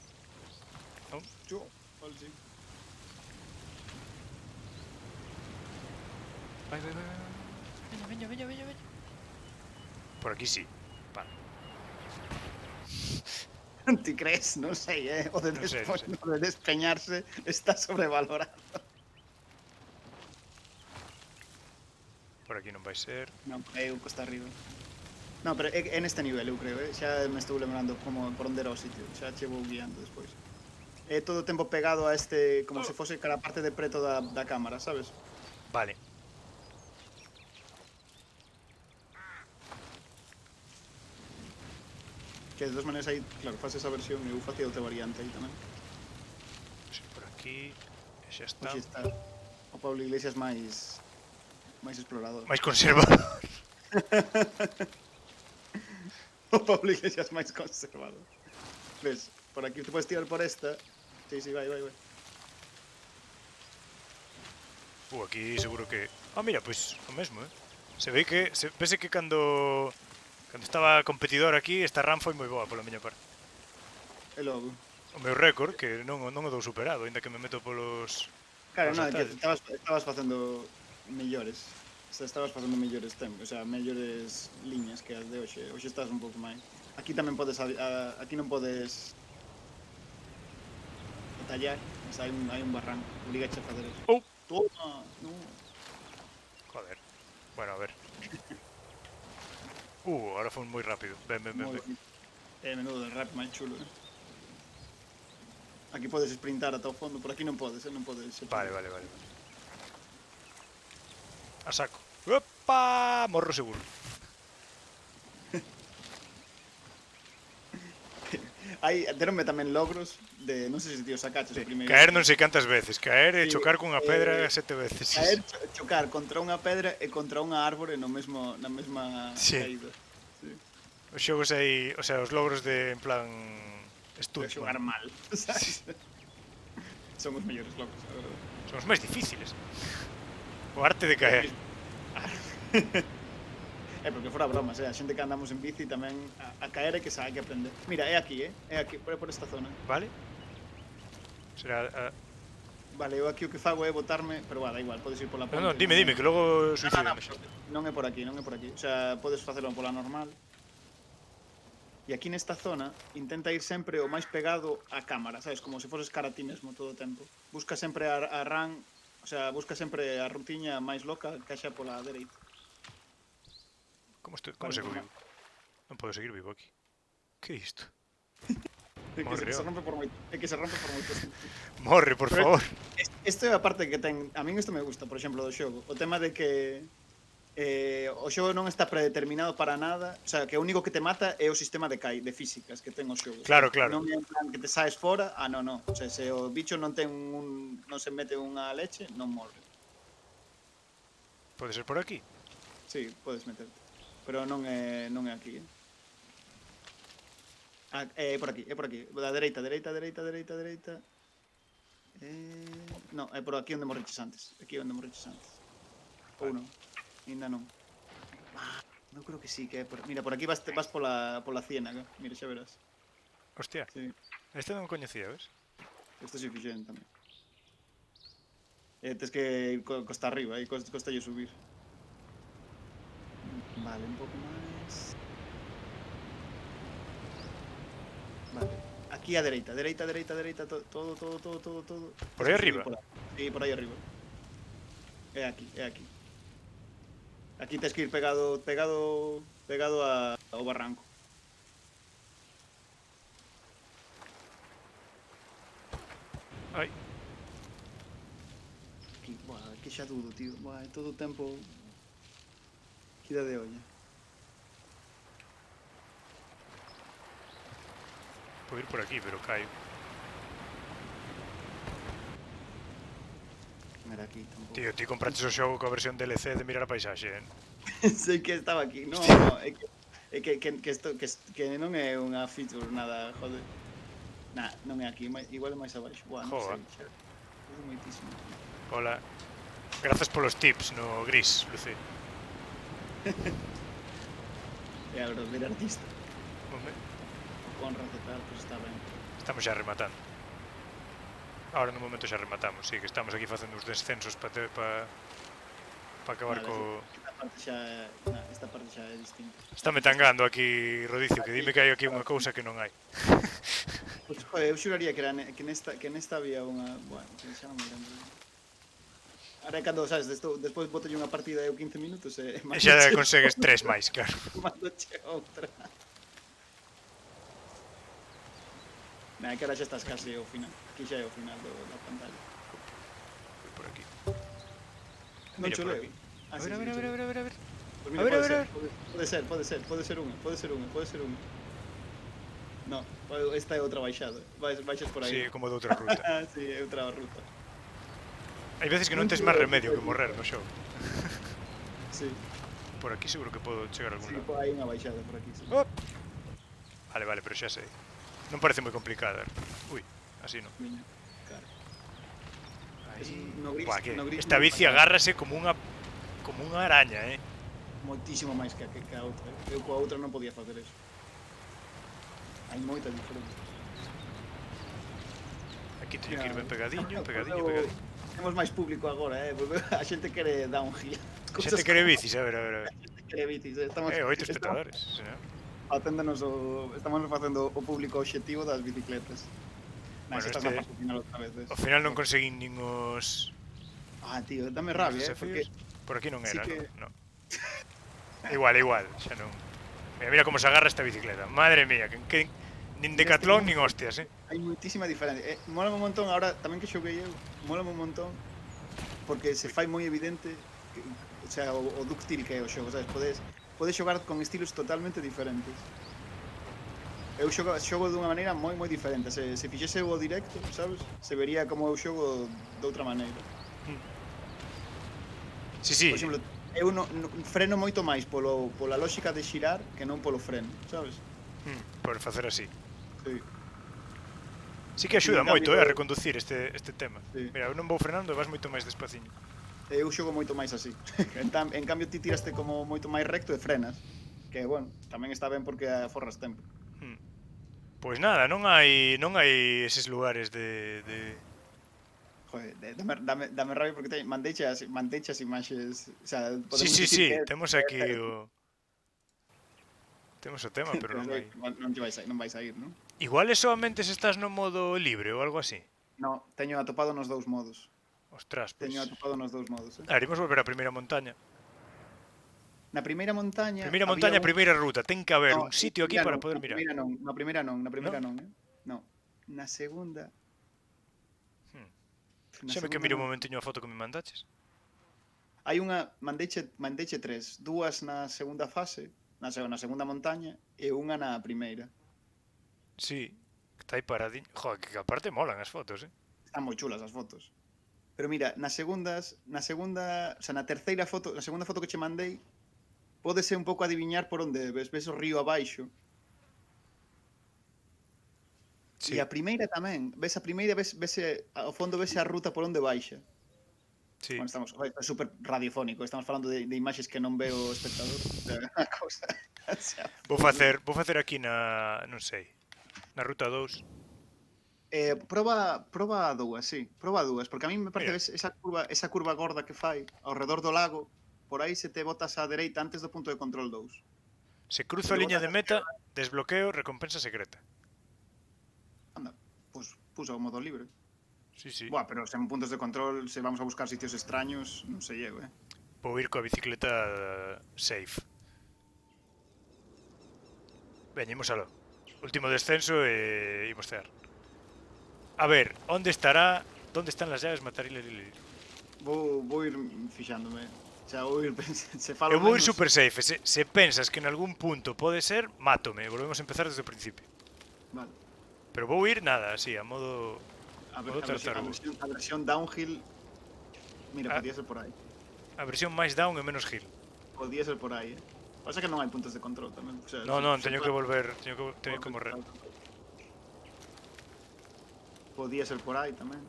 Non? Yo, vale, sí. Vai. Veña. Por aquí sí. Vale. Ti crees? Non sei, o de, Non sei. o de despeñarse está sobrevalorado. Por aquí non vai ser. Non, eu costa arriba. No, pero é neste nivel, eu creo, xa me estou lembrando como por onde era o sitio, xa che vou guiando despois. É todo o tempo pegado a este, como se fose cara a parte de preto da cámara, sabes? Vale. Que de todas maneiras aí, claro, faz esa versión e eu facía outra variante aí tamén. Sí, por aquí. E xa está. Hoxe está o Pablo Iglesias máis explorador. Máis conservador. O Pablo Iglesias máis conservador. Ves, por aquí te podes tirar por esta. Sí, vai. Aquí seguro que... Ah, mira, pois o mesmo, Se ve que... Pese que cando estaba competidor aquí, esta run foi moi boa pola miña parte. E logo. O meu récord, que non o dou superado, ainda que me meto polos... Claro, Os non, é que atallos. estabas facendo mellores. Estabas facendo mellores tempos, o sea, mellores liñas que as de hoxe. Hoxe estás un pouco máis. Aquí tamén podes aquí non podes tallar, mas hai un barranco. Obrigache a facer eso. Oh. Toma, no. Joder. Bueno, a ver. Ahora foi moi rápido. Ven. Moi bonito. Menudo del rap máis chulo, Aquí podes sprintar ata o fondo, por aquí non podes, non podes. Vale. A saco. Opa! Morro seguro. Deronme tamén logros de, non sei se ti os sacaches o primeiro. Caer non sei cantas veces. Caer e Sí, chocar cunha pedra 7 veces. Caer, chocar contra unha pedra e contra unha árbore na mesma Sí. caída. Os xogos aí, o sea, os logros de en plan De stunt. xogar mal, sabes? Son os mellores logros, a verdade. Son os máis difíciles. O arte de caer. Porque fora bromas, a xente que andamos en bici tamén a caer é que hai que aprender. Mira, é aquí, por esta zona. Vale? Será... Vale, eu aquí o que fago é botarme, pero da igual, podes ir pola ponte. Non, dime, que logo Non, suicídame. non é por aquí. O sea, podes facelo pola normal. E aquí nesta zona intenta ir sempre o máis pegado á cámara, sabes? Como se foses cara a ti mesmo todo o tempo. Busca sempre a run, o sea, busca sempre a rutiña máis loca que xa pola dereita. Como Vale, sigo normal. vivo? Non podo seguir vivo aquí. Que é isto? É que Morre, se ó. rompe por moito, é que se rompe por moitos sitios. Morre, por Pero favor. isto é a parte que ten, a min isto me gusta, por exemplo, do xogo. O tema de que o xogo non está predeterminado para nada, o sea, que o único que te mata é o sistema de físicas que ten o xogo, Claro, sabes? claro. Non é en plan que te saes fora, non. O sea, se o bicho non ten non se mete unha leche, non morre. Pode ser por aquí. Sí, podes meterte. Pero non é aquí, é por aquí, é por aquí. Da dereita. Non, é por aquí onde morriches antes. Aquí onde morriches antes. Ou non, ainda non. Eu creo que sí, que é por... Mira, por aquí vas pola ciénaga. Mira, xa verás. Hostia, Sí, este non coñecía, ves? isto sí fixen tamén. Tes que ir costa arriba, aí costalle subir. Vale, un pouco máis. Vale. Aquí á dereita, todo. Por Tes aí que subir arriba. por aí. Sí, por aí arriba. É aquí. Aquí tes que ir pegado ao barranco. Ai, Que xa dudo, tío. Buah, todo o tempo... Que dá de olla. podo ir por aquí, pero caio. Mira aquí, tampouco. Tío, ti compraches o xogo coa versión DLC de mirar a paisaxe, Sei que estaba aquí. No, é que non é unha feature nada, joder. Nah, non é aquí, igual é máis abaixo. Buah, non Joa. sei, xa. É moitísimo. Hola. Grazas polos tips no gris, Lucy. É a verdadeira artista. Home, Conrad e tal, pois está ben. estamos xa rematando. Ahora no momento xa rematamos, sí, que estamos aquí facendo uns descensos para acabar Vale, co... Esta parte xa é distinta. Estáme tangando aquí, Rodicio, que dime que hai aquí unha cousa que non hai. Pois, joder, eu xuraría que nesta había unha... Bueno, que xa non me lembro. Ahora é cando, sabes, despois botolle unha partida eu 15 minutos e E xa consegues 3 máis, claro. mandoche outra. Nah, que ahora xa estás casi ao final. Aquí xa é o final da pantalla. Voy por aquí. Non Mira, cho por leo. aquí. Ah, A sí, ver, a sí, ver, a cho ver, a leo. ver, a ver, a ver. Pues mira, A ver, a ver, pode ser unha. No, esta é outra baixada. Baixas por aí. Sí, como de outra ruta. Ah, sí, é outra ruta. Hai veces que non tes máis remedio que morrer no xogo. Sí, Por aquí seguro que podo chegar a algún sí, lado. hai unha baixada por aquí. Sí. Oh. Vale, pero xa sei. Non parece moi complicada. Ui, así non. Miña, claro. Aí. Es no gris, Buah, que no gris esta non bici pasa. agárrase como unha araña, Moitísimo máis que a outra. Eu coa outra non podía facer eso. Hai moita diferencia. Aquí teño que ir ben pegadiño. Temos máis público agora, a xente quere downhill. Xa te quere bicis, a ver. A xente quere bicis, estamos 8 espectadores, senón. Estamos facendo o público objetivo das bicicletas. Bueno, Estás na fase final outra vez. Ao final non conseguín nin os... Ah, tío, dame nin os rabia, desafíos. porque Por aquí non sí era, que- non. Igual, xa non. Mira como se agarra esta bicicleta. Madre mía, que nin Decathlon nin hostias, hai moitísima diferencia. Mola un montón, ahora tamén que xoguei eu, mola un montón porque se fai moi evidente que, o sea, o dúctil que é o xogo, sabes? Podes xogar con estilos totalmente diferentes. Eu xogo dunha maneira moi diferente. Se fixese o directo, sabes? Se vería como eu xogo de outra maneira. Sí. Por exemplo, eu freno moito máis pola lógica de xirar que non polo freno, sabes? Por facer así. Sí. Sí que axuda En moito, cambio- a reconducir este tema. Sí. Mira, eu non vou frenando e vas moito máis despaciño. Eu xogo moito máis así. En cambio ti tiraste como moito máis recto e frenas. Que, bueno, tamén está ben porque aforras tempo. Pois nada, non hai eses lugares de... Joder, dame rabia porque mandeichas imaxes, o sea, podemos Sí, dicir que temos aquí o... Temos o tema, pero non hai. Non vais a ir, non? Igual é soamente se estás no modo libre ou algo así. No, teño atopado nos dous modos. Ostras, pois... Teño atopado nos dous modos, A ver, imos volver á primeira montaña. Na primeira montaña... Primeira había montaña, un- primeira ruta. Ten que haber No, un sitio aquí para poder na mirar. primeira non, na primeira non, No. Na segunda... Hmm. na Xa me que segunda miro un non. momentiño a foto que me mandaches. Hai unha... Mandeiche tres. Dúas na segunda fase, na segunda montaña, e unha na primeira. Sí, está aí paradinho. Joder, que aparte molan as fotos, eh? Están moi chulas as fotos. Pero mira, na segunda, o sea, na terceira foto, na segunda foto que che mandei, pódese un pouco adiviñar por onde ves o río abaixo. Sí. E a primeira tamén, ves a primeira, vese ao fondo vese a ruta por onde baixa. Sí. Bueno, é super radiofónico, estamos falando de imaxes que non ve o espectador. O sea, a cousa. O sea, Vou facer aquí na, non sei, na ruta 2. proba a dúas, sí. Proba a dúas, porque a mí me parece Mira. ves esa curva gorda que fai ao redor do lago, por aí se te botas á dereita antes do punto de control 2. Se cruzo a liña de meta, desbloqueo recompensa secreta. Anda, pues puso o modo libre. Sí, sí. Buah, pero sen puntos de control, se vamos a buscar sitios extraños, non sei eu, Vou ir coa bicicleta safe. Veña, imos aló. Último descenso e imos cear. A ver, onde están las llaves Matarile? Vou ir fixándome. Xa vou ir se falo Eu vou ir menos- super safe. Se pensas que en algún punto pode ser, mátome. Volvemos a empezar desde o principio. Vale. Pero vou ir nada, así, a modo... A Modo tartaruga. versión downhill. Mira, Ah. podía ser por aí. A versión máis down e menos hill. Podía ser por aí, Pasa que non hai puntos de control tamén. O sea, Non, teño que volver, teño que morrer. Podía ser por aí tamén.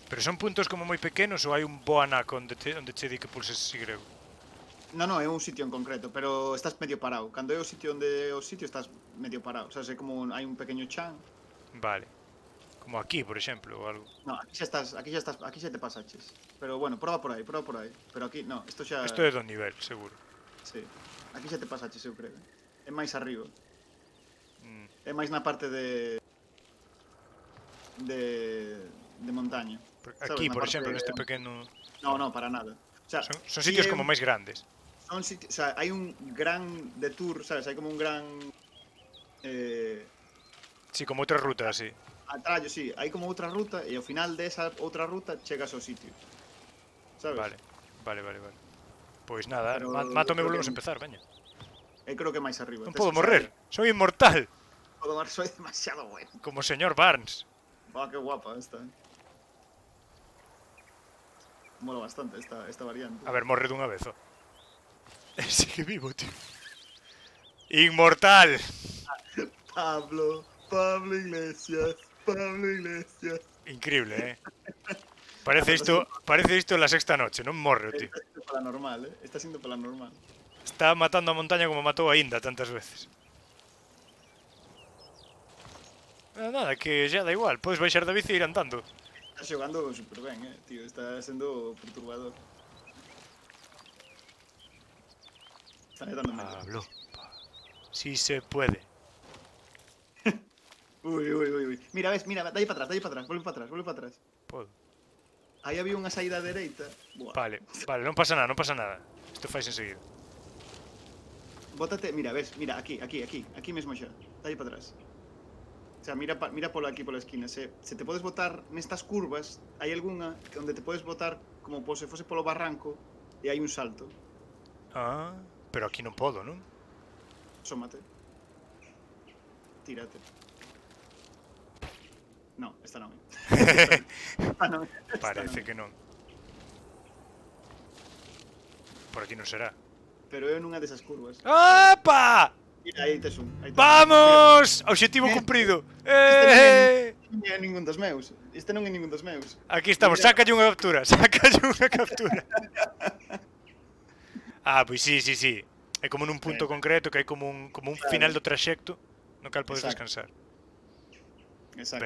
Pero son puntos como moi pequenos ou hai un bo anaco onde che di que pulses Y? Non, é un sitio en concreto, pero estás medio parado. Cando é o sitio onde o sitio estás medio parado. O sea, é como hai un pequeño chan. Vale. Como aquí, por exemplo, ou algo. No, aquí xa te pasaches. Pero bueno, proba por aí. Pero aquí, no, isto xa... Isto é do nivel, seguro. Sí. Aquí xa te pasaches, eu creo. É máis arriba. Mm. É máis na parte de montaña. Aquí, Na por parte exemplo, de- neste pequeno... No, para nada. O sea, Son sitios como máis grandes. o sea, hai un gran detour, sabes? Hai como un gran Sí, como outra ruta, así. atallo, sí, hai como outra ruta e ao final desa outra ruta chegas ao sitio. Sabes? Vale. Pois nada, Pero mátome e creo volvemos a que- empezar, veña. Eu creo que máis arriba. Non podo morrer, son inmortal, Podo morrer, soy demasiado bueno. como o señor Barnes. Que guapa esta. Mola bastante esta variante. A ver, morre dunha vez, ó. Sigue vivo, tío. Inmortal. Pablo Iglesias. Increíble, eh. Parece isto la sexta noche, non morre, o tío. Está siendo para normal, Está siendo para normal. Está matando a montaña como matou a Inda tantas veces. Nada, que xa da igual, podes baixar da bici e ir andando. Está xogando super ben, tío. Está sendo perturbador. Está dando medo. Pablo, si se puede. Uy. Mira, dalle para atrás, vuelve para atrás. Podo. Aí había unha saída dereita. Buah. Vale, non pasa nada. Isto fais enseguida. Bótate, mira, aquí mesmo xa. Dalle para atrás. O sea, mira pola aquí pola esquina. Se te podes botar nestas curvas, hai algunha onde te podes botar como se fose polo barranco e hai un salto. Ah, pero aquí non podo, non? Sómate. Tírate. No, esta non. Non. Parece que non. Por aquí non será. Pero é nunha desas curvas. ¡Apa! Mira, aí tes un. ¡Vamos! Objetivo cumprido. Non é ningún dos meus. Este non é ningún dos meus. Aquí estamos, sácalle unha captura. Ah, pois sí. É como nun punto concreto que hai como un final do traxecto no cal podes Exacto. descansar. Exacto.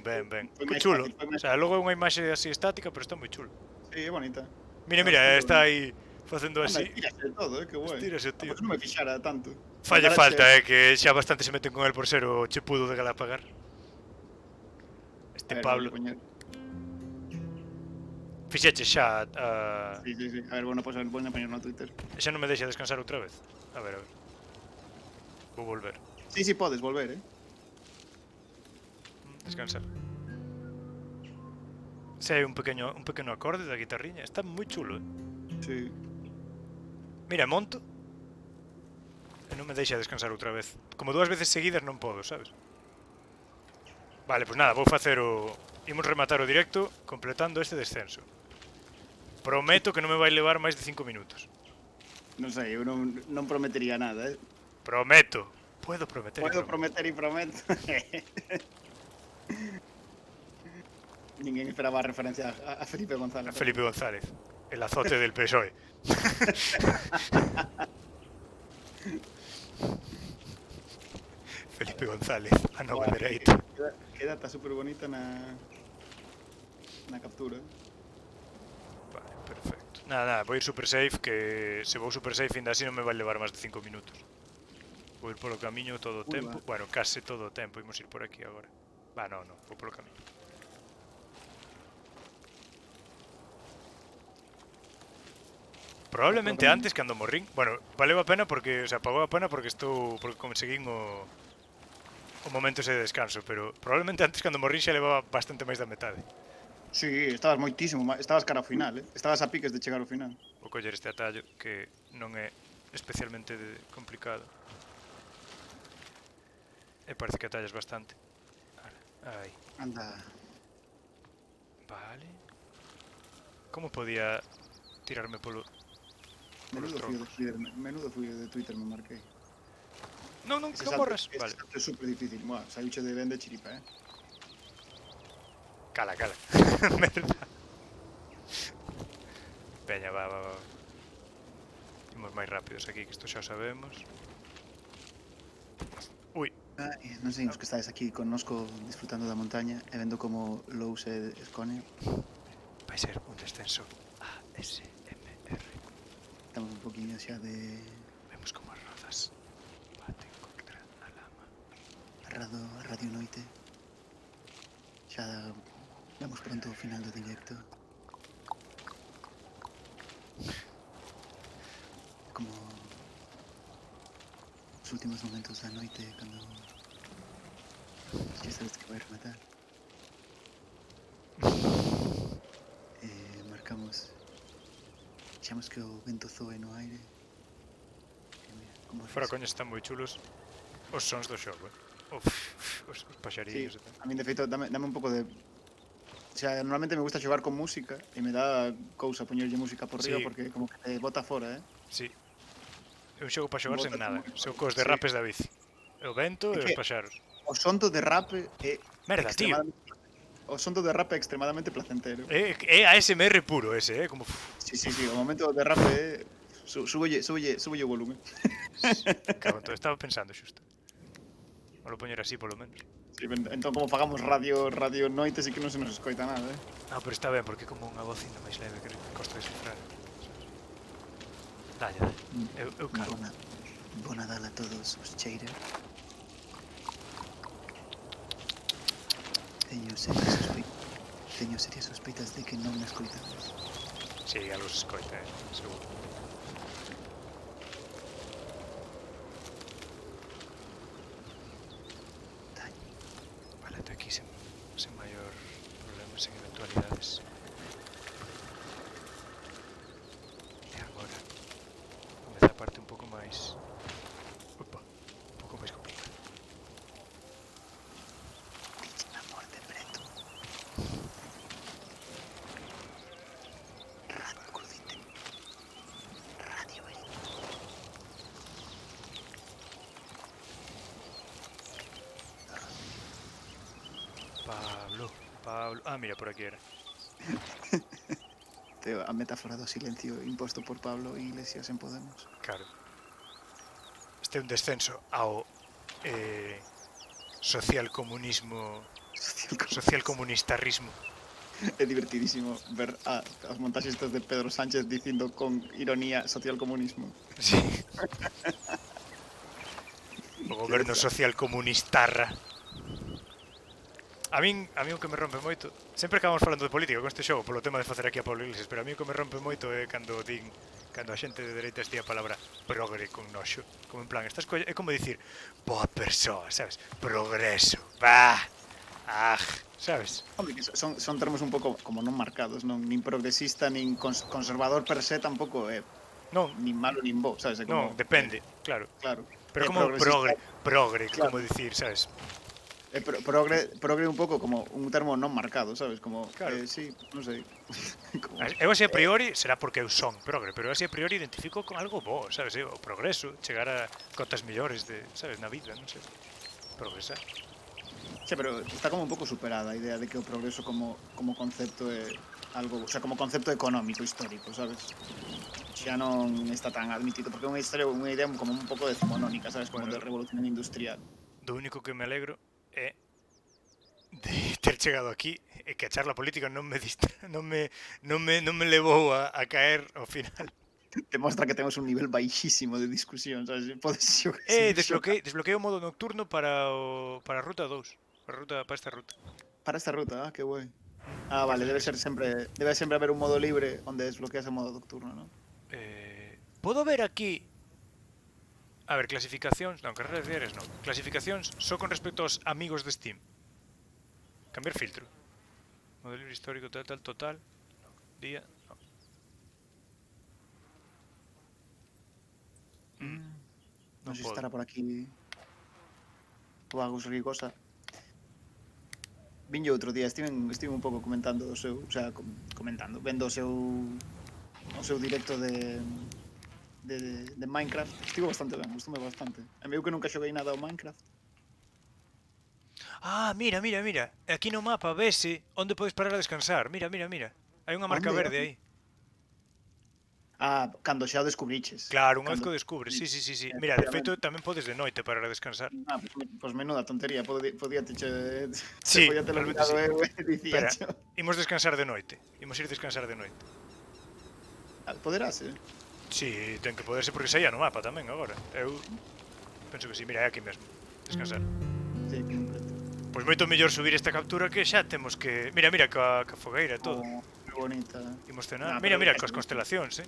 Ben. Foi Que máis chulo. fácil, foi O máis- sea, logo é unha imaxe así estática, pero está moi chulo. Sí, é bonita. Mira, está aí facendo Anda, así, tírase de todo, que guai. estírase o tío. Pois non me fixara tanto. Falle Garaxe- falta, que xa bastante se meten con el por ser o chepudo de Galapagar. A Este ver, Pablo. voulle poñer. Fixeche xa Sí, sí, sí. A ver, bueno, pois a poñer no Twitter. xa non me deixa descansar outra vez. A ver. Vou volver. Sí, sí, podes volver, Descansar. Se hai un pequeno acorde da guitarriña, está moi chulo, Sí. Mira, monto e non me deixa descansar outra vez. Como 2 veces seguidas non podo, sabes? Vale, pois nada, vou facer o... Imos rematar o directo completando este descenso. Prometo que non me vai levar máis de 5 minutos. Non sei, eu non prometería nada, Prometo. Puedo prometer. Podo prometer e prometo. Ninguén esperaba a referencia a Felipe González. Felipe González, el azote del PSOE. Felipe González, a nova Buah, dereita. Queda está super bonita na captura. Vale, perfecto. Nada, vou ir super safe, que se vou super safe ainda así non me vai levar máis de 5 minutos. Vou ir polo camiño todo o tempo. Bueno, case todo o tempo, imos ir por aquí agora. Non, vou polo camiño. Probablemente antes cando morrín. Bueno, valeu a pena porque, o sea, pagou a pena porque conseguín o momento ese de descanso, pero probablemente antes cando morrín xa levaba bastante máis da metade. Sí, estabas moitísimo, estabas cara ao final, Estabas a piques de chegar ao final. Vou coller este atallo que non é especialmente complicado. E parece que atallas bastante. Aí. Anda. Vale. Como podía tirarme polos troncos? Menudo fui de Twitter me marquei. Non morras. Vale. Isto é super difícil. Buah, saiuche de ben de chiripa, Cala. Merda. Peña, va. Imos máis rápidos aquí, que isto xa o sabemos. Ui. Non sei os que estáis aquí connosco disfrutando da montaña e vendo como Lous e Scone. Vai ser un descenso ASMR. Estamos un poquinho xa de Vemos como as rozas baten contra a lama. a Radio Noite. Xa vemos pronto o final do directo. Como os últimos momentos da noite cando xa sabes que vai rematar. Marcamos. Deixamos que o vento zoe no aire. E mira, como Fora risa. coñas están moi chulos os sons do xogo, os paxarillos Sí, e tal. a min de feito dame un pouco de... O sea, normalmente me gusta xogar con música e me dá cousa poñerlle música por riba Sí. porque como que te bota fora, Sí. É un xogo para xogar sen Bótate nada. moi Son fora. cos derrapes da bici. O vento É e os que- paxaros. O son do derrape é Merda, tío. O son do derrape é extremadamente placentero. É ASMR puro ese, como... Sí, o momento do derrape é... Súbolle o volumen. Cabrón, todo estaba pensando xusto. Vou poñer así, polo menos. Sí, entón como fagamos radio noite sí que non se nos escoita nada, Pero está ben, porque é como unha voz ainda máis leve que costa descifrar. Dalle. Eu calo. Bo Nadal a todos os cheira. Teño serias sospeitas de que non me escoitades. Sí, algo se escoita, seguro. Vale, ata aquí sen maior problema, sen eventualidades. E agora comeza a parte un pouco máis... Opa, un pouco máis complicada. A morte preto. Radio Crudite. Radio Verito. Pablo... mira, por aquí era. A metáfora do silencio imposto por Pablo Iglesias en Podemos. Claro. Este é un descenso ao socialcomunismo, socialcomunistarrismo. É divertidísimo ver as montaxes estas de Pedro Sánchez dicindo con ironía socialcomunismo. Sí. O goberno desastre. social comunistarra. A min o que me rompe moito, sempre acabamos falando de política con este xogo polo tema de facer aquí a Pablo Iglesias, pero a mí o que me rompe moito é cando a xente de dereitas di a palabra progre con noxo, como en plan, é como dicir boa persoa, sabes? Progreso. Bah. Sabes? Hombre, que son termos un pouco como non marcados, non nin progresista nin conservador per se tampouco é Non, nin malo nin bo, sabes? É como depende, claro. claro. Pero É como progresista, progre, claro. como dicir, sabes? É progre un pouco como un termo non marcado, sabes? Como Claro. sí, non sei. Como, Eu así a priori será porque eu son progre, pero eu así a priori identifico con algo bo, sabes? O progreso, chegar a cotas millores de, sabes, na vida, non sei. Progresar. sí, pero está como un pouco superada a idea de que o progreso como concepto é algo, o sea, como concepto económico histórico, sabes? Xa non está tan admitido porque é unha idea como un pouco decimonónica, sabes, como Bueno, de revolución industrial. Do único que me alegro é de ter chegado aquí e que a charla política non me non me levou a caer ao final. Demostra que temos un nivel baixísimo de discusión, sabes? Podes seguir Desbloqueei o modo nocturno para a ruta 2, para esta ruta. para esta ruta, que guai. Vale, Parece que debe sempre haber un modo libre onde desbloqueas o modo nocturno, ¿no? Podo ver aquí. A ver, clasificacións, non, carreras diarias non. Clasificacións só con respecto aos amigos de Steam. Cambiar filtro. Modo libre histórico, total. No. Día, no. Non sei se podo. estará por aquí o Agus Rigosa. Vin yo outro día, estive un pouco comentando o seu, o sea, vendo o seu directo de Minecraft. Estivo bastante ben, gustoume bastante. A mí eu que nunca xoguei nada ao Minecraft. Mira. Aquí no mapa vese onde podes parar a descansar. Mira. Hai unha marca Onde? verde aí. Cando xa o descubriches. Claro, unha vez que o descubres. Sí. Mira, de feito tamén podes de noite parar a descansar. Pues menuda tontería, podía te Sí, podía te lo realmente mirado sí. eu dicía. Espera, imos descansar de noite. Imos ir descansar de noite. Poderás, Sí, ten que poderse porque saía no mapa tamén agora. Eu penso que sí, mira, é aquí mesmo. Descansar. Sí, completo. Pois moito mellor subir esta captura que xa temos que... Mira, ca fogueira e todo. Que bonita. Imos cenar. Nah, Mira, pero coas constelacións,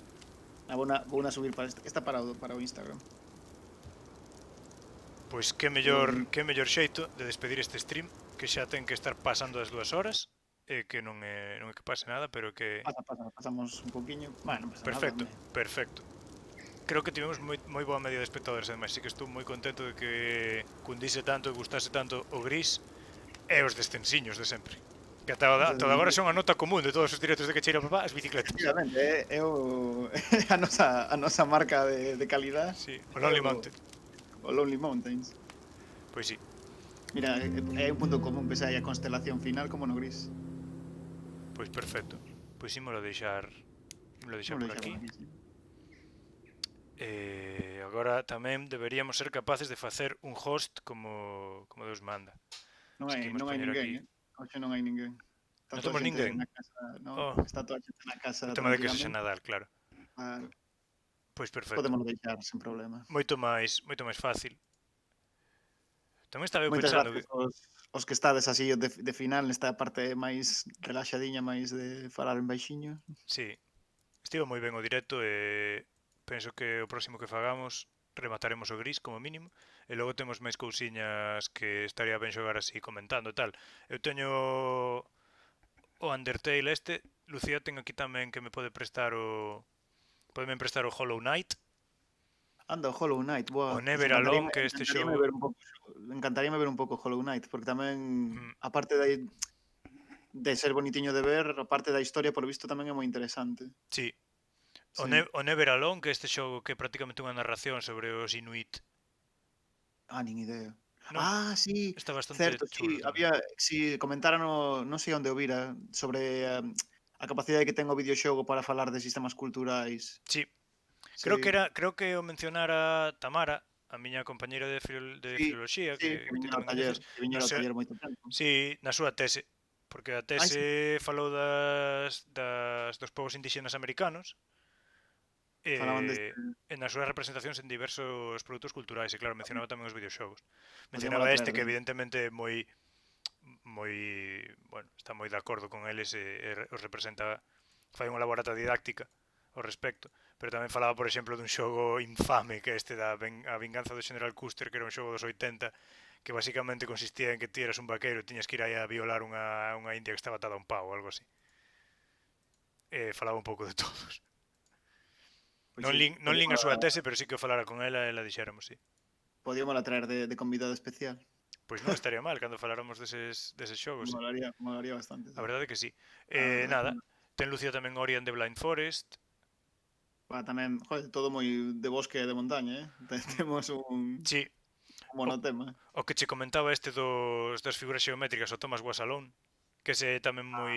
Vou a subir para esta para o Instagram. Pois que mellor xeito de despedir este stream, que xa ten que estar pasando as 2 horas, e que non é que pase nada, pero que... Pasamos un poquinho. Bueno, pasa Perfecto, nada, perfecto. Creo que tivemos moi boa media de espectadores, ademais, sí que estou moi contento de que cundise tanto e gustase tanto o gris e os descensiños de sempre. Que ata agora son a nota común de todos os directos de que cheira papá, as bicicletas. Efectivamente, é a nosa marca de calidad. Sí, o Lonely Mountain. O Lonely Mountains. Pois sí. Mira, é un punto común, pese aí a constelación final como no gris. Pois perfecto. Pois ímolo deixar por aquí. Agora tamén deberíamos ser capaces de facer un host como Deus manda. Non hai ninguén, Hoxe non hai ninguén. Non temos ninguén. Está toda a xente na casa. O tema de que sexa Nadal, claro. Pois perfecto. Podemos deixar sen problema. Moito máis fácil. Tamén estaba eu Moitas pensando gracias os que estades así de final nesta parte máis relaxadiña, máis de falar en baixiño. Sí. Estivo moi ben o directo e penso que o próximo que fagamos remataremos o gris como mínimo e logo temos máis cousiñas que estaría ben xogar así comentando e tal. Eu teño o Undertale Lucía ten aquí tamén que me pode prestar podeme prestar o Hollow Knight. Anda, o Hollow Knight, boa. O Never Alone, que este xogo... Encantaríame ver un pouco Hollow Knight, porque tamén, aparte de ser bonitiño de ver, a parte da historia, por visto, tamén é moi interesante. Sí. O Never Alone, que este xogo que é prácticamente unha narración sobre os Inuit. Nin idea. No, sí, está bastante certo, chulo. Comentaron, non sei onde o vira, sobre a capacidade que ten o videoxogo para falar de sistemas culturais. Sí. Creo que o mencionara Tamara, a miña compañeira de filoloxía, que viñera ao taller moito tempo. Sí, na súa tese. porque a sí. tese falou dos povos indígenas americanos Falaban deste... nas súas representacións en diversos produtos culturais, e claro, mencionaba tamén os videoxogos. Podíamos la Mencionaba traer este que desde... evidentemente é moi, bueno, está moi de acordo con eles e os representa, fai unha laborata didáctica ao respecto, pero tamén falaba, por exemplo, dun xogo infame que é este a Vinganza do General Custer, que era un xogo dos 80 que basicamente consistía en que ti eras un vaqueiro e tiñas que ir aí a violar unha india que estaba atada a un pau ou algo así. Falaba un pouco de todos. Pois Non sí, lin a súa tese, pero sí que o falara con ela e ela dixéramos, sí. podíamos la traer de convidado especial. Pois non estaría mal cando faláramos deses xogos, sí. Molaría bastante, A sí. verdade é que sí. verdade Nada, que... ten Lucía tamén Ori and the Blind Forest. Tamén, joder, todo moi de bosque e de montaña, Temos un Sí, monotema. o que che comentaba este das figuras xeométricas, o Thomas Was Alone, que ese tamén moi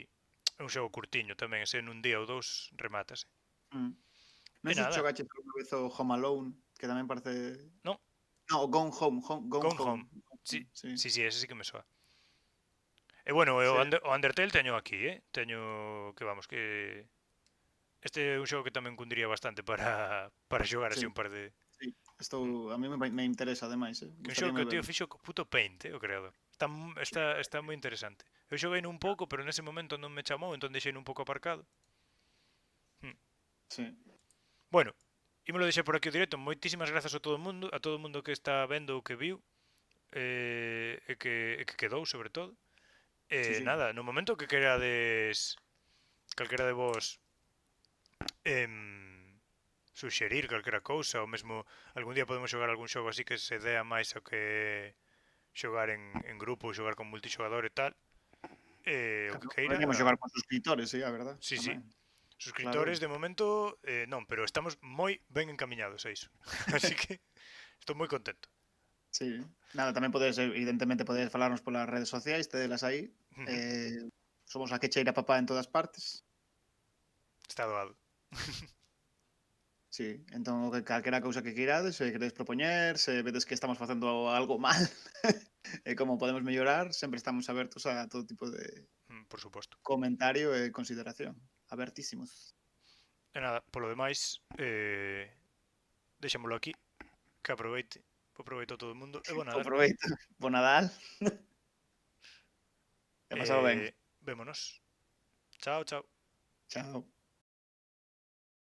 é un xogo curtiño tamén, ese nun día ou dous remátase. Mm. E Non sei se nada, xogaches alguna vez o Home Alone, que tamén parece... non, No, o Gone Home, Gone Gone Home. Home. Sí, Sí. sí, sí, ese sí que me soa. E bueno, Sí. o Undertale teño aquí, teño que vamos, que este é un xogo que tamén cundiría bastante para xogar así Sí, un par de... sí. Estou... A mí me interesa, ademais, Que é un xogo que Gustaríame o tío verlo. fixo co puto Paint, o creador. Está moi interesante. Eu xoguei un pouco, pero nese momento non me chamou, entón deixei un pouco aparcado. Sí. Bueno, ímolo deixar por aquí o directo. Moitísimas grazas a todo o mundo que está vendo o que viu, e que quedou, sobre todo. Sí. Nada, no momento que querades calquera de vos suxerir calquera cousa, ou mesmo algún día podemos xogar algún xogo así que se dea máis ao que xogar en grupo ou xogar con multixogador e tal, o que queira. Podríamos xogar con suscriptores, sí, a verdad. Sí, sí. Tamén. Suscriptores de momento non, pero estamos moi ben encaminhados a iso. Así que estou moi contento. Sí. Nada, tamén podes, evidentemente, podes falarnos polas redes sociais, tedelas aí. Somos a que cheira papá en todas partes. Está doado. Sí, entón o que calquera cousa que queirades, se queredes propoñer, se vedes que estamos facendo algo mal e como podemos mellorar, sempre estamos abertos a todo tipo de Por suposto. comentario e consideración. Abertísimos. E nada, polo demais, deixámolo aquí, que aproveito todo o mundo, e bo Nadal. Aproveito. Bo Nadal. E pasado ben. Vémonos. Chao, chao. Chao.